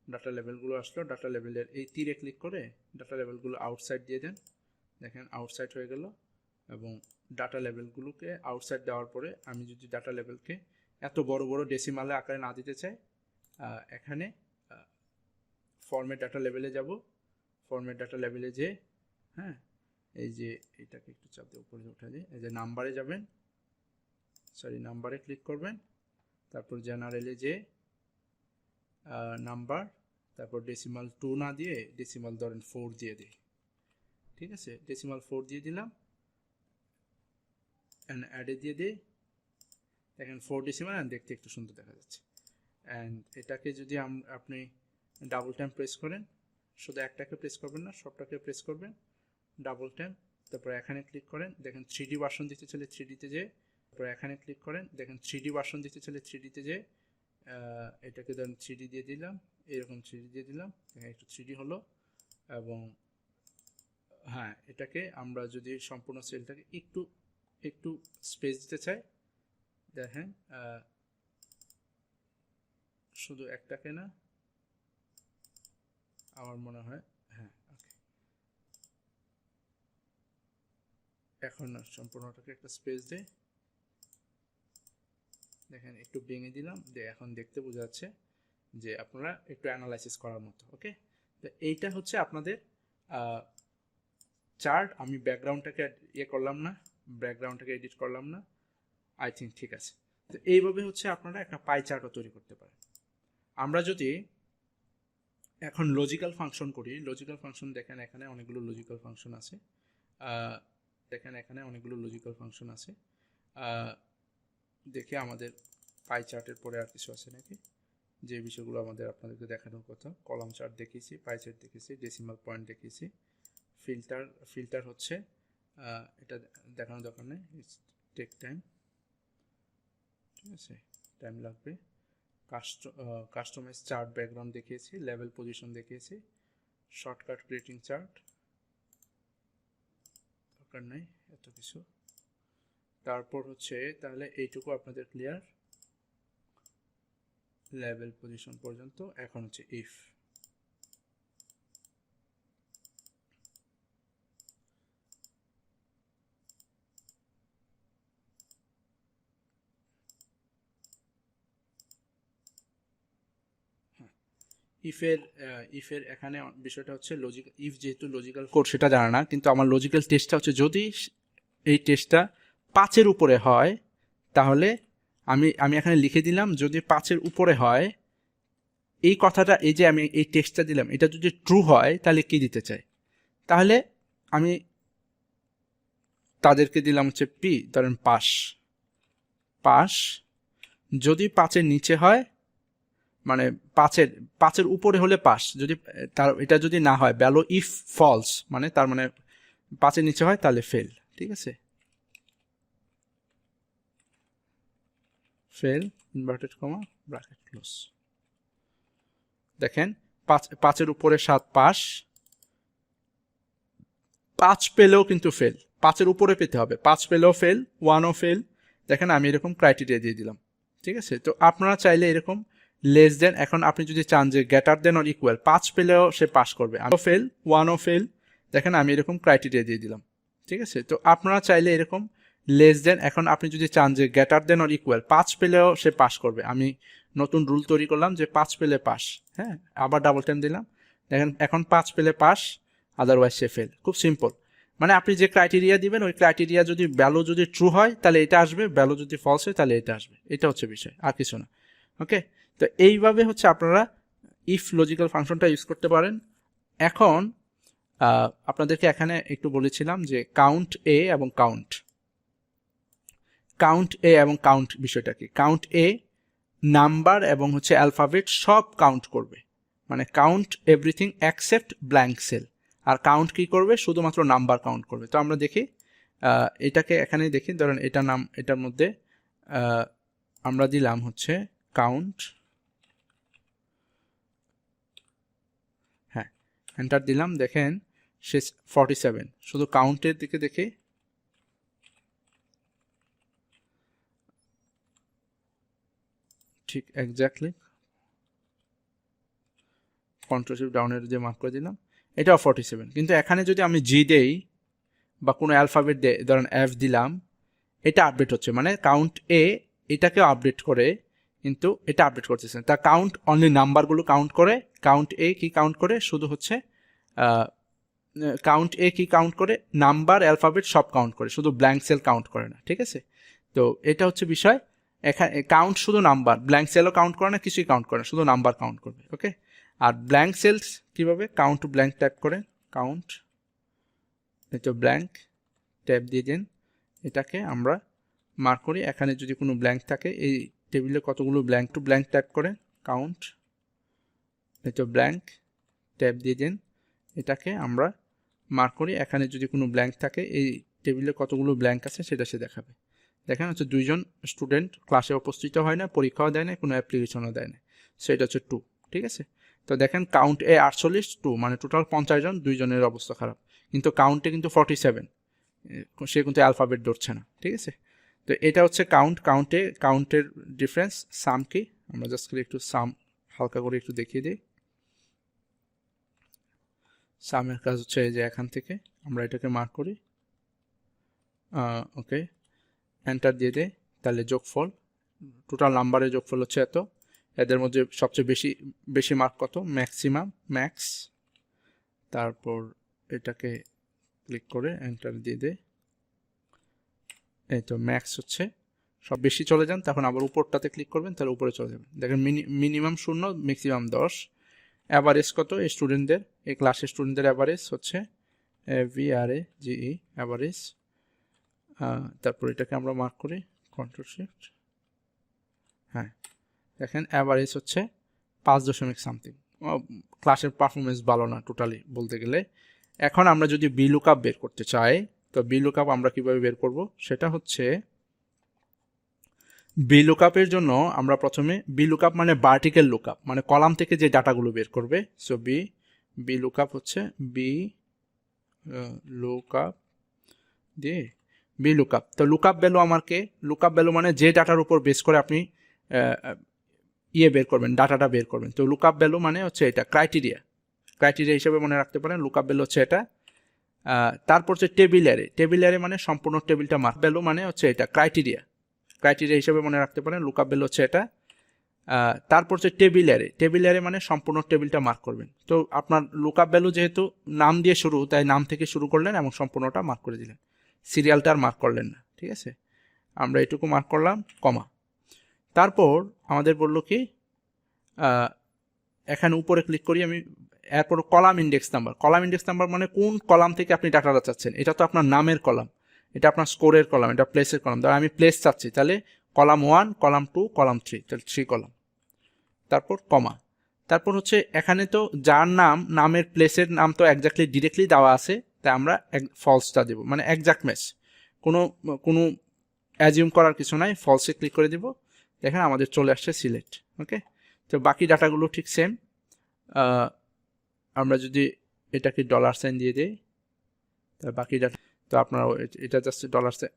ডাটা লেভেলগুলো আসলো। ডাটা লেভেলের এই তীরে ক্লিক করে ডাটা লেভেলগুলো আউটসাইড দিয়ে দেন, দেখেন আউটসাইড হয়ে গেল। এবং ডাটা লেভেলগুলোকে আউটসাইড দেওয়ার পরে আমি যদি ডাটা লেভেলকে এত বড় বড় ডেসিমালে আকারে না দিতে চাই, এখানে ফরম্যাট ডাটা লেভেলে যাব। ফরম্যাট ডাটা লেভেলে যে হ্যাঁ, এই যে এটাকে একটু চাপ দিয়ে উপরে উঠে দিই, এই যে নাম্বারে যাবেন, নাম্বারে ক্লিক করবেন। তারপর জেনারেলে যে নাম্বার, তারপর ডেসিমাল 2 না দিয়ে ডেসিমাল ধরেন 4 দিয়ে দিই। ঠিক আছে, ডেসিমাল 4 দিয়ে দিলাম, অ্যাডে দিয়ে দিই। দেখেন 4 ডেসিমাল, দেখতে একটু সুন্দর দেখা যাচ্ছে। অ্যান্ড এটাকে যদি আপনি ডাবল টাইম প্রেস করেন, শুধু একটাকে প্রেস করবেন না, সবটাকে প্রেস করবেন ডাবল টাইম। তারপর এখানে ক্লিক করেন, দেখেন 3D ভার্সন দিতে চাইলে 3Dতে যে, তারপর এখানে ক্লিক করেন, দেখেন 3D ভার্সন দিতে চাইলে 3Dতে যে এটাকে ধরেন 3D দিয়ে দিলাম, এরকম 3D দিয়ে দিলাম, দেখেন একটু 3D হলো। এবং হ্যাঁ, এটাকে আমরা যদি সম্পূর্ণ সেলটাকে একটু স্পেস দিতে চাই, দেখেন শুধু একটাকে না, আমার মনে হয় হ্যাঁ, ওকে, এখন সম্পূর্ণটাকে একটা স্পেস দেয়, দেখেন একটু ভেঙে দিলাম, এখন দেখতে বোঝা যাচ্ছে যে আপনারা একটু অ্যানালাইসিস করার মতো। ওকে, তো এইটা হচ্ছে আপনাদের চার্ট। আমি ব্যাকগ্রাউন্ডটাকে করলাম না, ব্যাকগ্রাউন্ডটাকে এডিট করলাম না, আই থিঙ্ক ঠিক আছে। তো এইভাবে হচ্ছে আপনারা একটা পাই চার্টও তৈরি করতে পারেন। আমরা যদি এখন লজিক্যাল ফাংশন করি, লজিক্যাল ফাংশন দেখেন এখানে অনেকগুলো লজিক্যাল ফাংশন আছে। দেখে আমাদের পাই চার্টের পরে আর কিছু আছে নাকি, যে বিষয়গুলো আমাদের আপনাদেরকে দেখানোর কথা। কলাম চার্ট দেখিয়েছি, পাই চার্ট দেখিয়েছি, ডেসিমাল পয়েন্ট দেখিয়েছি। ফিল্টার হচ্ছে এটা দেখানোর দরকার নেই, টেক টাইম, ঠিক আছে, টাইম লাগবে। কাস্টমাইজ চার্ট ব্যাকগ্রাউন্ড দেখিয়েছি, লেভেল পজিশন দেখিয়েছি, শর্টকাট ক্রিয়েটিং চার্ট দরকার নেই এত কিছু। তারপর হচ্ছে তাহলে এইটুকু আপনাদের ক্লিয়ার, লেভেল পজিশন পর্যন্ত। এখন হচ্ছে ইফ, ইফের এখানে বিষয়টা হচ্ছে লজিক্যাল। ইফ যেহেতু লজিক্যাল কোড সেটা জানা না, কিন্তু আমার লজিক্যাল টেস্টটা হচ্ছে যদি এই টেস্টটা 5-এর উপরে হয়, তাহলে আমি এখানে লিখে দিলাম যদি 5-এর উপরে হয়, এই কথাটা, এই যে আমি এই টেক্সটটা দিলাম, এটা যদি ট্রু হয় তাহলে কি দিতে চাই, তাহলে আমি তাদেরকে দিলাম হচ্ছে পি, ধরেন পাস। যদি 5-এর নিচে হয়, মানে 5-এর উপরে হলে পাস, যদি এটা যদি না হয়, ভ্যালু ইফ ফলস, মানে তার মানে 5-এর নিচে হয় তাহলে ফেল। ঠিক আছে, fail inverted comma bracket close. দেখেন 5-এর উপরে 7 পাস, 5 পেলেও কিন্তু ফেল, 5-এর উপরে পেতে হবে, 5 পেলেও ফেল, 1ও ফেল। দেখেন আমি এরকম ক্রাইটেরিয়া দিয়ে দিলাম। ঠিক আছে, তো আপনারা চাইলে এরকম লেস দেন, এখন আপনি যদি চান যে গ্রেটার দেন অর ইকুয়াল 5 পেলেও সে পাস করবে, ফেল 1ও ফেল, দেখেন আমি এরকম ক্রাইটেরিয়া দিয়ে দিলাম, ঠিক আছে। তো আপনারা চাইলে এরকম লেস দেন, এখন আপনি যদি চান যে গ্রেটার দেন অর ইকুয়াল 5 পেলেও সে পাস করবে, আমি নতুন রুল তৈরি করলাম যে 5 পেলে পাস, হ্যাঁ, আবার ডাবল টাইম দিলাম, দেখেন এখন 5 পেলে পাস, আদারওয়াইজ সে ফেল। খুব সিম্পল, মানে আপনি যে ক্রাইটেরিয়া দিবেন ওই ক্রাইটেরিয়া যদি ভ্যালু যদি ট্রু হয় তাহলে এটা আসবে, ভ্যালু যদি ফলস হয় তাহলে এটা আসবে, এটা হচ্ছে বিষয়, আর কিছু না। ওকে, তো এইভাবে হচ্ছে আপনারা ইফ লজিক্যাল ফাংশনটা ইউজ করতে পারেন। এখন আপনাদেরকে এখানে একটু বলেছিলাম যে কাউন্ট এ এবং কাউন্ট এবং কাউন্ট বিষয়টা কি। কাউন্ট এ নাম্বার এবং হচ্ছে অ্যালফাবেট সব কাউন্ট করবে, মানে count everything accept blank cell. আর কাউন্ট কি করবে, শুধুমাত্র নাম্বার কাউন্ট করবে। তো আমরা দেখি এটাকে এখানে দেখি, ধরেন এটা নাম, এটার মধ্যে আমরা দিলাম হচ্ছে কাউন্ট, হ্যাঁ এন্টার দিলাম, দেখেন সে 47, শুধু কাউন্টের দিকে দেখি, ঠিক এক্স্যাক্টলি কন্ট্রোল শিফট ডাউনের যে মার্ক করে দিলাম, এটাও 47। কিন্তু এখানে যদি আমি জি দেই বা কোনো অ্যালফাবেট দেই, ধরেন এফ দিলাম, এটা আপডেট হচ্ছে, মানে কাউন্ট এ এটাকেও আপডেট করে, কিন্তু এটা আপডেট করতেছে না। তা কাউন্ট অনলি নাম্বারগুলো কাউন্ট করে, কাউন্ট এ কি কাউন্ট করে, শুধু হচ্ছে কাউন্ট এ কি কাউন্ট করে, নাম্বার অ্যালফাবেট সব কাউন্ট করে, শুধু ব্ল্যাঙ্ক সেল কাউন্ট করে না, ঠিক আছে। তো এটা হচ্ছে বিষয়, এখানে কাউন্ট শুধু নাম্বার, ব্ল্যাঙ্ক সেলও কাউন্ট করে না, কিছুই কাউন্ট করে না, শুধু নাম্বার কাউন্ট করবে। ওকে, আর ব্ল্যাঙ্ক সেলস কীভাবে, কাউন্ট টু ব্ল্যাঙ্ক ট্যাপ করে, কাউন্ট তো ব্ল্যাঙ্ক ট্যাপ দিয়ে দিন, এটাকে আমরা মার্ক করি, এখানে যদি কোনো ব্ল্যাঙ্ক থাকে, এই টেবিলে কতগুলো ব্ল্যাঙ্ক টু ব্ল্যাঙ্ক ট্যাপ করে কাউন্ট, তো ব্ল্যাঙ্ক ট্যাপ দিয়ে দিন, এটাকে আমরা মার্ক করি, এখানে যদি কোনো ব্ল্যাঙ্ক থাকে, এই টেবিলে কতগুলো ব্ল্যাঙ্ক আছে সেটা সে দেখাবে। দেখেন হচ্ছে 2 জন স্টুডেন্ট ক্লাসে উপস্থিত হয় না, পরীক্ষাও দেয় না, কোনো অ্যাপ্লিকেশনও দেয় না, সেটা হচ্ছে 2, ঠিক আছে। তো দেখেন কাউন্ট এ 48, 2 মানে টোটাল 50 জন, 2 জনের অবস্থা খারাপ, কিন্তু কাউন্টে কিন্তু 47, সে কিন্তু অ্যালফাবেট ধরছে না, ঠিক আছে। তো এটা হচ্ছে কাউন্টের ডিফারেন্স। সাম কি, আমরা জাস্ট করে একটু সাম হালকা করে একটু দেখিয়ে দিই। সামের কাজ হচ্ছে এই যে এখান থেকে আমরা এটাকে মার্ক করি, ওকে এন্টার দিয়ে দেয়, তাহলে যোগফল, টোটাল নাম্বারের যোগফল হচ্ছে এত, এদের মধ্যে সবচেয়ে বেশি মার্ক কত, ম্যাক্সিমাম, ম্যাক্স, তারপর এটাকে ক্লিক করে এন্টার দিয়ে দেয়, এই তো ম্যাক্স হচ্ছে, সব বেশি চলে যান, তখন আবার উপরটাতে ক্লিক করবেন, তাহলে উপরে চলে যাবেন, দেখেন মিনিমাম 0, ম্যাক্সিমাম 10। অ্যাভারেজ কত স্টুডেন্টদের, এই ক্লাসের স্টুডেন্টদের অ্যাভারেজ হচ্ছে VRAGE অ্যাভারেজ, তারপর এটাকে আমরা মার্ক করি কন্ট্রোল শিফট, হ্যাঁ দেখেন অ্যাভারেজ হচ্ছে 5 সামথিং, ক্লাসের পারফরমেন্স ভালো না টোটালি বলতে গেলে। এখন আমরা যদি বি লুকআপ বের করতে চাই, তো বি লুকআপ আমরা কিভাবে বের করব, সেটা হচ্ছে বি লুকআপের জন্য আমরা প্রথমে, বি লুকআপ মানে ভার্টিক্যাল লুকআপ, মানে কলাম থেকে যে ডাটাগুলো বের করবে, সো বি লুকআপ হচ্ছে বি লুকআপ দিয়ে বি লুকআপ। তো লুকআপ ভ্যালু আমাকে, লুকআপ ভ্যালু মানে যে ডাটার উপর বেস করে আপনি বের করবেন, ডাটাটা বের করবেন। তো লুকআপ ভ্যালু মানে হচ্ছে এটা ক্রাইটেরিয়া হিসেবে মনে রাখতে পারেন, লুকআপ ভ্যালু হচ্ছে এটা। তারপর হচ্ছে টেবিল অ্যারে মানে সম্পূর্ণ টেবিলটা মার্ক, ভ্যালু মানে হচ্ছে এটা ক্রাইটেরিয়া হিসেবে মনে রাখতে পারেন, লুকআপ ভ্যালু হচ্ছে এটা। তারপর হচ্ছে টেবিল অ্যারে মানে সম্পূর্ণ টেবিলটা মার্ক করবেন। তো আপনার লুকআপ ভ্যালু যেহেতু নাম দিয়ে শুরু, তাই নাম থেকে শুরু করলেন এবং সম্পূর্ণটা মার্ক করে দিলেন, সিরিয়ালটা আর মার্ক করলেন না, ঠিক আছে। আমরা এটুকু মার্ক করলাম, কমা। তারপর আমাদের বললো কি, এখানে উপরে ক্লিক করি আমি, এরপর কলাম ইন্ডেক্স নাম্বার মানে কোন কলাম থেকে আপনি ডাটাটা চাচ্ছেন। এটা তো আপনার নামের কলাম, এটা আপনার স্কোরের কলাম, এটা প্লেসের কলাম। ধর আমি প্লেস চাচ্ছি, তাহলে কলাম 1, কলাম 2, কলাম 3, তাহলে 3 কলাম, তারপর কমা। তারপর হচ্ছে এখানে তো যার নামের প্লেসের নাম তো এক্স্যাক্টলি ডিরেক্টলি দেওয়া আছে, তাই আমরা ফলসটা দেবো, মানে এক্স্যাক্ট ম্যাচ, কোনো অ্যাজিউম করার কিছু নাই, ফলসে ক্লিক করে দিব, দেখেন আমাদের চলে আসছে সিলেক্ট। ওকে, তো বাকি ডাটাগুলো ঠিক সেম। আমরা যদি এটাকে $সাইন দিয়ে দিই, তাহলে বাকি ডাটা, তো আপনার এটা জাস্ট $সাইন,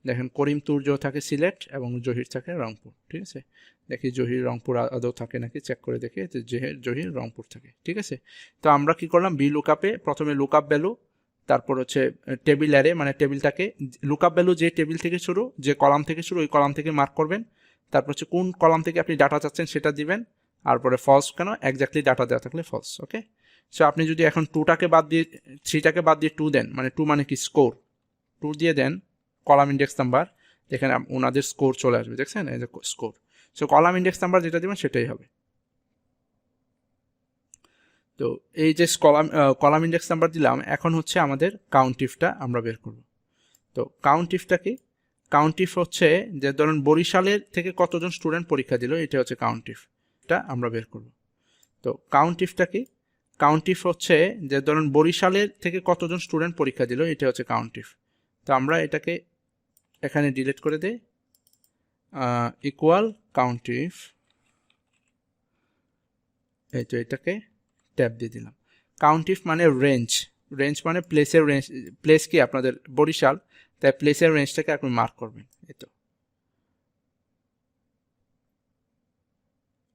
দেখেন করিম তুর্য থাকে সিলেট এবং জহির থাকে রংপুর। ঠিক আছে, দেখি জহির রংপুর আদৌ থাকে নাকি চেক করে দেখি, জহির রংপুর থাকে। ঠিক আছে, তো আমরা কি করলাম, বি লুকআপে প্রথমে লুকআপ ভ্যালু, তারপর হচ্ছে টেবিল অ্যারে, মানে টেবিলটাকে লুকআপ ভ্যালু যে টেবিল থেকে শুরু, যে কলাম থেকে শুরু, ওই কলাম থেকে মার্ক করবেন। তারপর হচ্ছে কোন কলাম থেকে আপনি ডাটা চাচ্ছেন সেটা দিবেন, তারপরে ফলস কেন, এক্স্যাক্টলি ডাটা দেওয়া থাকলে ফলস। ওকে, সো আপনি যদি এখন 2টাকে বাদ দিয়ে 3টাকে বাদ দিয়ে 2 দেন, মানে 2 মানে কি স্কোর, 2 দিয়ে দেন কলাম ইন্ডেক্স নাম্বার, যেখানে ওনাদের স্কোর চলে আসবে, দেখছেন এই যে score. So column index number যেটা দিবেন সেটাই হবে। তো এই যে কলাম ইন্ডেক্স নাম্বার দিলাম, এখন হচ্ছে আমাদের কাউন্ট ইফটা আমরা বের করব। তো কাউন্ট ইফটা কি, কাউন্ট ইফ হচ্ছে যে ধরুন বরিশালের থেকে কতজন স্টুডেন্ট পরীক্ষা দিল, এটা হচ্ছে কাউন্ট ইফটা আমরা বের করব। তো কাউন্ট ইফটা কি, কাউন্ট ইফ হচ্ছে যে ধরুন বরিশালের থেকে কতজন স্টুডেন্ট পরীক্ষা দিল, এটা হচ্ছে কাউন্ট ইফ। তো আমরা এটাকে এখানে ডিলিট করে দেই, ইকুয়াল কাউন্ট ইফ, এই তো এটাকে ট্যাব দিয়ে দিলাম। কাউন্ট ইফ মানে রেঞ্জ, রেঞ্জ মানে প্লেসের রেঞ্জ, প্লেস কি আপনাদের বরিশাল, তাই প্লেসের রেঞ্জটাকে আপনি মার্ক করবেন। এই তো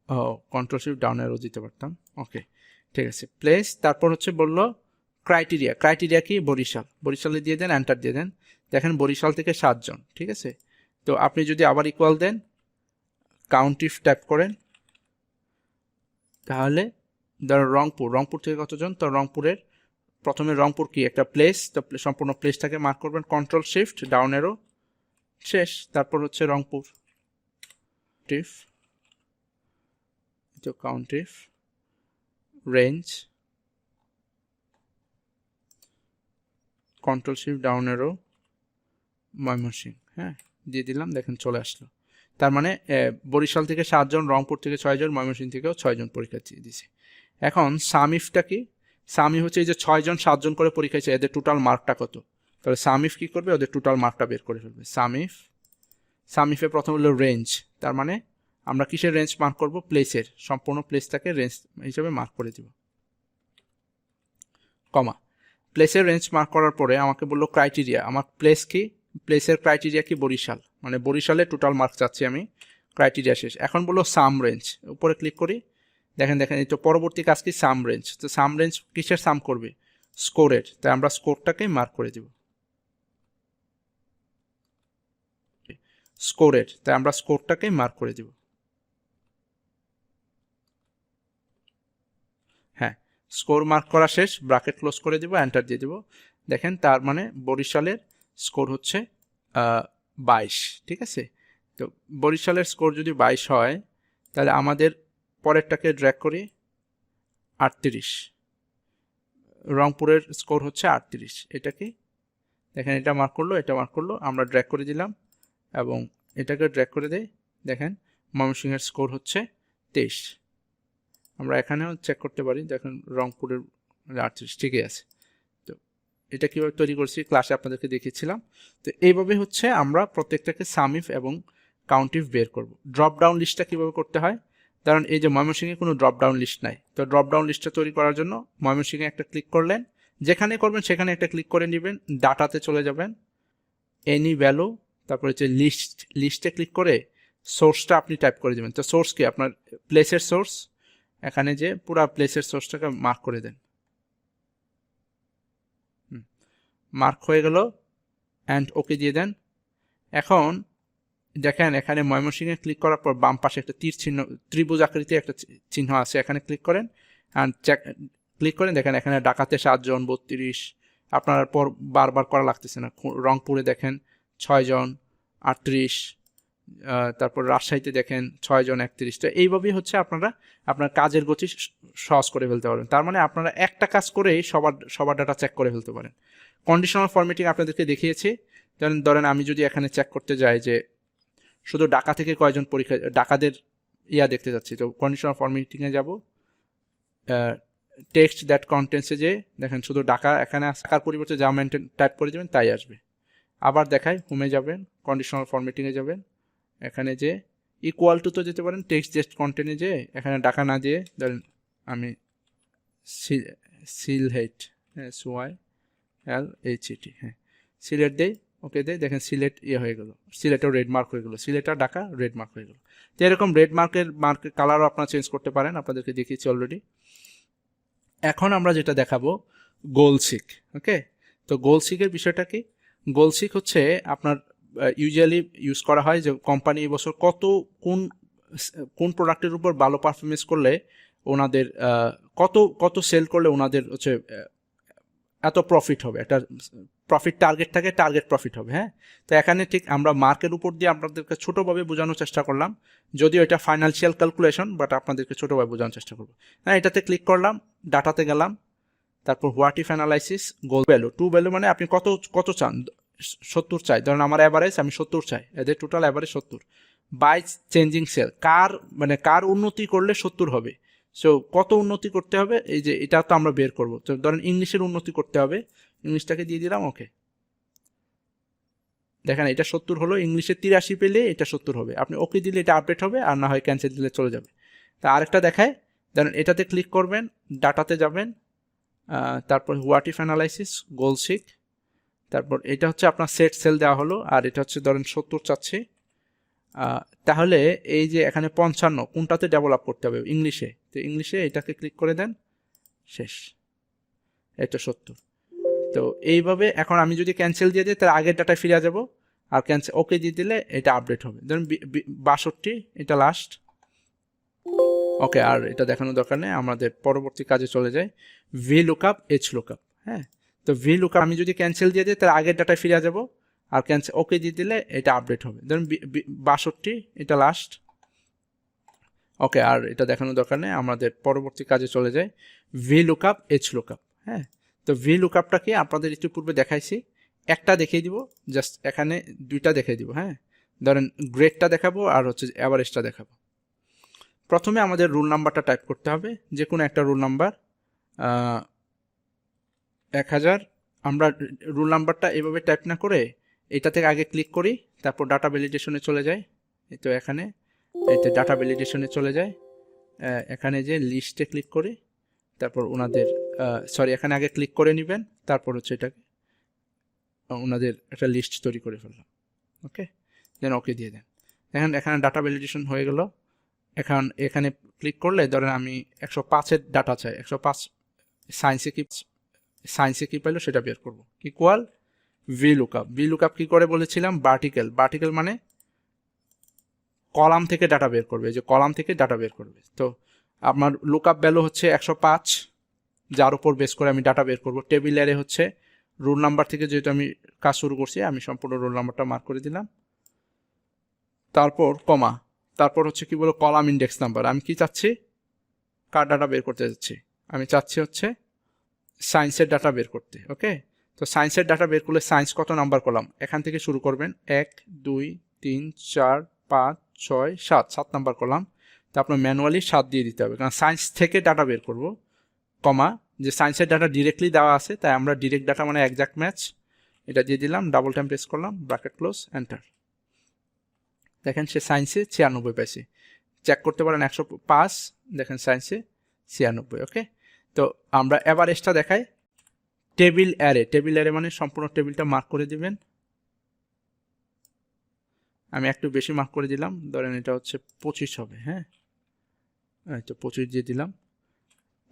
ও কন্ট্রোল শিফট ডাউন অ্যারো দিতে পারতাম। ওকে, ঠিক আছে, প্লেস, তারপর হচ্ছে বললো ক্রাইটেরিয়া, ক্রাইটেরিয়া কি বরিশাল, বরিশালে দিয়ে দেন, এন্টার দিয়ে দেন, দেখেন বরিশাল থেকে 7 জন। ঠিক আছে, তো আপনি যদি আবার ইকুয়াল দেন, কাউন্ট ইফ ট্যাপ করেন, তাহলে ধরো রংপুর, রংপুর থেকে কতজন, তো রংপুরের প্রথমে রংপুর কি একটা প্লেস, তো সম্পূর্ণ প্লেসটাকে মার্ক করবেন, কন্ট্রোল শিফট ডাউন অ্যারো, শেষ। তারপর হচ্ছে রংপুর টিফ, তো count if range, control shift down arrow Mymensingh, হ্যাঁ দিয়ে দিলাম, দেখেন চলে আসলো। তার মানে বরিশাল থেকে 7 জন, রংপুর থেকে 6 জন, ময়মনসিংহ থেকেও 6 জন পরীক্ষার্থী দিয়েছে। এখন সামিফটা কি, সামিফ হচ্ছে এই যে 6 জন 7 জন করে পরীক্ষা দিয়েছে, এদের টোটাল মার্কটা কত, তাহলে সামিফ কি করবে, ওদের টোটাল মার্কটা বের করে ফেলবে। সামিফ, সামিফে প্রথম হলো রেঞ্জ, তার মানে আমরা কিসের রেঞ্জ মার্ক করব, প্লেসের, সম্পূর্ণ প্লেসটাকে রেঞ্জ হিসেবে মার্ক করে দিব, কমা, প্লেসের রেঞ্জ মার্ক করার পরে আমাকে বললো ক্রাইটেরিয়া, আমার প্লেস কি, প্লেসের ক্রাইটেরিয়া কি বরিশাল, মানে বরিশালে টোটাল মার্ক চাচ্ছি আমি, ক্রাইটেরিয়া শেষ। এখন বললো সাম রেঞ্জ, উপরে ক্লিক করি, দেখেন দেখেন এই তো পরবর্তী কাজ কি, সাম রেঞ্জ, তো সাম রেঞ্জ কিসের সাম করবে, স্কোরের, তাই আমরা স্কোরটাকেই মার্ক করে দিব, স্কোরের, তাই আমরা স্কোরটাকেই মার্ক করে দিব। হ্যাঁ, স্কোর মার্ক করা শেষ, ব্র্যাকেট ক্লোজ করে দিব, এন্টার দিয়ে দিব, দেখেন তার মানে বরিশালের স্কোর হচ্ছে 22। ঠিক আছে, তো বরিশালের স্কোর যদি 22 হয়, তাহলে আমাদের পরেরটাকে ড্র্যাগ করি, 38, রংপুরের স্কোর হচ্ছে 38, এটা কি দেখেন, এটা মার্ক করলো, এটা মার্ক করলো, আমরা ড্র্যাগ করে দিলাম এবং এটাকে ড্র্যাগ করে দেই, দেখেন ময়মনসিংহের স্কোর হচ্ছে 23। আমরা এখানেও চেক করতে পারি, দেখেন রংপুরের 38, ঠিকই আছে। তো এটা কীভাবে তৈরি করছি ক্লাসে আপনাদেরকে দেখিয়েছিলাম। তো এইভাবে হচ্ছে আমরা প্রত্যেকটাকে সামিফ এবং কাউন্টিফ বের করব। ড্রপ ডাউন লিস্টটা কীভাবে করতে হয়, কারণ এই যে ময়মনসিংহে কোনো ড্রপ ডাউন লিস্ট নাই, তো ড্রপ ডাউন লিস্টটা তৈরি করার জন্য ময়মনসিংহে একটা ক্লিক করলেন, যেখানে করবেন সেখানে একটা ক্লিক করে নেবেন, ডাটাতে চলে যাবেন, এনি ভ্যালু, তারপরে হচ্ছে লিস্টে ক্লিক করে সোর্সটা আপনি টাইপ করে দেবেন। তো সোর্স কি আপনার প্লেসের সোর্স, এখানে যে পুরা প্লেসের সোর্সটাকে মার্ক করে দেন, মার্ক হয়ে গেল, অ্যান্ড ওকে দিয়ে দেন। এখন দেখেন এখানে ময়মনসিংহে ক্লিক করার পর বাম পাশে একটা তীর চিহ্ন, ত্রিভুজ আকৃতি একটা চিহ্ন আছে, এখানে ক্লিক করেন, অ্যান্ড ক্লিক করেন, দেখেন এখানে ঢাকাতে 7 জন 32, আপনার পর বারবার করা লাগতেছে না। রংপুরে দেখেন 6 জন 38, তারপর রাজশাহীতে দেখেন 6 জন 31। তো এইভাবেই হচ্ছে আপনারা আপনার কাজের গতি সহজ করে ফেলতে পারবেন। তার মানে আপনারা একটা কাজ করেই সবার ডাটা চেক করে ফেলতে পারেন। কন্ডিশনাল ফরম্যাটিং আপনাদেরকে দেখিয়েছি, ধরেন আমি যদি এখানে চেক করতে যাই যে শুধু ঢাকা থেকে কয়জন পরীক্ষা, ঢাকাদের দেখতে যাচ্ছি, তো কন্ডিশনাল ফরম্যাটিংয়ে যাব, টেক্সট দ্যাট কন্টেন্টসে যে দেখেন শুধু ঢাকা এখানে আসার পরিবর্তে যা মেনটেন টাইপ করে দেবেন তাই আসবে। আবার দেখায়, হোমে যাবেন, কন্ডিশনাল ফরম্যাটিংয়ে যাবেন, এখানে যে ইকুয়াল টু তো যেতে পারেন, টেক্সট জাস্ট কন্টেন্টে যে এখানে ঢাকা না দিয়ে ধরেন আমি সিলহেট, SYLHET, হ্যাঁ সিলেট দেই, ওকে দিয়ে দেখেন সিলেট হয়ে গেল, সিলেটেও রেড মার্ক হয়ে গেল, সিলেট আর ঢাকা রেড মার্ক হয়ে গেল। তো এরকম রেড মার্কের কালারও আপনারা চেঞ্জ করতে পারেন, আপনাদেরকে দেখিয়েছি অলরেডি। এখন আমরা যেটা দেখাবো গোলসিক। ওকে, তো গোলসিকের বিষয়টা কি? গোলসিক হচ্ছে আপনার ইউজুয়ালি ইউজ করা হয় যে কোম্পানি এবছর কোন প্রোডাক্টের উপর ভালো পারফরমেন্স করলে ওনাদের কত সেল করলে ওনাদের হচ্ছে এত প্রফিট হবে, একটা প্রফিট টার্গেট থাকে, টার্গেট প্রফিট হবে। হ্যাঁ, তো এখানে ঠিক আমরা মার্কের উপর দিয়ে আপনাদেরকে ছোটোভাবে বোঝানোর চেষ্টা করলাম, যদিও এটা ফাইন্যান্সিয়াল ক্যালকুলেশন, বাট আপনাদেরকে ছোটোভাবে বোঝানোর চেষ্টা করবো। হ্যাঁ, এটাতে ক্লিক করলাম, ডাটাতে গেলাম, তারপর what if analysis, goal value, to value মানে আপনি কত চান, 70 চাই, ধরেন আমার অ্যাভারেজ আমি 70 চাই, এদের total average 70, by changing cell, কার উন্নতি করলে 70 হবে, সো কত উন্নতি করতে হবে, এই যে এটা তো আমরা বের করবো। তো ধরেন ইংলিশের উন্নতি করতে হবে, ইংলিশটাকে দিয়ে দিলাম, ওকে, দেখেন এটা 70 হলো, ইংলিশে 83 পেলে এটা 70 হবে, আপনি ওকে দিলে এটা আপডেট হবে, আর না হয় ক্যান্সেল দিলে চলে যাবে। তা আরেকটা দেখায়, ধরেন এটাতে ক্লিক করবেন, ডাটাতে যাবেন, তারপর হোয়াট ইফ অ্যানালাইসিস, গোলসিক, তারপর এটা হচ্ছে আপনার সেট সেল দেওয়া হলো, আর এটা হচ্ছে ধরেন 70 চাচ্ছি, তাহলে এই যে এখানে 55 কোনটাতে ডেভেলপ করতে হবে, ইংলিশে, তো ইংলিশে এটাকে ক্লিক করে দেন, শেষ, এটা 70। তো এইভাবে এখন আমি যদি ক্যান্সেল দিয়ে দিই, তার আগের ডাটায় ফিরে যাব, আর ক্যান্সেল ওকে দিয়ে দিলে এটা আপডেট হবে, ধরুন 62, এটা লাস্ট, ওকে, আর এটা দেখানোর দরকার নেই, আমাদের পরবর্তী কাজে চলে যায়, ভি লুকআপ, এইচ লুকআপ। হ্যাঁ, তো ভি লুকআপ আমি যদি ক্যান্সেল দিয়ে দিই, তার আগের ডাটায় ফিরে যাব, আর ক্যান্সেল ওকে দিয়ে দিলে এটা আপডেট হবে, ধরুন 62, এটা লাস্ট, ওকে, আর এটা দেখানোর দরকার নেই, আমাদের পরবর্তী কাজে চলে যায়, ভি লুকআপ, এইচ লুকআপ। হ্যাঁ, তো ভি লুকআপটা কি আপনাদের একটু পূর্বে দেখাইছি, একটা দেখিয়ে দিব, জাস্ট এখানে দুইটা দেখিয়ে দিব। হ্যাঁ, ধরেন গ্রেডটা দেখাবো আর হচ্ছে অ্যাভারেজটা দেখাবো। প্রথমে আমাদের রুল নাম্বারটা টাইপ করতে হবে, যে কোনো একটা রুল নাম্বার, 1000। আমরা রুল নাম্বারটা এভাবে টাইপ না করে এটা থেকে আগে ক্লিক করি, তারপর ডাটা ভ্যালিডেশনে চলে যায়, তো এখানে এইতে ডাটা ভ্যালিডেশনে চলে যায়, এখানে যে লিস্টে ক্লিক করি, তারপর ওনাদের এখানে আগে ক্লিক করে নেবেন, তারপর হচ্ছে এটাকে ওনাদের একটা লিস্ট তৈরি করে ফেললাম, ওকে, দেন ওকে দিয়ে দেন। এখানে ডাটা ভ্যালিডেশন হয়ে গেল। এখানে ক্লিক করলে ধরেন আমি 105-এর ডাটা চাই, 105 সায়েন্সে কি পাইলো সেটা বের করবো, ইকুয়াল ভি লুকআপ কী করে বলেছিলাম, ভার্টিক্যাল মানে কলাম থেকে ডাটা বের করবে, যে কলাম থেকে ডাটা বের করবে। তো আমার লুকআপ ভ্যালু হচ্ছে 105, যার উপর বেস করে আমি ডাটা বের করব। টেবিলারে হচ্ছে রুল নাম্বার থেকে, যেহেতু আমি কাজ শুরু করছি, আমি সম্পূর্ণ রুল নাম্বারটা মার্ক করে দিলাম, তারপর কমা, তারপর হচ্ছে কি বলো, কলাম ইন্ডেক্স নাম্বার। আমি কি চাচ্ছি, কার ডাটা বের করতে যাচ্ছি, আমি চাচ্ছি হচ্ছে সায়েন্সের ডাটা বের করতে। ওকে, তো সায়েন্সের ডাটা বের করলে সায়েন্স কত নাম্বার কলাম, এখান থেকে শুরু করবেন, 1 2 3 4 5 6 7 নাম্বার কলাম। তো আপনার ম্যানুয়ালি 7 দিয়ে দিতে হবে, কারণ সায়েন্স থেকে ডাটা বের করব, কমা, যে সায়েন্সের ডাটা ডিরেক্টলি দেওয়া আছে, তাই আমরা ডিরেক্ট ডাটা মানে একজ্যাক্ট ম্যাচ, এটা দিয়ে দিলাম, ডাবল টাইম প্রেস করলাম, ব্র্যাকেট ক্লোজ, এন্টার। দেখেন সে সায়েন্সে 96 পাইছে, চেক করতে পারেন 105, দেখেন সায়েন্সে 96। ওকে, তো আমরা অ্যাভারেজটা দেখাই, টেবিল অ্যারে মানে সম্পূর্ণ টেবিলটা মার্ক করে দিবেন, আমি একটু বেশি মার্ক করে দিলাম, ধরেন এটা হচ্ছে 25 হবে। হ্যাঁ, তো 25 দিয়ে দিলাম।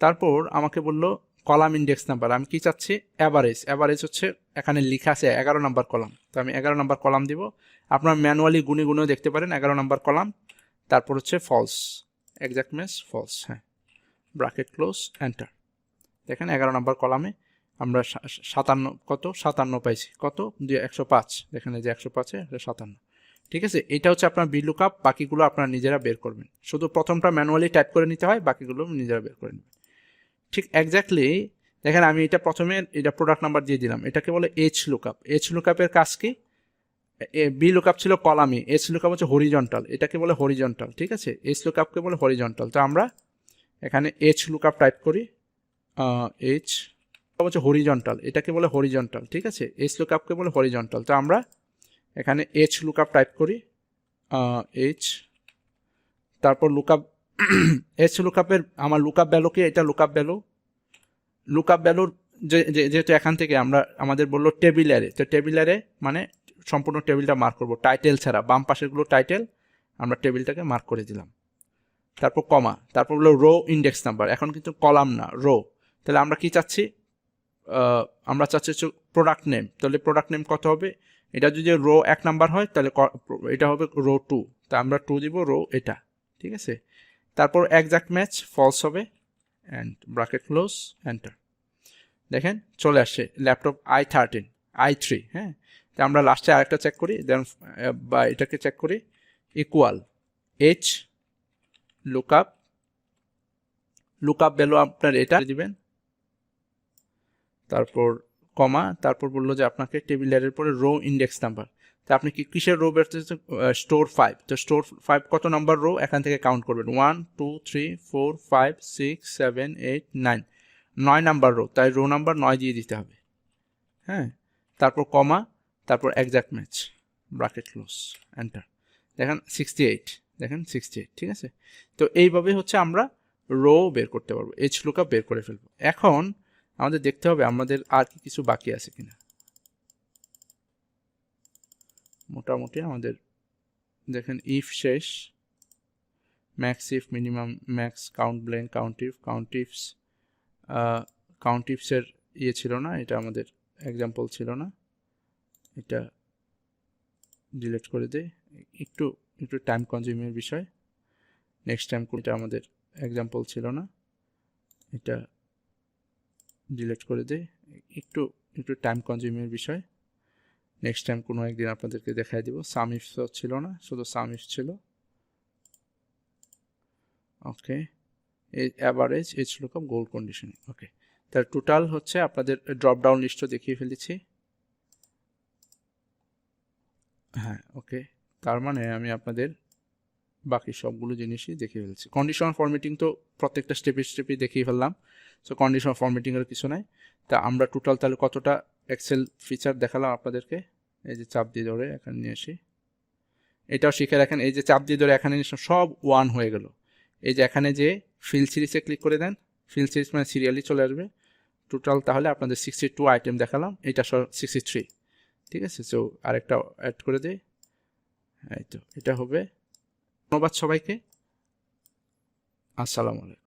তারপর আমাকে বললো কলাম ইন্ডেক্স নাম্বার, আমি কি চাচ্ছি, অ্যাভারেজ হচ্ছে এখানে লেখা আছে 11 নাম্বার কলাম, তো আমি 11 নাম্বার কলাম দিব। আপনার ম্যানুয়ালি গুনেও দেখতে পারেন, 11 নাম্বার কলাম, তারপর হচ্ছে ফলস, এক্সাক্ট ম্যাচ ফলস। হ্যাঁ, ব্র্যাকেট ক্লোজ, এন্টার। দেখেন 11 নাম্বার কলামে আমরা 57 পাইছি, কত 105, দেখেন এই যে 105-এ 57। ঠিক আছে, এটা হচ্ছে আপনার ভি লুকআপ, বাকিগুলো আপনারা নিজেরা বের করবেন, শুধু প্রথমটা ম্যানুয়ালি টাইপ করে নিতে হয়, বাকিগুলো নিজেরা বের করে নেবেন। ঠিক এক্স্যাক্টলি দেখেন, আমি এটা প্রথমে এটা প্রোডাক্ট নাম্বার দিয়ে দিলাম, এটাকে বলে এইচ লুকআপের কাজ কি, বি লুকআপ ছিল কলামি, এইচ লুকআপ হচ্ছে হরিজন্টাল, এটাকে বলে হরিজন্টাল। ঠিক আছে, এইচ লুকআপকে বলে হরিজন্টাল। তো আমরা এখানে এইচ লুকআপ টাইপ করি, এইচ হচ্ছে হরিজন্টাল, এটাকে বলে হরিজন্টাল। ঠিক আছে, এইচ লুকআপকে বলে হরিজন্টাল। তো আমরা এখানে এইচ লুকআপ টাইপ করি, এইচ, তারপর লুকআপ, এইচ লুকআপের আমার লুকআপ ভ্যালু কি, এটা লুকআপ ভ্যালুর যেহেতু এখান থেকে আমাদের বললো টেবিল অ্যারে, তো টেবিল অ্যারে মানে সম্পূর্ণ টেবিলটা মার্ক করব, টাইটেল ছাড়া, বাম পাশেরগুলো টাইটেল আমরা টেবিলটাকে মার্ক করে দিলাম। তারপর কমা, তারপর হলো রো ইন্ডেক্স নাম্বার, এখন কিন্তু কলাম না রো। তাহলে আমরা কি চাচ্ছি, আমরা চাচ্ছি প্রোডাক্ট নেম, তাহলে প্রোডাক্ট নেম কত হবে, এটা যদি রো 1 নাম্বার হয় তাহলে এটা হবে রো 2, তা আমরা 2 দিব রো এটা, ঠিক আছে। তারপর এক্সাক্ট ম্যাচ ফলস হবে, অ্যান্ড ব্র্যাকেট ক্লোজ, এন্টার। দেখেন চলে আসছে ল্যাপটপ i3, হ্যাঁ। তো আমরা লাস্টে আরেকটা চেক করি, দেন বা এটাকে চেক করি, ইকুয়াল h লুকআপ ভ্যালু আপনার এটা দিবেন, তারপর কমা, তারপর বললো যে আপনাকে টেবিলের পরে রো ইন্ডেক্স নাম্বার, তো আপনি কি কিসের রো বের করতেছেন, স্টোর 5, তো স্টোর 5 কত নাম্বার রো এখান থেকে কাউন্ট করবেন, 1 2 3 4 5 6 7 8 9, 9 নাম্বার রো, তাই রো নাম্বার 9 দিয়ে দিতে হবে, হ্যাঁ। তারপর কমা, তারপর exact match, bracket close, enter. দেখেন 68, দেখেন 68, ঠিক আছে। তো এইভাবে হচ্ছে আমরা রো বের করতে পারবো, এইচ লুকআপ বের করে ফেলবো। এখন আমাদের দেখতে হবে আমাদের আর কি কিছু বাকি আছে কিনা। মোটামুটি আমাদের দেখেন ইফ শেষ, max if, minimum max, count blank, count ইফসের ইয়ে ছিল না, এটা আমাদের এক্সাম্পল ছিল না, এটা ডিলিট করে দেই, একটু টাইম কনজিউমের বিষয়, নেক্সট টাইম এটা আমাদের এক্সাম্পল ছিল না, এটা ডিলিট করে দেই, একটু টাইম কনজিউমের বিষয়, নেক্সট টাইম কোনো একদিন আপনাদেরকে দেখাই দিব। সাম ইফ ছিল না, শুধু সাম ইফ ছিল, ওকে। এই অ্যাভারেজ, এইচ লুকআপ, গোল কন্ডিশনিং, ওকে। তার টোটাল হচ্ছে আপনাদের ড্রপ ডাউন লিস্টও দেখিয়ে ফেলেছি, হ্যাঁ, ওকে। তার মানে আমি আপনাদের বাকি সবগুলো জিনিসই দেখিয়ে ফেলছি। কন্ডিশনাল ফরম্যাটিং তো প্রত্যেকটা স্টেপে দেখিয়ে ফেললাম, সো কন্ডিশনাল ফরম্যাটিংয়ের কিছু নাই। তা আমরা টোটাল তাহলে কতটা এক্সেল ফিচার দেখালাম আপনাদেরকে, এই যে চাপ দিয়ে ধরে এখানে নিয়ে আসি, এটাও শিখে রাখেন, এই যে চাপ দিয়ে ধরে এখানে সব 1 হয়ে গেল। এই যে এখানে যে ফিল সিরিজে ক্লিক করে দেন, ফিল সিরিজ মানে সিরিয়ালি চলে আসবে টোটাল, তাহলে আপনাদের 62 আইটেম দেখালাম, এটা 63, ঠিক আছে। সো আরেকটা অ্যাড করে দেই, এই তো এটা হবে। ধন্যবাদ সবাইকে, আসসালামু আলাইকুম।